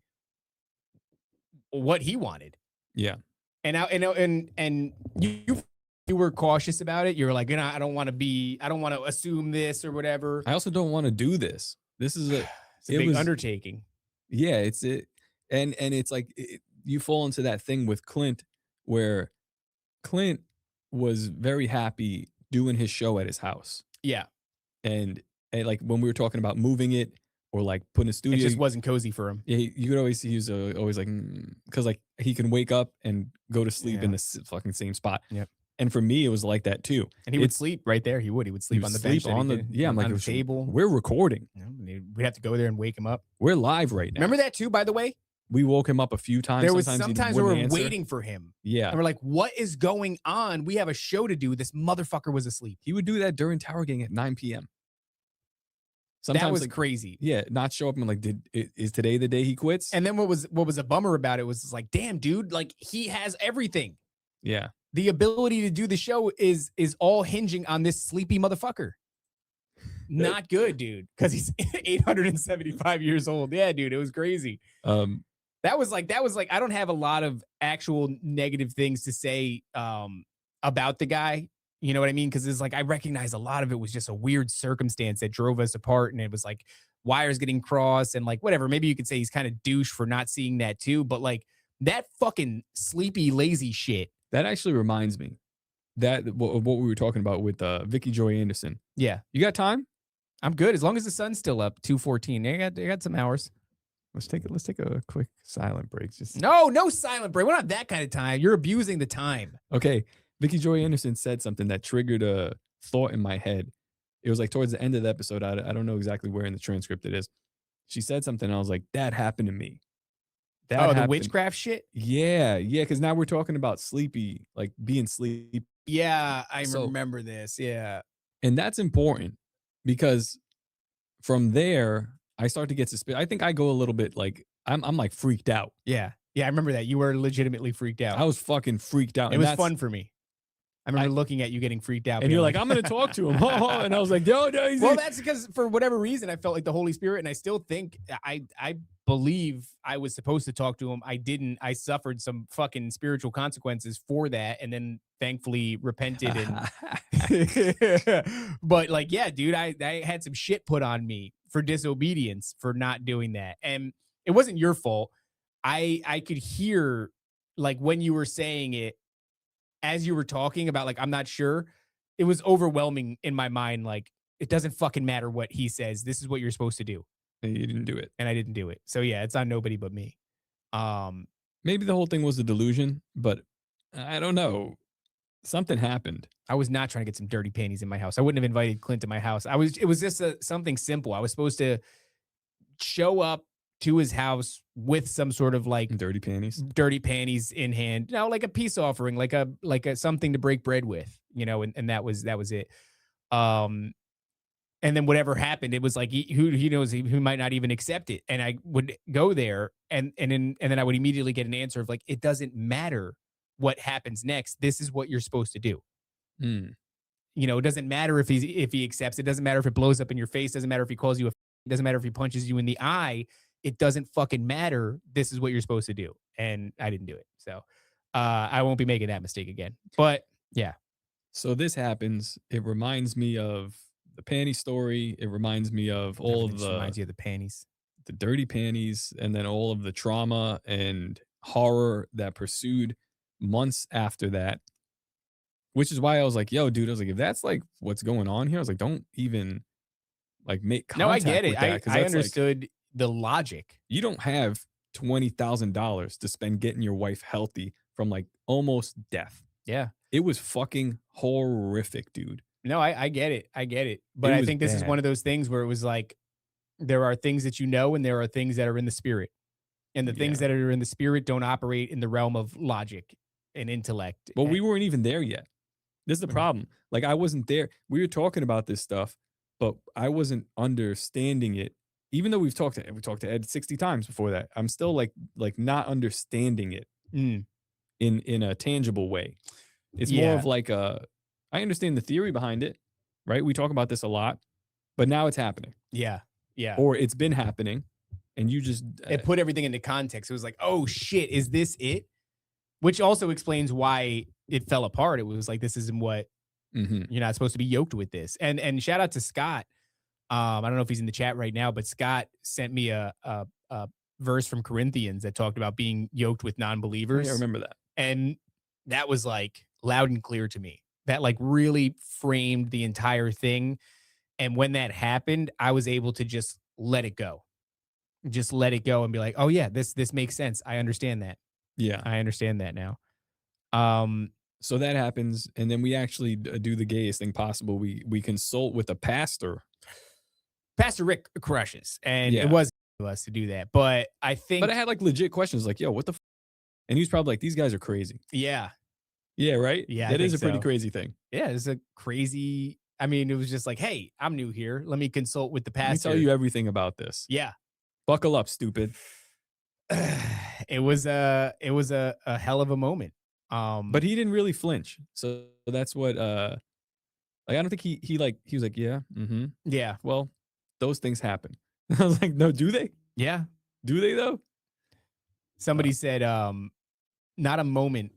[SPEAKER 1] what he wanted.
[SPEAKER 2] Yeah.
[SPEAKER 1] And you were cautious about it. You're like, I don't want to assume this or whatever.
[SPEAKER 2] I also don't want to do this. This is
[SPEAKER 1] it's a big undertaking.
[SPEAKER 2] Yeah, And it's like you fall into that thing with Clint where Clint was very happy doing his show at his house.
[SPEAKER 1] Yeah.
[SPEAKER 2] And like when we were talking about moving it or like putting a
[SPEAKER 1] It
[SPEAKER 2] studio,
[SPEAKER 1] just wasn't cozy for him.
[SPEAKER 2] yeah, you could always he was always like because like he can wake up and go to sleep in
[SPEAKER 1] Yeah.
[SPEAKER 2] the fucking same spot.
[SPEAKER 1] Yep.
[SPEAKER 2] And for me, it was like that too.
[SPEAKER 1] And he would sleep right there. He would sleep
[SPEAKER 2] would
[SPEAKER 1] on the
[SPEAKER 2] sleep
[SPEAKER 1] bench. that he
[SPEAKER 2] on the
[SPEAKER 1] did,
[SPEAKER 2] I'm like
[SPEAKER 1] on the table.
[SPEAKER 2] We're recording.
[SPEAKER 1] You know, we'd have to go there and wake him up.
[SPEAKER 2] We're live right now.
[SPEAKER 1] Remember that too, by the way?
[SPEAKER 2] We woke him up a few times.
[SPEAKER 1] There was
[SPEAKER 2] sometimes
[SPEAKER 1] sometimes
[SPEAKER 2] he
[SPEAKER 1] we were
[SPEAKER 2] wouldn't answer.
[SPEAKER 1] waiting for him.
[SPEAKER 2] Yeah.
[SPEAKER 1] And we're like, what is going on? We have a show to do. This motherfucker was asleep.
[SPEAKER 2] He would do that during Tower Gang at 9 p.m. Sometimes
[SPEAKER 1] that was
[SPEAKER 2] like,
[SPEAKER 1] crazy.
[SPEAKER 2] Yeah, not show up and like, is today the day he quits?
[SPEAKER 1] And then what was a bummer about it was like, damn, dude, like he has everything.
[SPEAKER 2] Yeah.
[SPEAKER 1] The ability to do the show is all hinging on this sleepy motherfucker. Not good, dude, because he's 875 years old. Yeah, dude, it was crazy. That was like I don't have a lot of actual negative things to say about the guy. You know what I mean? Because it's like I recognize a lot of it was just a weird circumstance that drove us apart, and it was like wires getting crossed and like whatever. Maybe you could say he's kind of douche for not seeing that too, but like that fucking sleepy, lazy shit.
[SPEAKER 2] That actually reminds me that what we were talking about with Vicky Joy Anderson.
[SPEAKER 1] Yeah,
[SPEAKER 2] You got time?
[SPEAKER 1] I'm good as long as the sun's still up. 2:14. I got some hours.
[SPEAKER 2] Let's take a quick silent break. Just
[SPEAKER 1] No silent break. We don't have that kind of time. You're abusing the time.
[SPEAKER 2] okay. Vicky Joy Anderson said something that triggered a thought in my head. It was like towards the end of the episode. I don't know exactly where in the transcript it is. She said something. And I was like, that happened to me. That
[SPEAKER 1] the
[SPEAKER 2] happened.
[SPEAKER 1] witchcraft shit?
[SPEAKER 2] Yeah. Because now we're talking about sleepy, like being sleepy.
[SPEAKER 1] Yeah, I
[SPEAKER 2] So-
[SPEAKER 1] remember this. Yeah.
[SPEAKER 2] And that's important because from there, I start to get suspicious. I think I go a little bit like, I'm like freaked out.
[SPEAKER 1] Yeah. Yeah, I remember that. You were legitimately freaked out.
[SPEAKER 2] I was fucking freaked out.
[SPEAKER 1] It
[SPEAKER 2] and
[SPEAKER 1] was
[SPEAKER 2] that's-
[SPEAKER 1] fun for me. I remember looking at you getting freaked out.
[SPEAKER 2] And
[SPEAKER 1] being
[SPEAKER 2] you're like, I'm going to talk to him. And I was like, yo, no,
[SPEAKER 1] well, that's because for whatever reason, I felt like the Holy Spirit, and I still think I believe I was supposed to talk to him. I didn't. I suffered some fucking spiritual consequences for that, and then thankfully repented. And but like, yeah, dude, I had some shit put on me for disobedience for not doing that, and it wasn't your fault. I could hear like when you were saying it as you were talking about like I'm not sure. It was overwhelming in my mind. Like it doesn't fucking matter what he says. This is what you're supposed to do.
[SPEAKER 2] And you didn't do it.
[SPEAKER 1] And I didn't do it. So yeah, it's on nobody but me.
[SPEAKER 2] Maybe the whole thing was a delusion, but I don't know. Something happened.
[SPEAKER 1] I was not trying to get some dirty panties in my house. I wouldn't have invited Clint to my house. It was just something simple. I was supposed to show up to his house with some sort of like
[SPEAKER 2] Dirty panties
[SPEAKER 1] in hand, you know, like a peace offering, like a something to break bread with, you know, and that was it. And then whatever happened, it was like who knows, who might not even accept it. And I would go there and then I would immediately get an answer of like, it doesn't matter what happens next. This is what you're supposed to do.
[SPEAKER 2] Mm.
[SPEAKER 1] You know, it doesn't matter if he accepts. It doesn't matter if it blows up in your face. Doesn't matter if he calls you it doesn't matter if he punches you in the eye. It doesn't fucking matter. This is what you're supposed to do. And I didn't do it. So I won't be making that mistake again. But yeah.
[SPEAKER 2] So this happens. It reminds me of the panty story. It reminds me of all
[SPEAKER 1] Everything
[SPEAKER 2] of
[SPEAKER 1] just reminds you of the panties.
[SPEAKER 2] the dirty panties, and then all of the trauma and horror that pursued months after that. Which is why I was like, yo, dude, I was like, if that's like what's going on here, I was like, don't even like make contact.
[SPEAKER 1] No, I get it.
[SPEAKER 2] with that, 'cause
[SPEAKER 1] I
[SPEAKER 2] that's, like,
[SPEAKER 1] understood the logic.
[SPEAKER 2] you don't have $20,000 to spend getting your wife healthy from like almost death.
[SPEAKER 1] Yeah.
[SPEAKER 2] It was fucking horrific, dude.
[SPEAKER 1] No, I get it. I get it. But
[SPEAKER 2] It
[SPEAKER 1] I
[SPEAKER 2] was
[SPEAKER 1] think this is
[SPEAKER 2] bad.
[SPEAKER 1] one of those things where it was like, there are things that you know, and there are things that are in the spirit. And the things
[SPEAKER 2] Yeah.
[SPEAKER 1] that are in the spirit don't operate in the realm of logic and intellect.
[SPEAKER 2] But
[SPEAKER 1] And-
[SPEAKER 2] we weren't even there yet. This is the
[SPEAKER 1] Mhm.
[SPEAKER 2] problem. Like I wasn't there. We were talking about this stuff, but I wasn't understanding it. Even though we talked to Ed 60 times before that, I'm still like not understanding it
[SPEAKER 1] Mm,
[SPEAKER 2] in a tangible way. It's more
[SPEAKER 1] Yeah.
[SPEAKER 2] of like I understand the theory behind it, right? We talk about this a lot, but now it's happening,
[SPEAKER 1] yeah. Yeah.
[SPEAKER 2] or it's been happening, and you just
[SPEAKER 1] It put everything into context. It was like, oh shit, is this it? Which also explains why it fell apart. It was like, this isn't what
[SPEAKER 2] mhm.
[SPEAKER 1] you're not supposed to be yoked with this. And shout out to Scott. I don't know if he's in the chat right now, but Scott sent me a verse from Corinthians that talked about being yoked with non-believers.
[SPEAKER 2] I remember that.
[SPEAKER 1] And that was like loud and clear to me. That like really framed the entire thing. And when that happened, I was able to just let it go. Just let it go and be like, oh yeah, this makes sense. I understand that.
[SPEAKER 2] Yeah.
[SPEAKER 1] I understand that now.
[SPEAKER 2] So that happens, and then we actually do the gayest thing possible. We consult with a pastor.
[SPEAKER 1] Pastor Rick crushes, and
[SPEAKER 2] Yeah.
[SPEAKER 1] it was us to do that. But I think,
[SPEAKER 2] But I had like legit questions, like, "Yo, what the?" And he was probably like, "These guys are crazy."
[SPEAKER 1] yeah,
[SPEAKER 2] Yeah, right.
[SPEAKER 1] Yeah, I
[SPEAKER 2] that is
[SPEAKER 1] think
[SPEAKER 2] a pretty
[SPEAKER 1] so.
[SPEAKER 2] crazy thing.
[SPEAKER 1] yeah, it's a crazy. I mean, it was just like, hey, I'm new here. Let me consult with the
[SPEAKER 2] Let me
[SPEAKER 1] pastor.
[SPEAKER 2] tell you everything about this.
[SPEAKER 1] Yeah,
[SPEAKER 2] Buckle up, stupid.
[SPEAKER 1] it was a hell of a moment.
[SPEAKER 2] But he didn't really flinch. So that's what like I don't think he was like, "Yeah, mm-hmm.
[SPEAKER 1] yeah,
[SPEAKER 2] Well, those things happen." I was like, "No, do they?
[SPEAKER 1] yeah.
[SPEAKER 2] Do they though?"
[SPEAKER 1] Somebody said, not a moment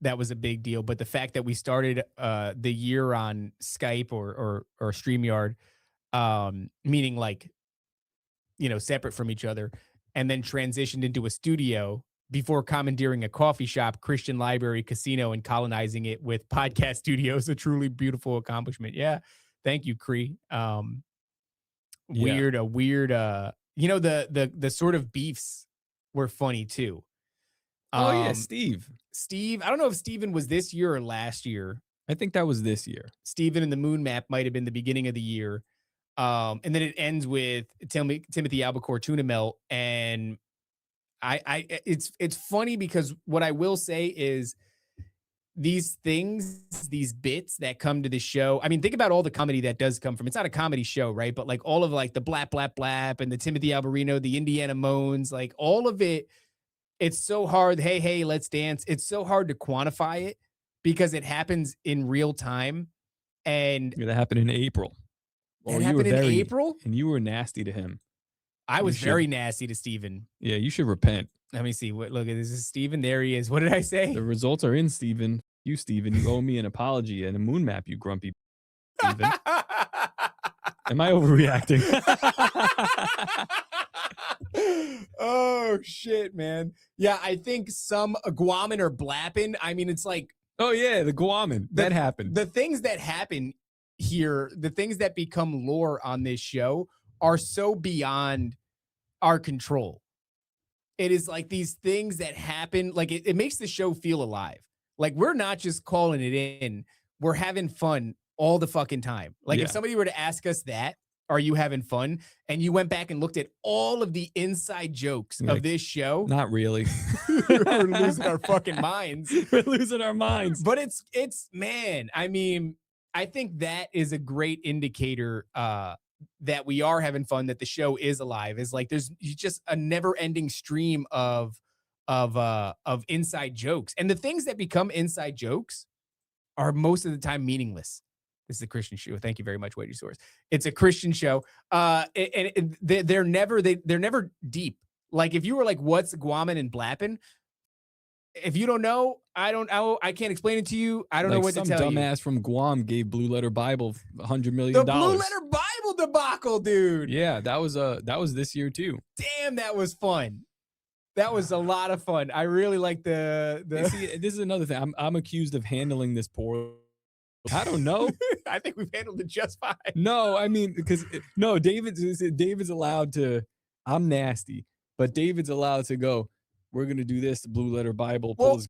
[SPEAKER 1] that was a big deal, but the fact that we started the year on Skype or StreamYard, meaning like, separate from each other, and then transitioned into a studio before commandeering a coffee shop, Christian library, casino, and colonizing it with podcast studios. A truly beautiful accomplishment. Yeah. Thank you, Cree.
[SPEAKER 2] Yeah.
[SPEAKER 1] Weird, the sort of beefs were funny too.
[SPEAKER 2] Oh yeah, Steve.
[SPEAKER 1] I don't know if Steven was this year or last year.
[SPEAKER 2] I think that was this year.
[SPEAKER 1] Steven and the Moon Map might have been the beginning of the year. And then it ends with Timothy Albacore Tuna Melt. And it's funny because what I will say is these things, these bits that come to the show. I mean, think about all the comedy that does come from, it's not a comedy show, right? But like all of like the blap, blap, blap and the Timothy Alberino, the Indiana Moans, like all of it. It's so hard. Hey, hey, let's dance. It's so hard to quantify it because it happens in real time. And
[SPEAKER 2] Yeah, that happened in April.
[SPEAKER 1] it happened in April.
[SPEAKER 2] And you were nasty to him.
[SPEAKER 1] I was
[SPEAKER 2] should-
[SPEAKER 1] very nasty to Steven.
[SPEAKER 2] Yeah, you should repent.
[SPEAKER 1] Let me see. Look at this is Steven. There he is. What did I say?
[SPEAKER 2] The results are in, Steven. You, Steven, you owe me an apology and a moon map, you grumpy Steven. Am I overreacting?
[SPEAKER 1] Oh shit, man. Yeah, I think some guamin or blapping. I mean, it's like
[SPEAKER 2] Oh yeah, the Guaman. That happened.
[SPEAKER 1] the things that happen here, the things that become lore on this show are so beyond our control. It is like these things that happen, like it makes the show feel alive. Like we're not just calling it in, we're having fun all the fucking time. Like
[SPEAKER 2] Yeah.
[SPEAKER 1] if somebody were to ask us that, are you having fun? And you went back and looked at all of the inside jokes
[SPEAKER 2] Like,
[SPEAKER 1] of this show.
[SPEAKER 2] Not really.
[SPEAKER 1] We're losing our fucking minds.
[SPEAKER 2] We're losing our minds.
[SPEAKER 1] But it's man, I mean, I think that is a great indicator that we are having fun, that the show is alive. Is like there's just a never-ending stream of inside jokes. And the things that become inside jokes are most of the time meaningless. This is a Christian show. Thank you very much, Wager Source. It's a Christian show. They're never deep. Like if you were like, what's guamin and blapping? If you don't know, I can't explain it to you. I don't know what to tell
[SPEAKER 2] some
[SPEAKER 1] you.
[SPEAKER 2] dumbass from Guam gave Blue Letter Bible $100 million.
[SPEAKER 1] The Blue Letter Bible debacle, dude.
[SPEAKER 2] Yeah, that was this year too.
[SPEAKER 1] Damn, that was fun. That was a lot of fun. I really like the
[SPEAKER 2] See, this is another thing. I'm accused of handling this poorly. I don't know.
[SPEAKER 1] I think we've handled it just fine.
[SPEAKER 2] No, I mean, because no, David's allowed to. I'm nasty, but David's allowed to go. We're gonna do this. The Blue Letter Bible,
[SPEAKER 1] Well,
[SPEAKER 2] pulls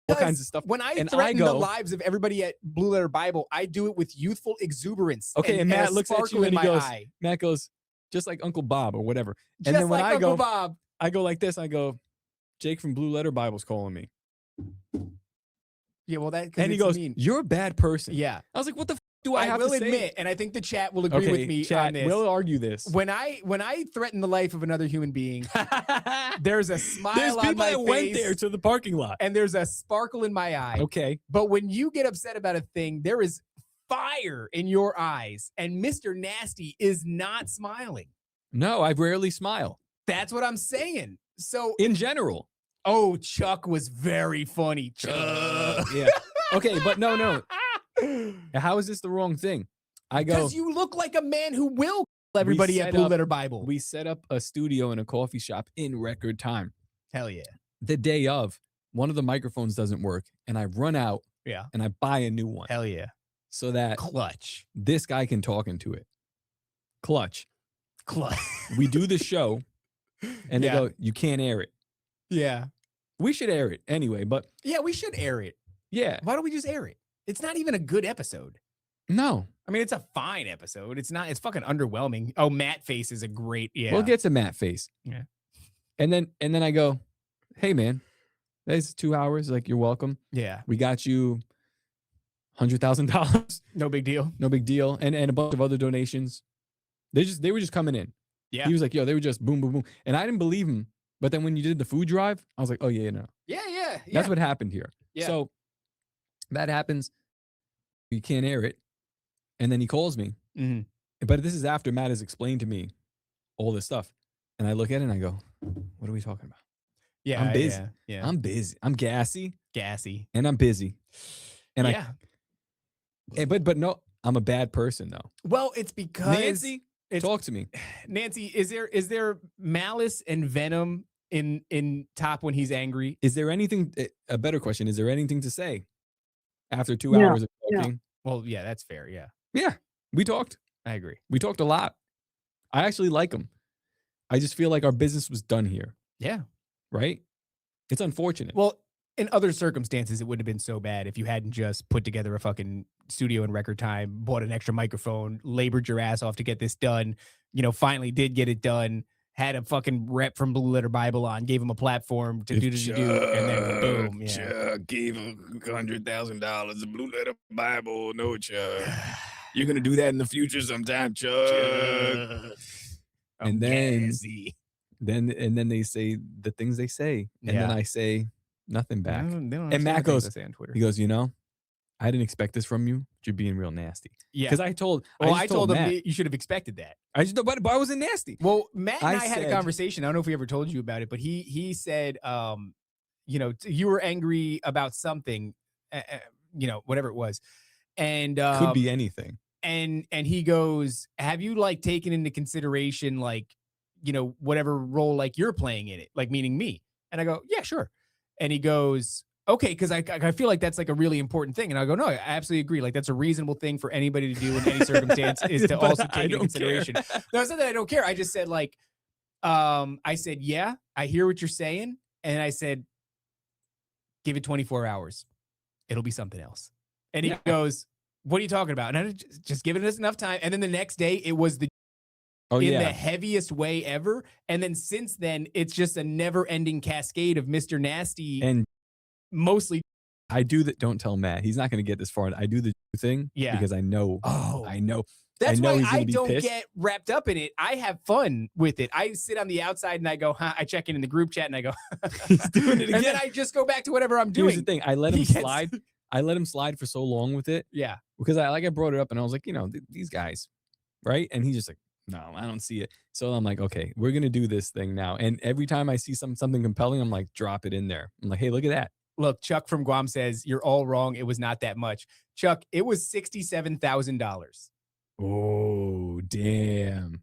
[SPEAKER 2] all kinds of stuff.
[SPEAKER 1] When I
[SPEAKER 2] And
[SPEAKER 1] threaten
[SPEAKER 2] I
[SPEAKER 1] the
[SPEAKER 2] go-
[SPEAKER 1] lives of everybody at Blue Letter Bible, I do it with youthful exuberance.
[SPEAKER 2] Okay, and Matt
[SPEAKER 1] a
[SPEAKER 2] looks at
[SPEAKER 1] sparkle
[SPEAKER 2] you
[SPEAKER 1] in
[SPEAKER 2] and he
[SPEAKER 1] my
[SPEAKER 2] goes,
[SPEAKER 1] eye.
[SPEAKER 2] Matt goes, just like Uncle Bob or whatever.
[SPEAKER 1] Just
[SPEAKER 2] And then when
[SPEAKER 1] like
[SPEAKER 2] I
[SPEAKER 1] Uncle
[SPEAKER 2] go,
[SPEAKER 1] Bob.
[SPEAKER 2] I go like this. I go, Jake from Blue Letter Bible's calling me,
[SPEAKER 1] Yeah, well, that
[SPEAKER 2] and he goes, "You're a bad person."
[SPEAKER 1] yeah.
[SPEAKER 2] I was like, "What the do I
[SPEAKER 1] I
[SPEAKER 2] have
[SPEAKER 1] will
[SPEAKER 2] to say?"
[SPEAKER 1] admit, and I think the chat will agree with me
[SPEAKER 2] chat,
[SPEAKER 1] on this.
[SPEAKER 2] we'll argue this.
[SPEAKER 1] When I threaten the life of another human being, there's a smile
[SPEAKER 2] There's
[SPEAKER 1] on
[SPEAKER 2] people
[SPEAKER 1] my
[SPEAKER 2] that
[SPEAKER 1] face,
[SPEAKER 2] went there to the parking lot.
[SPEAKER 1] and there's a sparkle in my eye.
[SPEAKER 2] Okay,
[SPEAKER 1] But when you get upset about a thing, there is fire in your eyes, and Mr. Nasty is not smiling.
[SPEAKER 2] no, I rarely smile
[SPEAKER 1] That's what I'm saying. So,
[SPEAKER 2] in general.
[SPEAKER 1] oh, Chuck was very funny. Chuck.
[SPEAKER 2] Yeah. Okay, but no. How is this the wrong thing? I go.
[SPEAKER 1] Because you look like a man who will everybody
[SPEAKER 2] set
[SPEAKER 1] at Blue
[SPEAKER 2] up-
[SPEAKER 1] Letter Bible.
[SPEAKER 2] We set up a studio in a coffee shop in record time.
[SPEAKER 1] Hell yeah.
[SPEAKER 2] The day of, one of the microphones doesn't work, and I run out
[SPEAKER 1] Yeah.
[SPEAKER 2] and I buy a new one
[SPEAKER 1] Hell yeah.
[SPEAKER 2] so that
[SPEAKER 1] Clutch.
[SPEAKER 2] this guy can talk into it. Clutch.
[SPEAKER 1] Clutch.
[SPEAKER 2] We do the show, and
[SPEAKER 1] Yeah.
[SPEAKER 2] they go, "You can't air it."
[SPEAKER 1] Yeah.
[SPEAKER 2] We should air it anyway, but
[SPEAKER 1] Yeah, we should air it.
[SPEAKER 2] yeah,
[SPEAKER 1] Why don't we just air it? It's not even a good episode.
[SPEAKER 2] no.
[SPEAKER 1] I mean, it's a fine episode. It's not, it's fucking underwhelming. Oh, Matt Face is a great, yeah.
[SPEAKER 2] We'll get to Matt Face.
[SPEAKER 1] Yeah.
[SPEAKER 2] And then I go, "Hey man, that's 2 hours. Like, you're welcome.
[SPEAKER 1] Yeah.
[SPEAKER 2] We got you $100,000.
[SPEAKER 1] No big deal.
[SPEAKER 2] No big deal." And a bunch of other donations. They were just coming in.
[SPEAKER 1] Yeah.
[SPEAKER 2] He was like, "Yo, they were just boom, boom, boom." And I didn't believe him. But then when you did the food drive, I was like, "Oh yeah, no."
[SPEAKER 1] Yeah, yeah.
[SPEAKER 2] That's what happened here.
[SPEAKER 1] Yeah.
[SPEAKER 2] So that happens. You can't air it. And then he calls me.
[SPEAKER 1] Mhm.
[SPEAKER 2] But this is after Matt has explained to me all this stuff. And I look at it and I go, "What are we talking about?"
[SPEAKER 1] Yeah.
[SPEAKER 2] I'm busy.
[SPEAKER 1] Yeah.
[SPEAKER 2] I'm busy. I'm gassy
[SPEAKER 1] gassy.
[SPEAKER 2] and I'm busy. And
[SPEAKER 1] yeah.
[SPEAKER 2] but no, I'm a bad person though.
[SPEAKER 1] Well, it's because
[SPEAKER 2] Nancy, talk to me.
[SPEAKER 1] Nancy, is there malice and venom in Top when he's angry?
[SPEAKER 2] Is there anything, a better question, is there anything to say after 2
[SPEAKER 7] No,
[SPEAKER 2] hours of
[SPEAKER 7] no.
[SPEAKER 2] talking?
[SPEAKER 1] Well, yeah, that's fair. Yeah,
[SPEAKER 2] Yeah, we talked.
[SPEAKER 1] I agree.
[SPEAKER 2] We talked a lot. I actually like him. I just feel like our business was done here,
[SPEAKER 1] Yeah.
[SPEAKER 2] right? It's unfortunate.
[SPEAKER 1] Well, in other circumstances, it wouldn't have been so bad if you hadn't just put together a fucking studio in record time, bought an extra microphone, labored your ass off to get this done, finally did get it done, had a fucking rep from Blue Letter Bible on, gave him a platform to do, and then boom. Yeah.
[SPEAKER 2] Chuck gave $100,000 to Blue Letter Bible. No, Chuck. You're going to do that in the future sometime, Chuck. And then they say the things they say. And then
[SPEAKER 1] Yeah.
[SPEAKER 2] I say nothing back.
[SPEAKER 1] They don't
[SPEAKER 2] And Matt
[SPEAKER 1] understand the things
[SPEAKER 2] goes-
[SPEAKER 1] I say on Twitter.
[SPEAKER 2] He goes, I didn't expect this from you, but you're being real nasty.
[SPEAKER 1] Yeah.
[SPEAKER 2] Because I told
[SPEAKER 1] him
[SPEAKER 2] Matt,
[SPEAKER 1] you should have expected that.
[SPEAKER 2] but I wasn't nasty.
[SPEAKER 1] Well, Matt and
[SPEAKER 2] I
[SPEAKER 1] I had a
[SPEAKER 2] said-
[SPEAKER 1] conversation. I don't know if we ever told you about it, but he said, you were angry about something, whatever it was, and
[SPEAKER 2] Could be anything.
[SPEAKER 1] and he goes, have you taken into consideration whatever role you're playing in it, meaning me? And I go, yeah, sure. And he goes, okay, because I feel like that's a really important thing. And I go, no, I absolutely agree. That's a reasonable thing for anybody to do in any circumstance is to
[SPEAKER 2] But
[SPEAKER 1] also
[SPEAKER 2] I
[SPEAKER 1] take into
[SPEAKER 2] don't
[SPEAKER 1] consideration.
[SPEAKER 2] care.
[SPEAKER 1] No, it's not that I don't care. I just said I said, yeah, I hear what you're saying. And I said, give it 24 hours. It'll be something else. And he
[SPEAKER 2] Yeah.
[SPEAKER 1] goes, what are you talking about? And I just giving us enough time. And then the next day it was the
[SPEAKER 2] Oh,
[SPEAKER 1] in
[SPEAKER 2] yeah.
[SPEAKER 1] the heaviest way ever. And then since then, it's just a never ending cascade of Mr. Nasty.
[SPEAKER 2] And
[SPEAKER 1] mostly.
[SPEAKER 2] I do that. Don't tell Matt. He's not going to get this far. I do the thing
[SPEAKER 1] Yeah.
[SPEAKER 2] because I know.
[SPEAKER 1] Oh,
[SPEAKER 2] I know.
[SPEAKER 1] that's
[SPEAKER 2] I know
[SPEAKER 1] why
[SPEAKER 2] he's gonna
[SPEAKER 1] I
[SPEAKER 2] be
[SPEAKER 1] don't
[SPEAKER 2] pissed.
[SPEAKER 1] get wrapped up in it. I have fun with it. I sit on the outside and I go, I check in the group chat and I go,
[SPEAKER 2] He's doing it
[SPEAKER 1] and then
[SPEAKER 2] again.
[SPEAKER 1] I just go back to whatever I'm
[SPEAKER 2] Here's the
[SPEAKER 1] doing.
[SPEAKER 2] thing. I let him
[SPEAKER 1] He gets-
[SPEAKER 2] slide. I let him slide for so long with it
[SPEAKER 1] Yeah.
[SPEAKER 2] because I brought it up and I was like, these guys, right? And he's just like, no, I don't see it. So I'm like, okay, we're gonna do this thing now. And every time I see something compelling, I'm like, drop it in there. I'm like, hey, look at that.
[SPEAKER 1] Look, Chuck from Guam says, you're all wrong. It was not that much. Chuck, it was $67,000.
[SPEAKER 2] Oh, damn.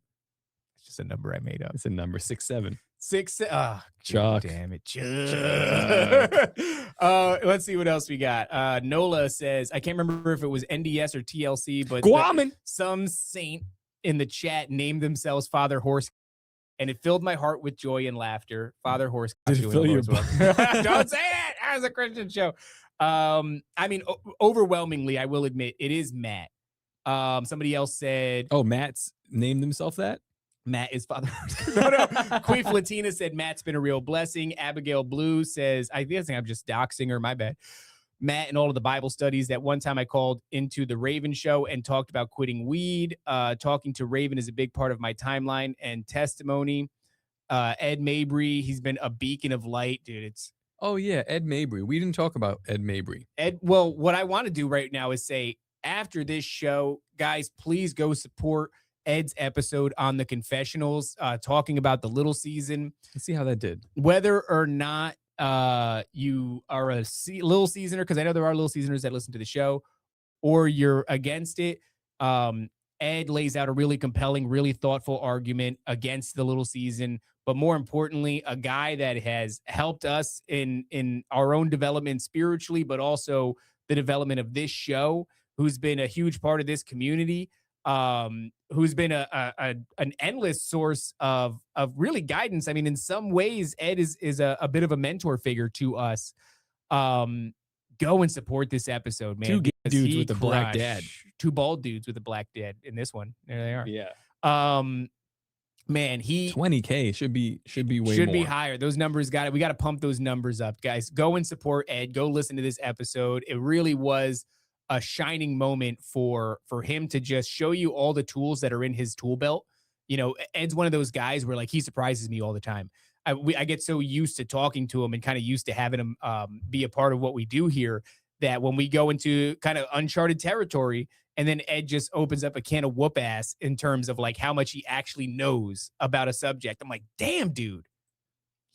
[SPEAKER 1] It's just a number I made up.
[SPEAKER 2] It's a number 6'7".
[SPEAKER 1] Chuck.
[SPEAKER 2] Chuck.
[SPEAKER 1] Damn it, Chuck. Let's see what else we got. Nola says, I can't remember if it was NDS or TLC, but
[SPEAKER 2] Guaman.
[SPEAKER 1] some saint in the chat named themselves Father Horse, and it filled my heart with joy and laughter. Father Horse.
[SPEAKER 2] Did it fill your
[SPEAKER 1] Don't say that. That was a Christian show. Overwhelmingly, I will admit, it is Matt. Somebody else said,
[SPEAKER 2] Oh, Matt's named himself that?
[SPEAKER 1] Matt is Father. No. Queef Latina said Matt's been a real blessing. Abigail Blue says, I think I'm just doxing her. My bad. Matt and all of the Bible studies. That one time I called into the Raven show and talked about quitting weed. Talking to Raven is a big part of my timeline and testimony. Ed Mabry, he's been a beacon of light, dude.
[SPEAKER 2] Oh, yeah, Ed Mabry. We didn't talk about Ed Mabry.
[SPEAKER 1] Ed. Well, what I want to do right now is say, after this show, guys, please go support Ed's episode on the confessionals, talking about the little season.
[SPEAKER 2] Let's see how that did.
[SPEAKER 1] Whether or not you are a little seasoner, because I know there are little seasoners that listen to the show, or you're against it, Ed lays out a really compelling, really thoughtful argument against the little season, but more importantly, a guy that has helped us in our own development spiritually, but also the development of this show, who's been a huge part of this community, who's been an endless source of really guidance. I mean, in some ways, Ed is a bit of a mentor figure to us. Go and support this episode, man.
[SPEAKER 2] Two gay
[SPEAKER 1] because
[SPEAKER 2] dudes
[SPEAKER 1] he
[SPEAKER 2] with a black dad.
[SPEAKER 1] crushed. Two bald dudes with a black dad in this one. There they are.
[SPEAKER 2] Yeah.
[SPEAKER 1] Man, he
[SPEAKER 2] 20K should be way
[SPEAKER 1] should
[SPEAKER 2] more.
[SPEAKER 1] be higher. Those numbers we got to pump those numbers up, guys. Go and support Ed. Go listen to this episode. It really was a shining moment for him to just show you all the tools that are in his tool belt. You know, Ed's one of those guys where like he surprises me all the time. I get so used to talking to him and kind of used to having him be a part of what we do here that when we go into kind of uncharted territory and then Ed just opens up a can of whoop ass in terms of like how much he actually knows about a subject. I'm like, damn, dude,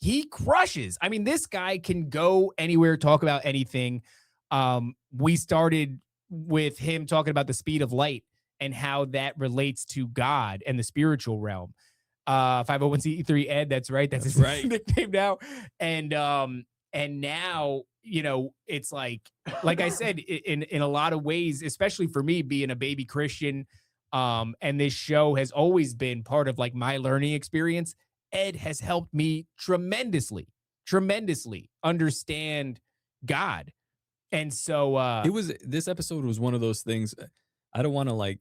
[SPEAKER 1] he crushes. I mean, this guy can go anywhere, talk about anything. We started with him talking about the speed of light and how that relates to God and the spiritual realm. 501c3 Ed, that's right. That's his
[SPEAKER 2] right.
[SPEAKER 1] nickname now. And now, you know, it's like I said, in a lot of ways, especially for me being a baby Christian, and this show has always been part of like my learning experience. Ed has helped me tremendously understand God. And so
[SPEAKER 2] this episode was one of those things. I don't want to like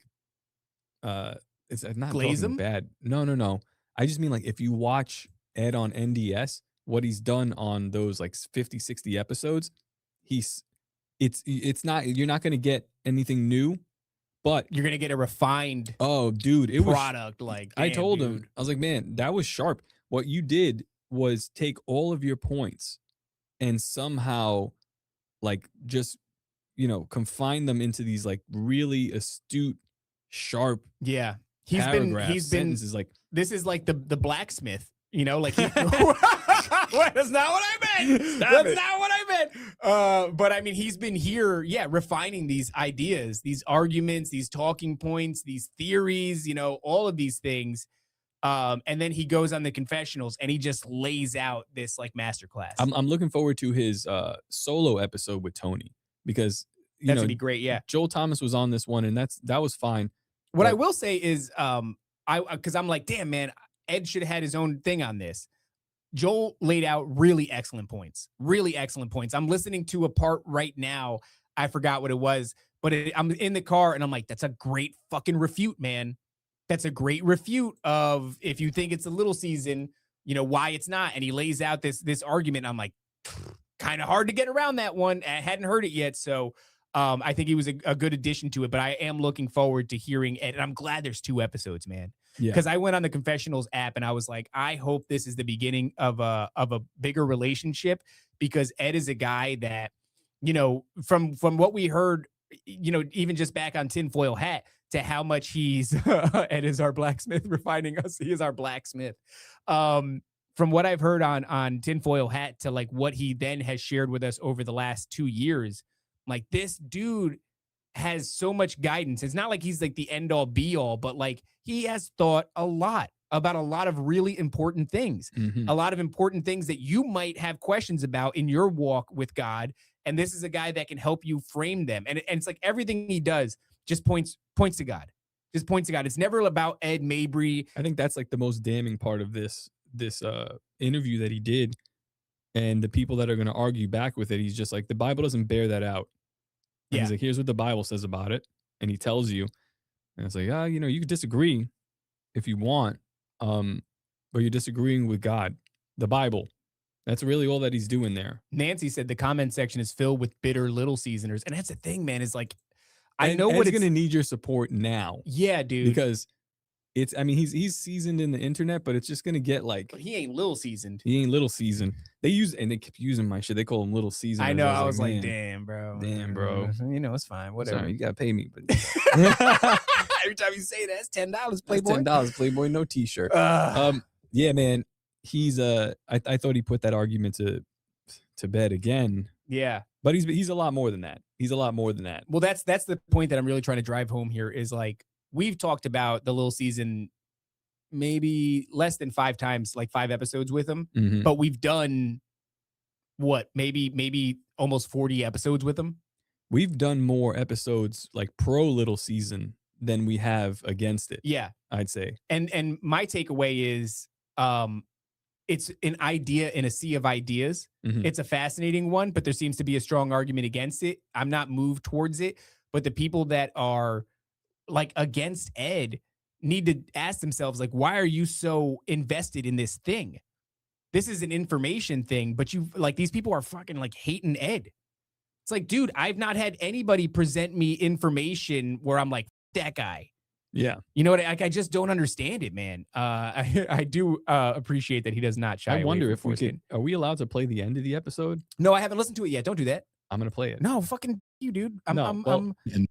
[SPEAKER 2] it's not
[SPEAKER 1] glaze
[SPEAKER 2] talking
[SPEAKER 1] him?
[SPEAKER 2] bad. No. I just mean like if you watch Ed on NDS, what he's done on those like 50, 60 episodes, it's not, you're not going to get anything new, but
[SPEAKER 1] you're going to get a refined
[SPEAKER 2] dude, it
[SPEAKER 1] product.
[SPEAKER 2] Was, I told
[SPEAKER 1] dude.
[SPEAKER 2] him, I was like, man, that was sharp. What you did was take all of your points and somehow like just, you know, confine them into these like really astute, sharp
[SPEAKER 1] he's been
[SPEAKER 2] sentences. Like
[SPEAKER 1] this is like the blacksmith, you know, like that's not what I meant. That's not what I meant. But I mean, he's been here, refining these ideas, these arguments, these talking points, these theories, you know, all of these things. And then he goes on the confessionals and he just lays out this like masterclass.
[SPEAKER 2] I'm looking forward to his solo episode with Tony because
[SPEAKER 1] that's gonna be great. Yeah,
[SPEAKER 2] Joel Thomas was on this one and that was fine.
[SPEAKER 1] What I will say is, because I'm like, damn man, Ed should have had his own thing on this. Joel laid out really excellent points. I'm listening to a part right now. I forgot what it was, but I'm in the car and I'm like, that's a great fucking refute, man. That's a great refute of if you think it's a little season, you know, why it's not. And he lays out this argument. I'm like, kind of hard to get around that one. I hadn't heard it yet. So I think he was a good addition to it, but I am looking forward to hearing Ed. And I'm glad there's 2 episodes, man. Because I went on the Confessionals app and I was like, I hope this is the beginning of a bigger relationship, because Ed is a guy that, you know, from what we heard, you know, even just back on Tinfoil Hat, to how much he's Ed is our blacksmith, refining us. He is our blacksmith. From what I've heard on Tinfoil Hat to like what he then has shared with us over the last 2 years, like this dude has so much guidance. It's not like he's like the end all be all, but like he has thought a lot about a lot of really important things, a lot of important things that you might have questions about in your walk with God. And this is a guy that can help you frame them. And it's like everything he does just points to God, just points to God. It's never about Ed Mabry.
[SPEAKER 2] I think that's like the most damning part of this interview that he did. And the people that are going to argue back with it, he's just like, the Bible doesn't bear that out. And he's like, here's what the Bible says about it. And he tells you, and it's like, you know, you could disagree if you want, but you're disagreeing with God, the Bible. That's really all that he's doing there.
[SPEAKER 1] Nancy said the comment section is filled with bitter little seasoners. And that's the thing, man, is like, I know
[SPEAKER 2] Ed's
[SPEAKER 1] what it's
[SPEAKER 2] going to need your support now.
[SPEAKER 1] Yeah, dude.
[SPEAKER 2] Because it's, I mean, he's seasoned in the internet, but it's just going to get like,
[SPEAKER 1] he ain't little seasoned.
[SPEAKER 2] He ain't little seasoned. They keep using my shit. They call him little seasoned.
[SPEAKER 1] I know. I was like, damn, bro.
[SPEAKER 2] Damn, bro.
[SPEAKER 1] You know, it's fine. Whatever.
[SPEAKER 2] Sorry, you got to pay me. But
[SPEAKER 1] every time you say that, it's $10, Playboy.
[SPEAKER 2] $10, Playboy, no t-shirt. Yeah, man. He's I thought he put that argument to bed again.
[SPEAKER 1] Yeah.
[SPEAKER 2] But he's a lot more than that. He's a lot more than that.
[SPEAKER 1] Well, that's the point that I'm really trying to drive home here is like, we've talked about the little season maybe less than 5 times, like 5 episodes with him,
[SPEAKER 2] Mhm.
[SPEAKER 1] but we've done what, maybe almost 40 episodes with him.
[SPEAKER 2] We've done more episodes like pro little season than we have against it.
[SPEAKER 1] Yeah.
[SPEAKER 2] I'd say.
[SPEAKER 1] And my takeaway is it's an idea in a sea of ideas.
[SPEAKER 2] Mhm.
[SPEAKER 1] It's a fascinating one, but there seems to be a strong argument against it. I'm not moved towards it, but the people that are like against Ed need to ask themselves, like, why are you so invested in this thing? This is an information thing, but you like these people are fucking like hating Ed. It's like, dude, I've not had anybody present me information where I'm like, that guy.
[SPEAKER 2] Yeah.
[SPEAKER 1] You know what? I just don't understand it, man. I do appreciate that he does not shy
[SPEAKER 2] I
[SPEAKER 1] away
[SPEAKER 2] wonder
[SPEAKER 1] from
[SPEAKER 2] if we
[SPEAKER 1] forcing
[SPEAKER 2] could.
[SPEAKER 1] it.
[SPEAKER 2] Are we allowed to play the end of the episode?
[SPEAKER 1] No, I haven't listened to it yet. Don't do that.
[SPEAKER 2] I'm gonna play it.
[SPEAKER 1] No, fucking you, dude.
[SPEAKER 2] And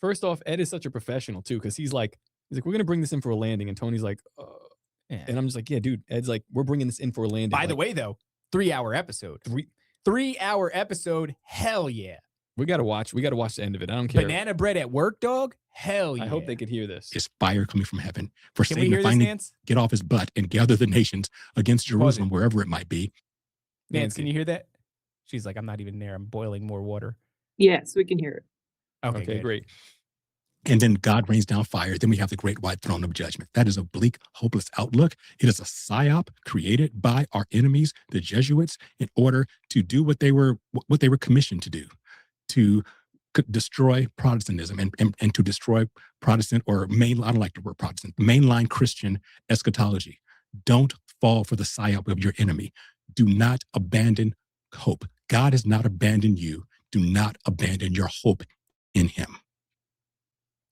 [SPEAKER 2] first off, Ed is such a professional too, because he's like, we're gonna bring this in for a landing, and Tony's like,
[SPEAKER 1] Yeah.
[SPEAKER 2] and I'm just like, yeah, dude. Ed's like, we're bringing this in for a landing.
[SPEAKER 1] By the way, though, 3-hour episode. 3-hour episode. Hell yeah.
[SPEAKER 2] we gotta watch the end of it. I don't care.
[SPEAKER 1] Banana bread at work, dog. Hell yeah.
[SPEAKER 2] I hope they could hear this.
[SPEAKER 8] Is fire coming from heaven for
[SPEAKER 1] Can we
[SPEAKER 8] Satan
[SPEAKER 1] hear
[SPEAKER 8] to
[SPEAKER 1] this,
[SPEAKER 8] finally
[SPEAKER 1] Nance?
[SPEAKER 8] get off his butt and gather the nations against Jerusalem, wherever it might be.
[SPEAKER 1] Nance, can you hear that? She's like, I'm not even there. I'm boiling more water.
[SPEAKER 7] Yes, we can hear it.
[SPEAKER 1] Okay,
[SPEAKER 2] Okay,
[SPEAKER 1] good.
[SPEAKER 2] great.
[SPEAKER 8] And then God rains down fire. Then we have the great white throne of judgment. That is a bleak, hopeless outlook. It is a psyop created by our enemies, the Jesuits, in order to do what they were commissioned to do, to destroy Protestantism and to destroy Protestant or main. I don't like the word Protestant. Mainline Christian eschatology. Don't fall for the psyop of your enemy. Do not abandon hope. God has not abandoned you. Do not abandon your hope in Him.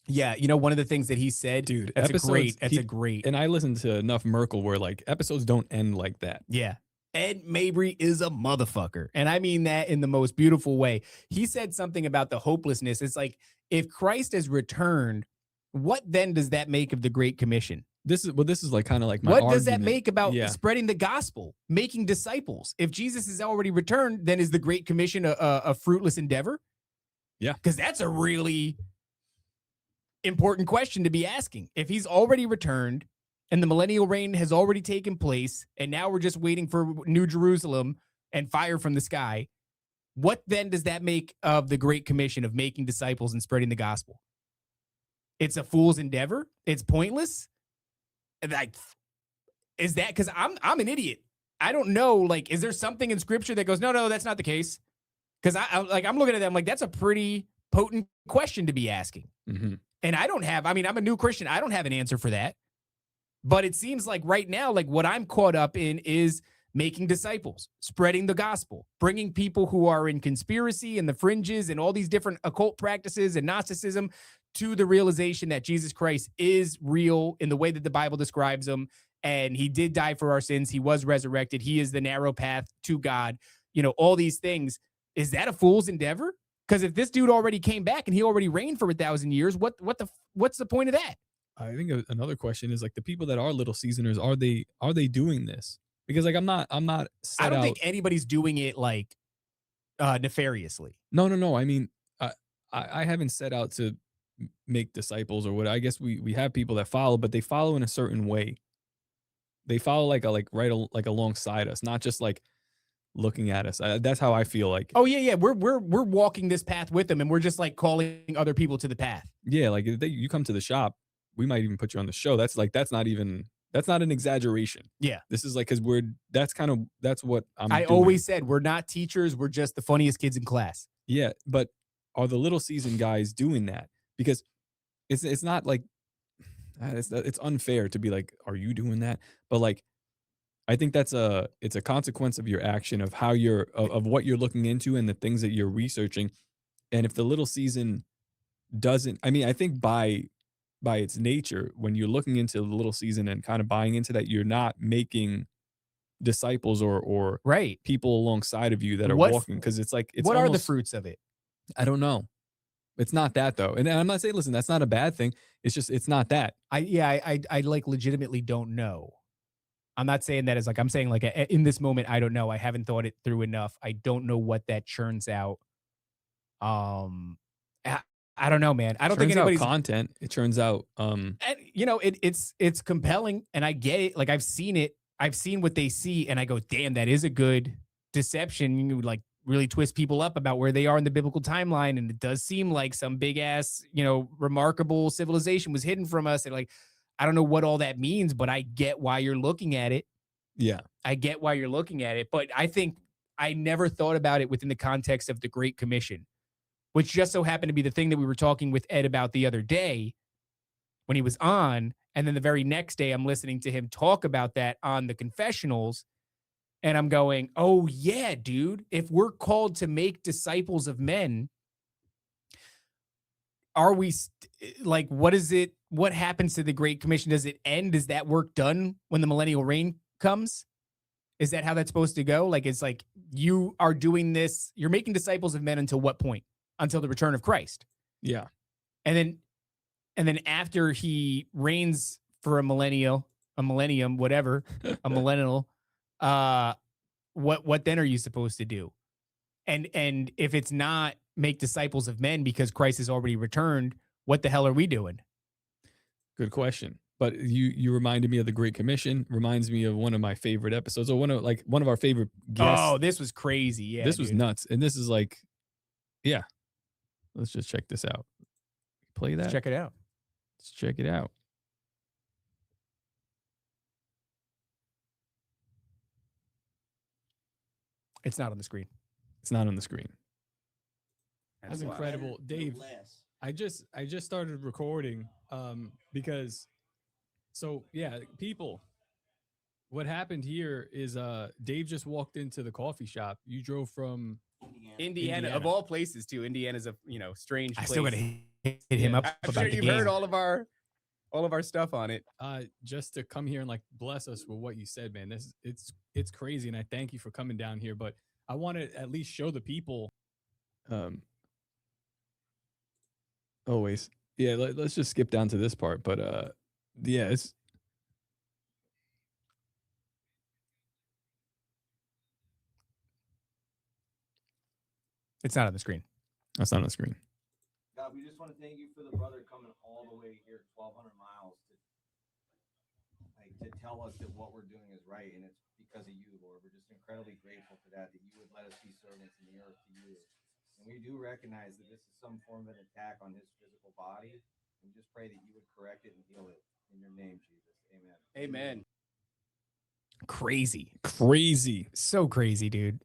[SPEAKER 1] Yeah, you know, one of the things that he said,
[SPEAKER 2] Dude,
[SPEAKER 1] that's
[SPEAKER 2] episodes,
[SPEAKER 1] a great.
[SPEAKER 2] And I listened to enough Merkel where like episodes don't end like that.
[SPEAKER 1] Yeah. Ed Mabry is a motherfucker. And I mean that in the most beautiful way. He said something about the hopelessness. It's like, if Christ has returned, what then does that make of the Great Commission?
[SPEAKER 2] This is like kind of like my
[SPEAKER 1] what does that
[SPEAKER 2] argument.
[SPEAKER 1] make about
[SPEAKER 2] Yeah.
[SPEAKER 1] spreading the gospel, making disciples? If Jesus has already returned, then is the Great Commission a fruitless endeavor?
[SPEAKER 2] Yeah.
[SPEAKER 1] Because that's a really important question to be asking. If he's already returned and the millennial reign has already taken place, and now we're just waiting for New Jerusalem and fire from the sky, what then does that make of the Great Commission of making disciples and spreading the gospel? It's a fool's endeavor. It's pointless. Like, is that because I'm an idiot? I don't know. Like, is there something in scripture that goes, no, that's not the case? Because I'm looking at them like that's a pretty potent question to be asking.
[SPEAKER 2] Mm-hmm.
[SPEAKER 1] And I'm a new Christian. I don't have an answer for that. But it seems like right now, like what I'm caught up in is making disciples, spreading the gospel, bringing people who are in conspiracy and the fringes and all these different occult practices and Gnosticism to the realization that Jesus Christ is real in the way that the Bible describes him. And he did die for our sins. He was resurrected. He is the narrow path to God. You know, all these things. Is that a fool's endeavor? Because if this dude already came back and he already reigned for 1,000 years, what's the point of that?
[SPEAKER 2] I think another question is like the people that are little seasoners, are they doing this? Because like I'm not set
[SPEAKER 1] I don't
[SPEAKER 2] out.
[SPEAKER 1] think anybody's doing it like nefariously.
[SPEAKER 2] No. I mean, I haven't set out to make disciples or what. I guess we have people that follow, but they follow in a certain way. They follow like alongside us, not just like looking at us. That's how I feel like.
[SPEAKER 1] Oh yeah. We're walking this path with them, and we're just like calling other people to the path.
[SPEAKER 2] Yeah, like if you come to the shop, we might even put you on the show. That's not an exaggeration.
[SPEAKER 1] Yeah.
[SPEAKER 2] This is like, because that's what
[SPEAKER 1] I
[SPEAKER 2] doing.
[SPEAKER 1] always said, we're not teachers. We're just the funniest kids in class.
[SPEAKER 2] Yeah, but are the little season guys doing that? Because it's not like it's unfair to be like, are you doing that? But like, I think it's a consequence of your action, of how of what you're looking into and the things that you're researching. And if the little season doesn't, I mean, I think by its nature, when you're looking into the little season and kind of buying into that, you're not making disciples or
[SPEAKER 1] right
[SPEAKER 2] people alongside of you that are walking. Because it's like,
[SPEAKER 1] what are the fruits of it?
[SPEAKER 2] I don't know. It's not that though. And I'm not saying, listen, that's not a bad thing. It's just, it's not that.
[SPEAKER 1] I like legitimately don't know. I'm not saying that as like, I'm saying like in this moment, I don't know. I haven't thought it through enough. I don't know what that churns out. I don't know, man. I don't think
[SPEAKER 2] Turns out
[SPEAKER 1] anybody's
[SPEAKER 2] content. It turns out
[SPEAKER 1] and, it's compelling, and I get it. Like I've seen it. I've seen what they see, and I go, damn, that is a good deception. You like really twist people up about where they are in the biblical timeline, and it does seem like some big ass, remarkable civilization was hidden from us. And like, I don't know what all that means, but I get why you're looking at it.
[SPEAKER 2] yeah.
[SPEAKER 1] I get why you're looking at it, but I think I never thought about it within the context of the Great Commission, which just so happened to be the thing that we were talking with Ed about the other day when he was on. And then the very next day, I'm listening to him talk about that on the confessionals. And I'm going, oh, yeah, dude, if we're called to make disciples of men, are we like, what is it? What happens to the Great Commission? Does it end? Is that work done when the millennial reign comes? Is that how that's supposed to go? Like, it's like you are doing this. You're making disciples of men until what point? Until the return of Christ.
[SPEAKER 2] Yeah.
[SPEAKER 1] And then after he reigns for a millennium, whatever, a millennial, what then are you supposed to do? And if it's not make disciples of men because Christ has already returned, what the hell are we doing?
[SPEAKER 2] Good question. But you reminded me of the Great Commission. Reminds me of one of my favorite episodes, or one of our favorite guests.
[SPEAKER 1] Oh, this was crazy. Yeah,
[SPEAKER 2] this was
[SPEAKER 1] dude.
[SPEAKER 2] nuts. And this is like, yeah. Let's just check this out. Play that.
[SPEAKER 1] Let's check it out.
[SPEAKER 2] Let's check it out.
[SPEAKER 1] It's not on the screen.
[SPEAKER 2] It's not on the screen.
[SPEAKER 1] That's
[SPEAKER 2] That's incredible, Dave. I just started recording because so yeah, people, what happened here is Dave just walked into the coffee shop. You drove from
[SPEAKER 1] Indiana, of all places, too. Indiana's a strange place.
[SPEAKER 7] I still gotta hit him up
[SPEAKER 1] I'm
[SPEAKER 7] about
[SPEAKER 1] sure
[SPEAKER 7] the
[SPEAKER 1] you've
[SPEAKER 7] game.
[SPEAKER 1] heard all of our stuff on it.
[SPEAKER 2] just to come here and like bless us with what you said, man. It's crazy, and I thank you for coming down here. But I want to at least show the people. Always, yeah. Let's just skip down to this part. But yeah,
[SPEAKER 1] It's not on the screen.
[SPEAKER 2] that's not on the screen.
[SPEAKER 9] God, we just want to thank you for the brother coming all the way here, 1,200 miles, to tell us that what we're doing is right, and it's because of you, Lord. We're just incredibly grateful for that you would let us be servants in the earth to you. And we do recognize that this is some form of an attack on his physical body. We just pray that you would correct it and heal it. In your name, Jesus. Amen.
[SPEAKER 1] Amen. Crazy. So crazy, dude.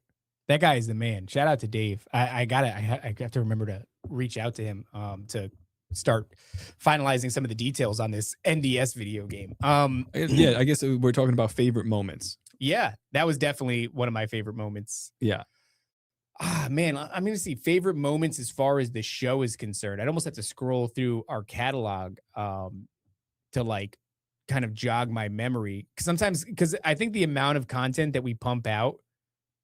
[SPEAKER 1] That guy is the man. Shout out to Dave. I have to remember to reach out to him to start finalizing some of the details on this NDS video game.
[SPEAKER 2] Yeah, I guess we're talking about favorite moments.
[SPEAKER 1] Yeah, that was definitely one of my favorite moments.
[SPEAKER 2] Yeah.
[SPEAKER 1] Man, I'm going to see favorite moments as far as the show is concerned. I'd almost have to scroll through our catalog to like kind of jog my memory. Sometimes, because I think the amount of content that we pump out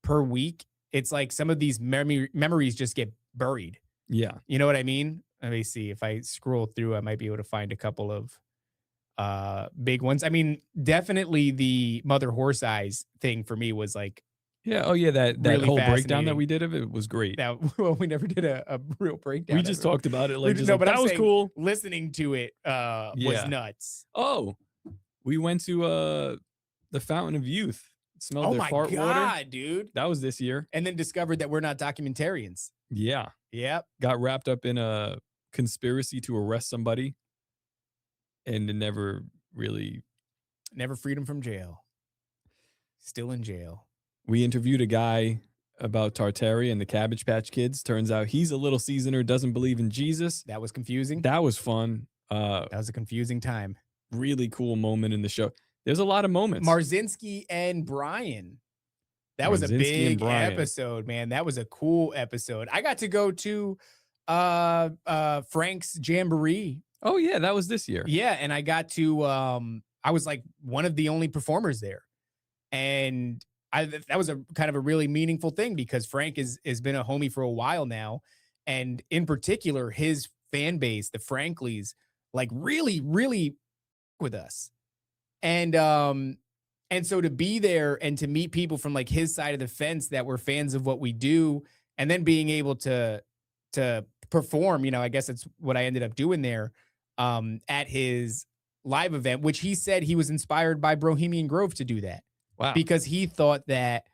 [SPEAKER 1] per week, it's like some of these memories just get buried.
[SPEAKER 2] Yeah.
[SPEAKER 1] You know what I mean? Let me see. If I scroll through, I might be able to find a couple of big ones. I mean, definitely the Mother Horse Eyes thing for me was like,
[SPEAKER 2] yeah. Oh yeah. That
[SPEAKER 1] really
[SPEAKER 2] whole breakdown that
[SPEAKER 1] fascinating.
[SPEAKER 2] we did of it was great.
[SPEAKER 1] that, well, we never did a real breakdown.
[SPEAKER 2] We
[SPEAKER 1] of
[SPEAKER 2] just
[SPEAKER 1] it.
[SPEAKER 2] talked about it.
[SPEAKER 1] We
[SPEAKER 2] Like,
[SPEAKER 1] just-
[SPEAKER 2] just
[SPEAKER 1] no,
[SPEAKER 2] like,
[SPEAKER 1] but I'm
[SPEAKER 2] that was
[SPEAKER 1] saying
[SPEAKER 2] cool.
[SPEAKER 1] Listening to it
[SPEAKER 2] Yeah.
[SPEAKER 1] was nuts.
[SPEAKER 2] Oh, we went to the Fountain of Youth. Smelled
[SPEAKER 1] Oh
[SPEAKER 2] their
[SPEAKER 1] my
[SPEAKER 2] fart
[SPEAKER 1] God,
[SPEAKER 2] water.
[SPEAKER 1] dude.
[SPEAKER 2] That was this year.
[SPEAKER 1] And then discovered that we're not documentarians.
[SPEAKER 2] Yeah.
[SPEAKER 1] Yep.
[SPEAKER 2] Got wrapped up in a conspiracy to arrest somebody and never really.
[SPEAKER 1] Never freed him from jail. Still in jail.
[SPEAKER 2] We interviewed a guy about Tartary and the Cabbage Patch Kids. Turns out he's a little seasoner, doesn't believe in Jesus.
[SPEAKER 1] That was confusing.
[SPEAKER 2] That was fun.
[SPEAKER 1] That was a confusing time.
[SPEAKER 2] Really cool moment in the show. There's a lot of moments.
[SPEAKER 1] Marzinski and Brian. That was a
[SPEAKER 2] Marzinski and
[SPEAKER 1] big
[SPEAKER 2] Brian.
[SPEAKER 1] episode, man. That was a cool episode. I got to go to Frank's Jamboree.
[SPEAKER 2] Oh yeah, that was this year.
[SPEAKER 1] Yeah, and I got to I was like one of the only performers there. And that was a kind of a really meaningful thing because Frank has been a homie for a while now. And in particular, his fan base, the Franklies, like really, really with us. And so to be there and to meet people from like his side of the fence that were fans of what we do, and then being able to perform, I guess it's what I ended up doing there at his live event, which he said he was inspired by Bohemian Grove to do that.
[SPEAKER 2] Wow.
[SPEAKER 1] Because he thought that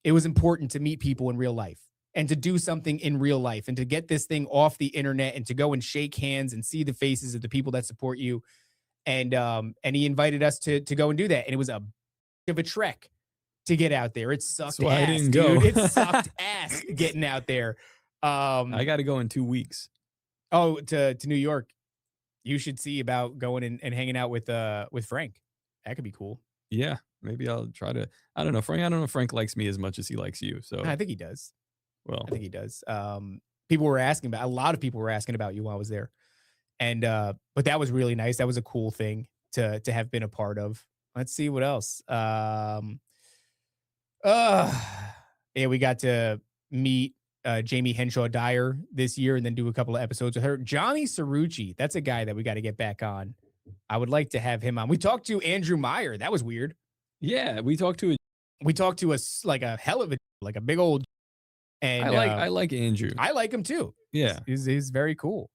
[SPEAKER 1] it was important to meet people in real life and to do something in real life and to get this thing off the internet and to go and shake hands and see the faces of the people that support you. And he invited us to go and do that. And it was a bit of a trek to get out there. It sucked
[SPEAKER 2] why I
[SPEAKER 1] ass,
[SPEAKER 2] didn't
[SPEAKER 1] dude.
[SPEAKER 2] go.
[SPEAKER 1] It sucked ass getting out there.
[SPEAKER 2] I got to go in 2 weeks.
[SPEAKER 1] Oh, to New York. You should see about going and hanging out with Frank. That could be cool.
[SPEAKER 2] Yeah, maybe I'll try to. I don't know, Frank. I don't know if Frank likes me as much as he likes you. So
[SPEAKER 1] I think he does.
[SPEAKER 2] Well,
[SPEAKER 1] I think he does. People were asking about, a lot of people were asking about you while I was there. And but that was really nice. That was a cool thing to have been a part of. Let's see what else. Yeah, we got to meet Jamie Henshaw Dyer this year and then do a couple of episodes with her. Johnny Cerrucci, that's a guy that we got to get back on. I would like to have him on. We talked to Andrew Meyer. That was weird.
[SPEAKER 2] yeah, we talked to
[SPEAKER 1] like a hell of a big old. And
[SPEAKER 2] I like Andrew.
[SPEAKER 1] I like him too.
[SPEAKER 2] Yeah,
[SPEAKER 1] he's very cool.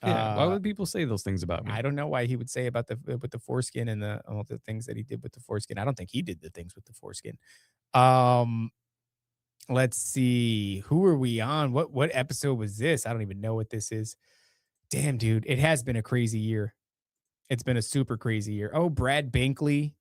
[SPEAKER 2] yeah. Why would people say those things about me?
[SPEAKER 1] I don't know why he would say about with the foreskin and all the things that he did with the foreskin. I don't think he did the things with the foreskin. Let's see. Who are we on? What episode was this? I don't even know what this is. Damn, dude. It has been a crazy year. It's been a super crazy year. Oh, Brad Bankley.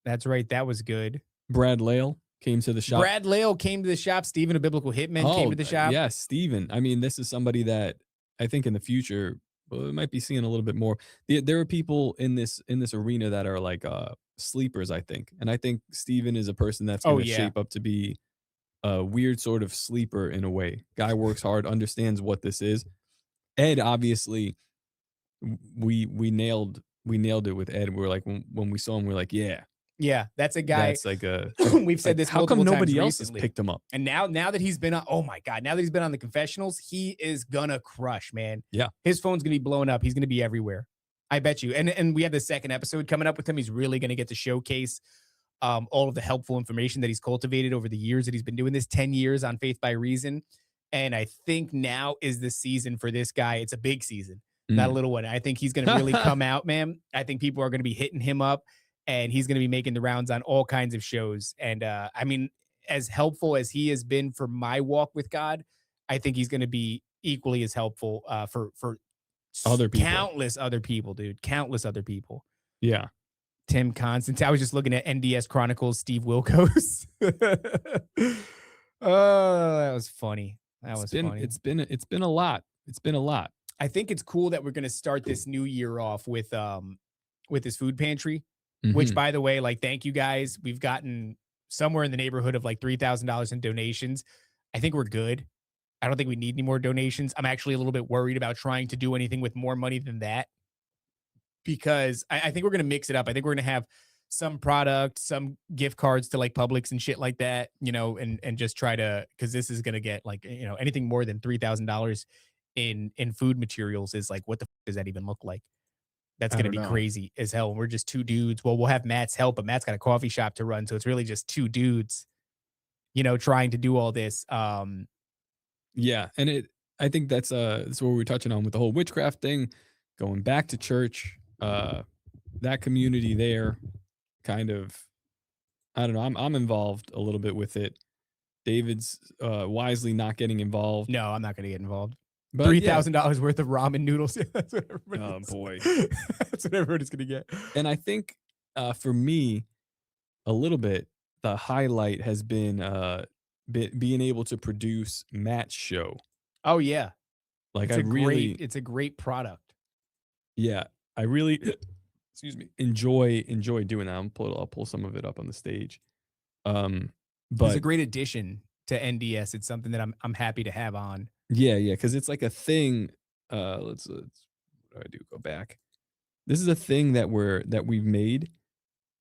[SPEAKER 1] That's right. That was good.
[SPEAKER 2] Brad Lale came to the shop.
[SPEAKER 1] Brad Lale came to the shop. Steven, a biblical hitman, came to the shop.
[SPEAKER 2] Yes, Steven. I mean, this is somebody that I think in the future we might be seeing a little bit more. There are people in this arena that are like sleepers, I think. And I think Steven is a person that's going to shape up to be a weird sort of sleeper in a way. Guy works hard, understands what this is. Ed, obviously, we nailed it with Ed. We're like, when we saw him, we're like, yeah,
[SPEAKER 1] that's a guy.
[SPEAKER 2] That's like a.
[SPEAKER 1] We've said this.
[SPEAKER 2] How come nobody else
[SPEAKER 1] recently.
[SPEAKER 2] has picked him up?
[SPEAKER 1] And now that he's been on, oh my god, now that he's been on the confessionals, he is gonna crush, man.
[SPEAKER 2] Yeah,
[SPEAKER 1] his phone's gonna be blowing up. He's gonna be everywhere. I bet you. And we have the second episode coming up with him. He's really gonna get to showcase all of the helpful information that he's cultivated over the years that he's been doing this. 10 years on Faith by Reason. And I think now is the season for this guy. It's a big season, not a little one. I think he's going to really come out, man. I think people are going to be hitting him up and he's going to be making the rounds on all kinds of shows. And I mean, as helpful as he has been for my walk with God, I think he's going to be equally as helpful for
[SPEAKER 2] other people.
[SPEAKER 1] Countless other people, dude. Countless other people.
[SPEAKER 2] Yeah.
[SPEAKER 1] Tim Constantine. I was just looking at NDS Chronicles, Steve Wilkos. Oh, that was funny. Funny.
[SPEAKER 2] It's been a lot. It's been a lot.
[SPEAKER 1] I think it's cool that we're going to start this new year off with this food pantry, which, by the way, like, thank you guys. We've gotten somewhere in the neighborhood of like $3,000 in donations. I think we're good. I don't think we need any more donations. I'm actually a little bit worried about trying to do anything with more money than that, because I think we're going to mix it up. I think we're going to have some product, some gift cards to like Publix and shit like that, and just try to, because this is going to get like, anything more than $3,000 in food materials is like, what the does that even look like? That's going to be crazy as hell. And we're just two dudes. Well, we'll have Matt's help, but Matt's got a coffee shop to run. So it's really just two dudes, trying to do all this.
[SPEAKER 2] Yeah. And I think that's what we're touching on with the whole witchcraft thing, going back to church, that community there kind of, I don't know. I'm involved a little bit with it. David's wisely not getting involved.
[SPEAKER 1] No, I'm not going to get involved.
[SPEAKER 2] But
[SPEAKER 1] $3,000 worth of ramen noodles. That's what everybody.
[SPEAKER 2] Oh boy,
[SPEAKER 1] that's what everybody's going to get.
[SPEAKER 2] And I think for me, a little bit, the highlight has been being able to produce Matt's show.
[SPEAKER 1] Oh yeah,
[SPEAKER 2] like
[SPEAKER 1] it's a great product.
[SPEAKER 2] Yeah, I really, excuse me, enjoy doing that. I'll pull some of it up on the stage. But
[SPEAKER 1] it's a great addition to NDS. It's something that I'm happy to have on.
[SPEAKER 2] Yeah, because it's like a thing. Let's what do I do? Go back. This is a thing that we've made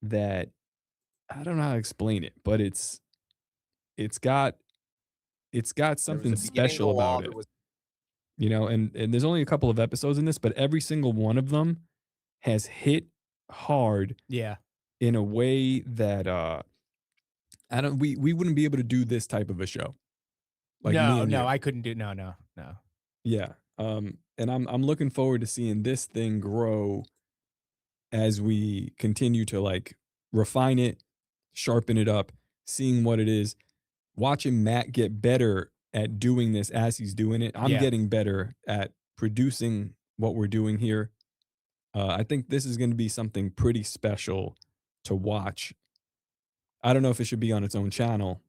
[SPEAKER 2] that I don't know how to explain it, but it's got something special about it. And there's only a couple of episodes in this, but every single one of them has hit hard.
[SPEAKER 1] Yeah.
[SPEAKER 2] In a way that we wouldn't be able to do this type of a show. Like
[SPEAKER 1] no, I couldn't do no.
[SPEAKER 2] Yeah. And I'm looking forward to seeing this thing grow as we continue to like refine it, sharpen it up, seeing what it is, watching Matt get better at doing this as he's doing it. I'm
[SPEAKER 1] Yeah.
[SPEAKER 2] getting better at producing what we're doing here. I think this is going to be something pretty special to watch. I don't know if it should be on its own channel.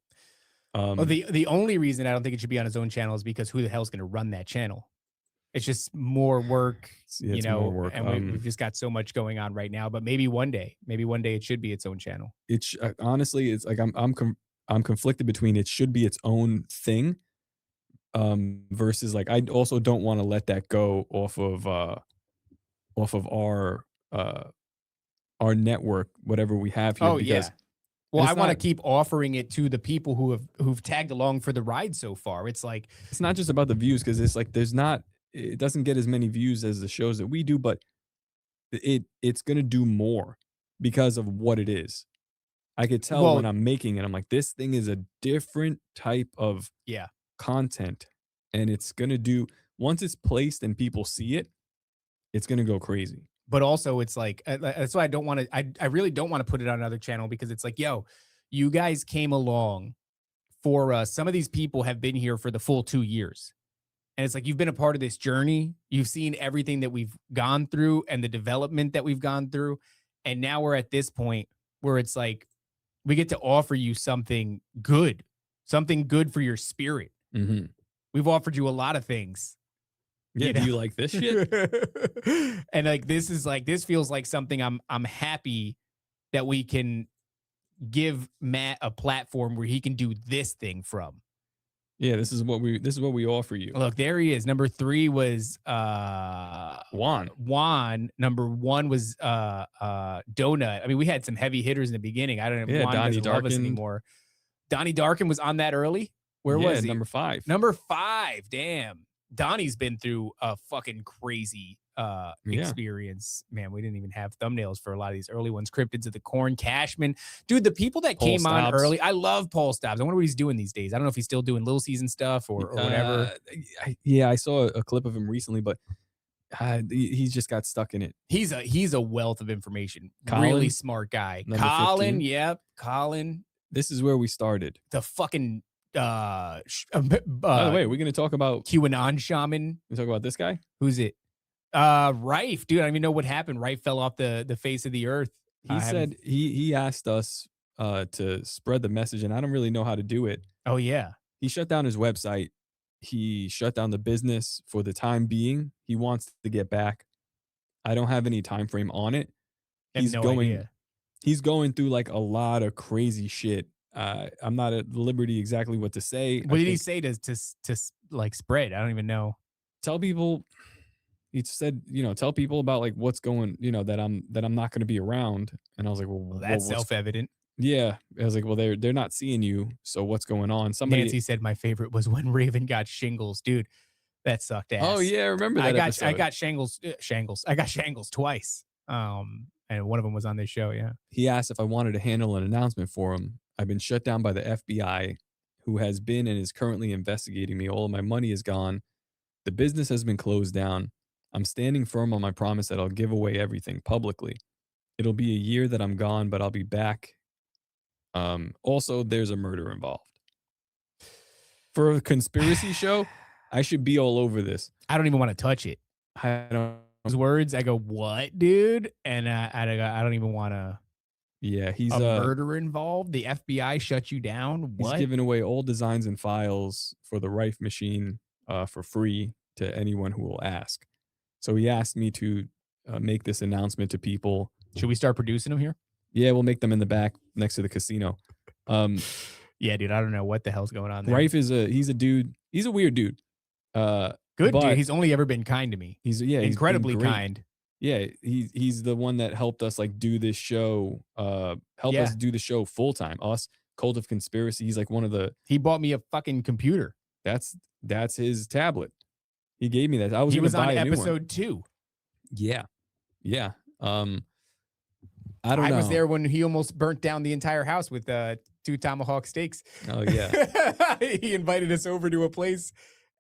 [SPEAKER 1] Well, the only reason I don't think it should be on its own channel is because who the hell's going to run that channel? It's just more work,
[SPEAKER 2] Yeah,
[SPEAKER 1] you
[SPEAKER 2] it's
[SPEAKER 1] know,
[SPEAKER 2] more work.
[SPEAKER 1] and we've just got so much going on right now. But maybe one day it should be its own channel.
[SPEAKER 2] It's honestly, it's like I'm conflicted between it should be its own thing, versus like I also don't want to let that go off of our network, whatever we have here.
[SPEAKER 1] Oh
[SPEAKER 2] because
[SPEAKER 1] yeah. Well,
[SPEAKER 2] it's
[SPEAKER 1] I want to
[SPEAKER 2] not-
[SPEAKER 1] keep offering it to the people who've tagged along for the ride so far. It's like,
[SPEAKER 2] it's not just about the views, because it's like it doesn't get as many views as the shows that we do, but it's gonna do more because of what it is. I could tell
[SPEAKER 1] Well-
[SPEAKER 2] when I'm making it, I'm like, this thing is a different type of
[SPEAKER 1] yeah.
[SPEAKER 2] content, and it's gonna do, once it's placed and people see it, it's gonna go crazy.
[SPEAKER 1] But also it's like, that's why I don't want to, I really don't want to put it on another channel, because it's like, yo, you guys came along for us. Some of these people have been here for the full 2 years. And it's like, you've been a part of this journey. You've seen everything that we've gone through and the development that we've gone through. And now we're at this point where it's like, we get to offer you something good for your spirit.
[SPEAKER 2] Mm-hmm.
[SPEAKER 1] We've offered you a lot of things.
[SPEAKER 2] Yeah, do you like this shit?
[SPEAKER 1] And like, this feels like something I'm happy that we can give Matt a platform where he can do this thing from.
[SPEAKER 2] Yeah, this is what we offer you.
[SPEAKER 1] Look, there he is. Number 3 was
[SPEAKER 2] Juan.
[SPEAKER 1] Number 1 was Donut. I mean, we had some heavy hitters in the beginning. I don't know.
[SPEAKER 2] Yeah,
[SPEAKER 1] Juan
[SPEAKER 2] Donnie
[SPEAKER 1] doesn't love us
[SPEAKER 2] Darkin.
[SPEAKER 1] anymore. Donnie Darkin was on that early. Where
[SPEAKER 2] Yeah,
[SPEAKER 1] was he?
[SPEAKER 2] number 5.
[SPEAKER 1] Number 5. Damn. Donnie's been through a fucking crazy experience. Man, we didn't even have thumbnails for a lot of these early ones. Cryptids of the Corn, Cashman. Dude, the people that
[SPEAKER 2] Paul
[SPEAKER 1] came on
[SPEAKER 2] Stobbs.
[SPEAKER 1] early. I love Paul Stobbs. I wonder what he's doing these days. I don't know if he's still doing little season stuff or whatever.
[SPEAKER 2] I saw a clip of him recently, but he's just got stuck in it.
[SPEAKER 1] He's a wealth of information.
[SPEAKER 2] Colin,
[SPEAKER 1] really smart guy.
[SPEAKER 2] number
[SPEAKER 1] Colin,
[SPEAKER 2] 15.
[SPEAKER 1] yep. Colin,
[SPEAKER 2] This is where we started.
[SPEAKER 1] the fucking
[SPEAKER 2] By the way, we're going to talk about
[SPEAKER 1] QAnon shaman.
[SPEAKER 2] we talk about this guy.
[SPEAKER 1] Who's it? Rife, dude. I don't even know what happened. Rife fell off the face of the earth.
[SPEAKER 2] He said he asked us to spread the message, and I don't really know how to do it.
[SPEAKER 1] Oh yeah.
[SPEAKER 2] He shut down his website. He shut down the business for the time being. He wants to get back. I don't have any time frame on it.
[SPEAKER 1] I have no idea.
[SPEAKER 2] He's going through like a lot of crazy shit. I'm not at liberty exactly what to say.
[SPEAKER 1] What did he say to like spread? I don't even know.
[SPEAKER 2] Tell people. He said, tell people about like what's going, that I'm not going to be around. And I was like, well,
[SPEAKER 1] That's
[SPEAKER 2] what's
[SPEAKER 1] self-evident.
[SPEAKER 2] Yeah, I was like, well, they're not seeing you, so what's going on? Somebody.
[SPEAKER 1] Nancy said my favorite was when Raven got shingles, dude. That sucked ass.
[SPEAKER 2] Oh yeah, I remember that.
[SPEAKER 1] I got shingles. I got shingles twice. And one of them was on this show. Yeah.
[SPEAKER 2] He asked if I wanted to handle an announcement for him. I've been shut down by the FBI, who has been and is currently investigating me. All of my money is gone. The business has been closed down. I'm standing firm on my promise that I'll give away everything publicly. It'll be a year that I'm gone, but I'll be back. Also, there's a murder involved. For a conspiracy show, I should be all over this.
[SPEAKER 1] I don't even want to touch it.
[SPEAKER 2] I don't.
[SPEAKER 1] Those words, I go, what, dude? And I don't even want to.
[SPEAKER 2] Yeah, he's
[SPEAKER 1] a murder involved. The FBI shut you down. What?
[SPEAKER 2] He's giving away all designs and files for the Rife machine for free to anyone who will ask. So he asked me to make this announcement to people.
[SPEAKER 1] Should we start producing them here?
[SPEAKER 2] Yeah, we'll make them in the back next to the casino.
[SPEAKER 1] Yeah, dude, I don't know what the hell's going on there.
[SPEAKER 2] Rife he's a dude. He's a weird dude.
[SPEAKER 1] Good dude. He's only ever been kind to me.
[SPEAKER 2] He's
[SPEAKER 1] incredibly
[SPEAKER 2] been great.
[SPEAKER 1] kind.
[SPEAKER 2] Yeah, he's the one that helped us like do this show. Us do the show full time. Us, Cult of Conspiracy. He's like one of the.
[SPEAKER 1] He bought me a fucking computer.
[SPEAKER 2] That's his tablet. He gave me that. He was
[SPEAKER 1] on episode 2.
[SPEAKER 2] Yeah. I don't know.
[SPEAKER 1] I was there when he almost burnt down the entire house with 2 tomahawk steaks.
[SPEAKER 2] Oh yeah.
[SPEAKER 1] He invited us over to a place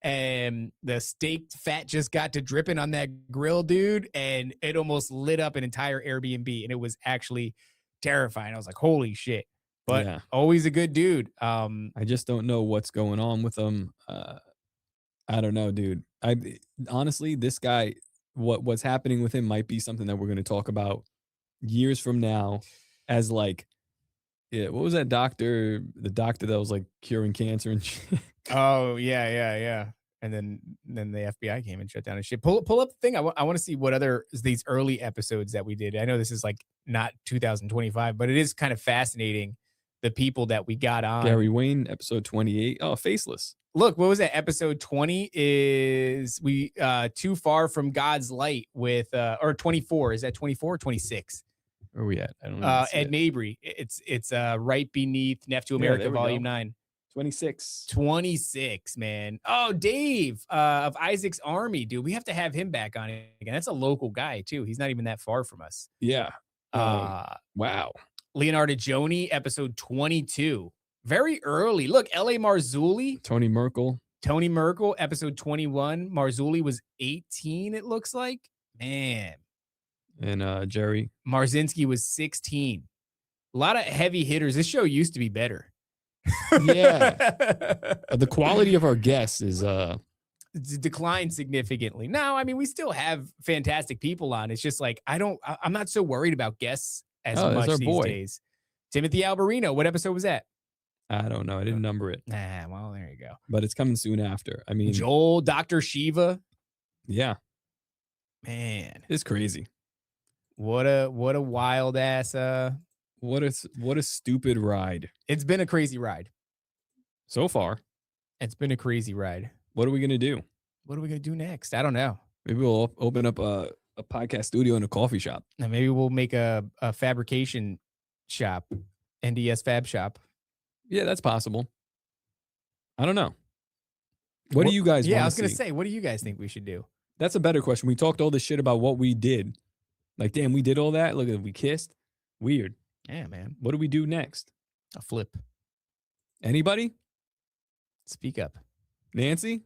[SPEAKER 1] and the steak fat just got to dripping on that grill, dude, and it almost lit up an entire Airbnb, and it was actually terrifying. I was like, holy shit. But
[SPEAKER 2] Yeah.
[SPEAKER 1] always a good dude.
[SPEAKER 2] I just don't know what's going on with him. I don't know, dude. Honestly, this guy, what's happening with him might be something that we're going to talk about years from now as like, yeah, what was that doctor? The doctor that was like curing cancer and shit.
[SPEAKER 1] Oh, yeah. And then the FBI came and shut down and shit. Pull up the thing. I want to see what other these early episodes that we did. I know this is like not 2025, but it is kind of fascinating the people that we got on.
[SPEAKER 2] Gary Wayne, episode 28. Oh, Faceless.
[SPEAKER 1] Look, what was that? Episode 20 is we Too Far from God's Light with or 24. Is that 24 or 26?
[SPEAKER 2] Where are we at? I don't know.
[SPEAKER 1] Ed Mabry. It's right beneath Neph to
[SPEAKER 2] Yeah,
[SPEAKER 1] America,
[SPEAKER 2] there we
[SPEAKER 1] Volume
[SPEAKER 2] go.
[SPEAKER 1] 9.
[SPEAKER 2] 26.
[SPEAKER 1] 26, man. Oh, Dave of Isaac's Army, dude. We have to have him back on it again. That's a local guy, too. He's not even that far from us.
[SPEAKER 2] Yeah. Wow.
[SPEAKER 1] Leonardo Joni, episode 22. Very early. Look, L.A. Marzulli.
[SPEAKER 2] Tony Merkel,
[SPEAKER 1] episode 21. Marzulli was 18, it looks like. Man.
[SPEAKER 2] and Jerry.
[SPEAKER 1] Marzinski was 16. A lot of heavy hitters. This show used to be better.
[SPEAKER 2] Yeah. The quality of our guests is
[SPEAKER 1] declined significantly. No, I mean, we still have fantastic people on. It's just like I'm not so worried about guests as
[SPEAKER 2] Oh, that's
[SPEAKER 1] much
[SPEAKER 2] our
[SPEAKER 1] these
[SPEAKER 2] boy.
[SPEAKER 1] days. Timothy Alberino, what episode was that?
[SPEAKER 2] I don't know. I didn't number it,
[SPEAKER 1] Nah, well, there you go.
[SPEAKER 2] but it's coming soon after. I mean,
[SPEAKER 1] Joel, Dr. Shiva.
[SPEAKER 2] yeah,
[SPEAKER 1] Man,
[SPEAKER 2] it's crazy.
[SPEAKER 1] what a wild ass
[SPEAKER 2] What a stupid ride
[SPEAKER 1] it's been a crazy ride.
[SPEAKER 2] so far.
[SPEAKER 1] It's been a crazy ride.
[SPEAKER 2] What are we gonna do?
[SPEAKER 1] What are we gonna do next? I don't know.
[SPEAKER 2] Maybe we'll open up a podcast studio in a coffee shop.
[SPEAKER 1] Now maybe we'll make a fabrication shop, NDS Fab Shop.
[SPEAKER 2] Yeah, that's possible. I don't know. What do you guys?
[SPEAKER 1] Yeah,
[SPEAKER 2] wanna
[SPEAKER 1] I was gonna
[SPEAKER 2] see?
[SPEAKER 1] say, what do you guys think we should do?
[SPEAKER 2] That's a better question. We talked all this shit about what we did. Like, damn, we did all that. Look at we kissed. Weird.
[SPEAKER 1] Yeah, man.
[SPEAKER 2] What do we do next?
[SPEAKER 1] A flip.
[SPEAKER 2] Anybody?
[SPEAKER 1] Speak up.
[SPEAKER 2] Nancy?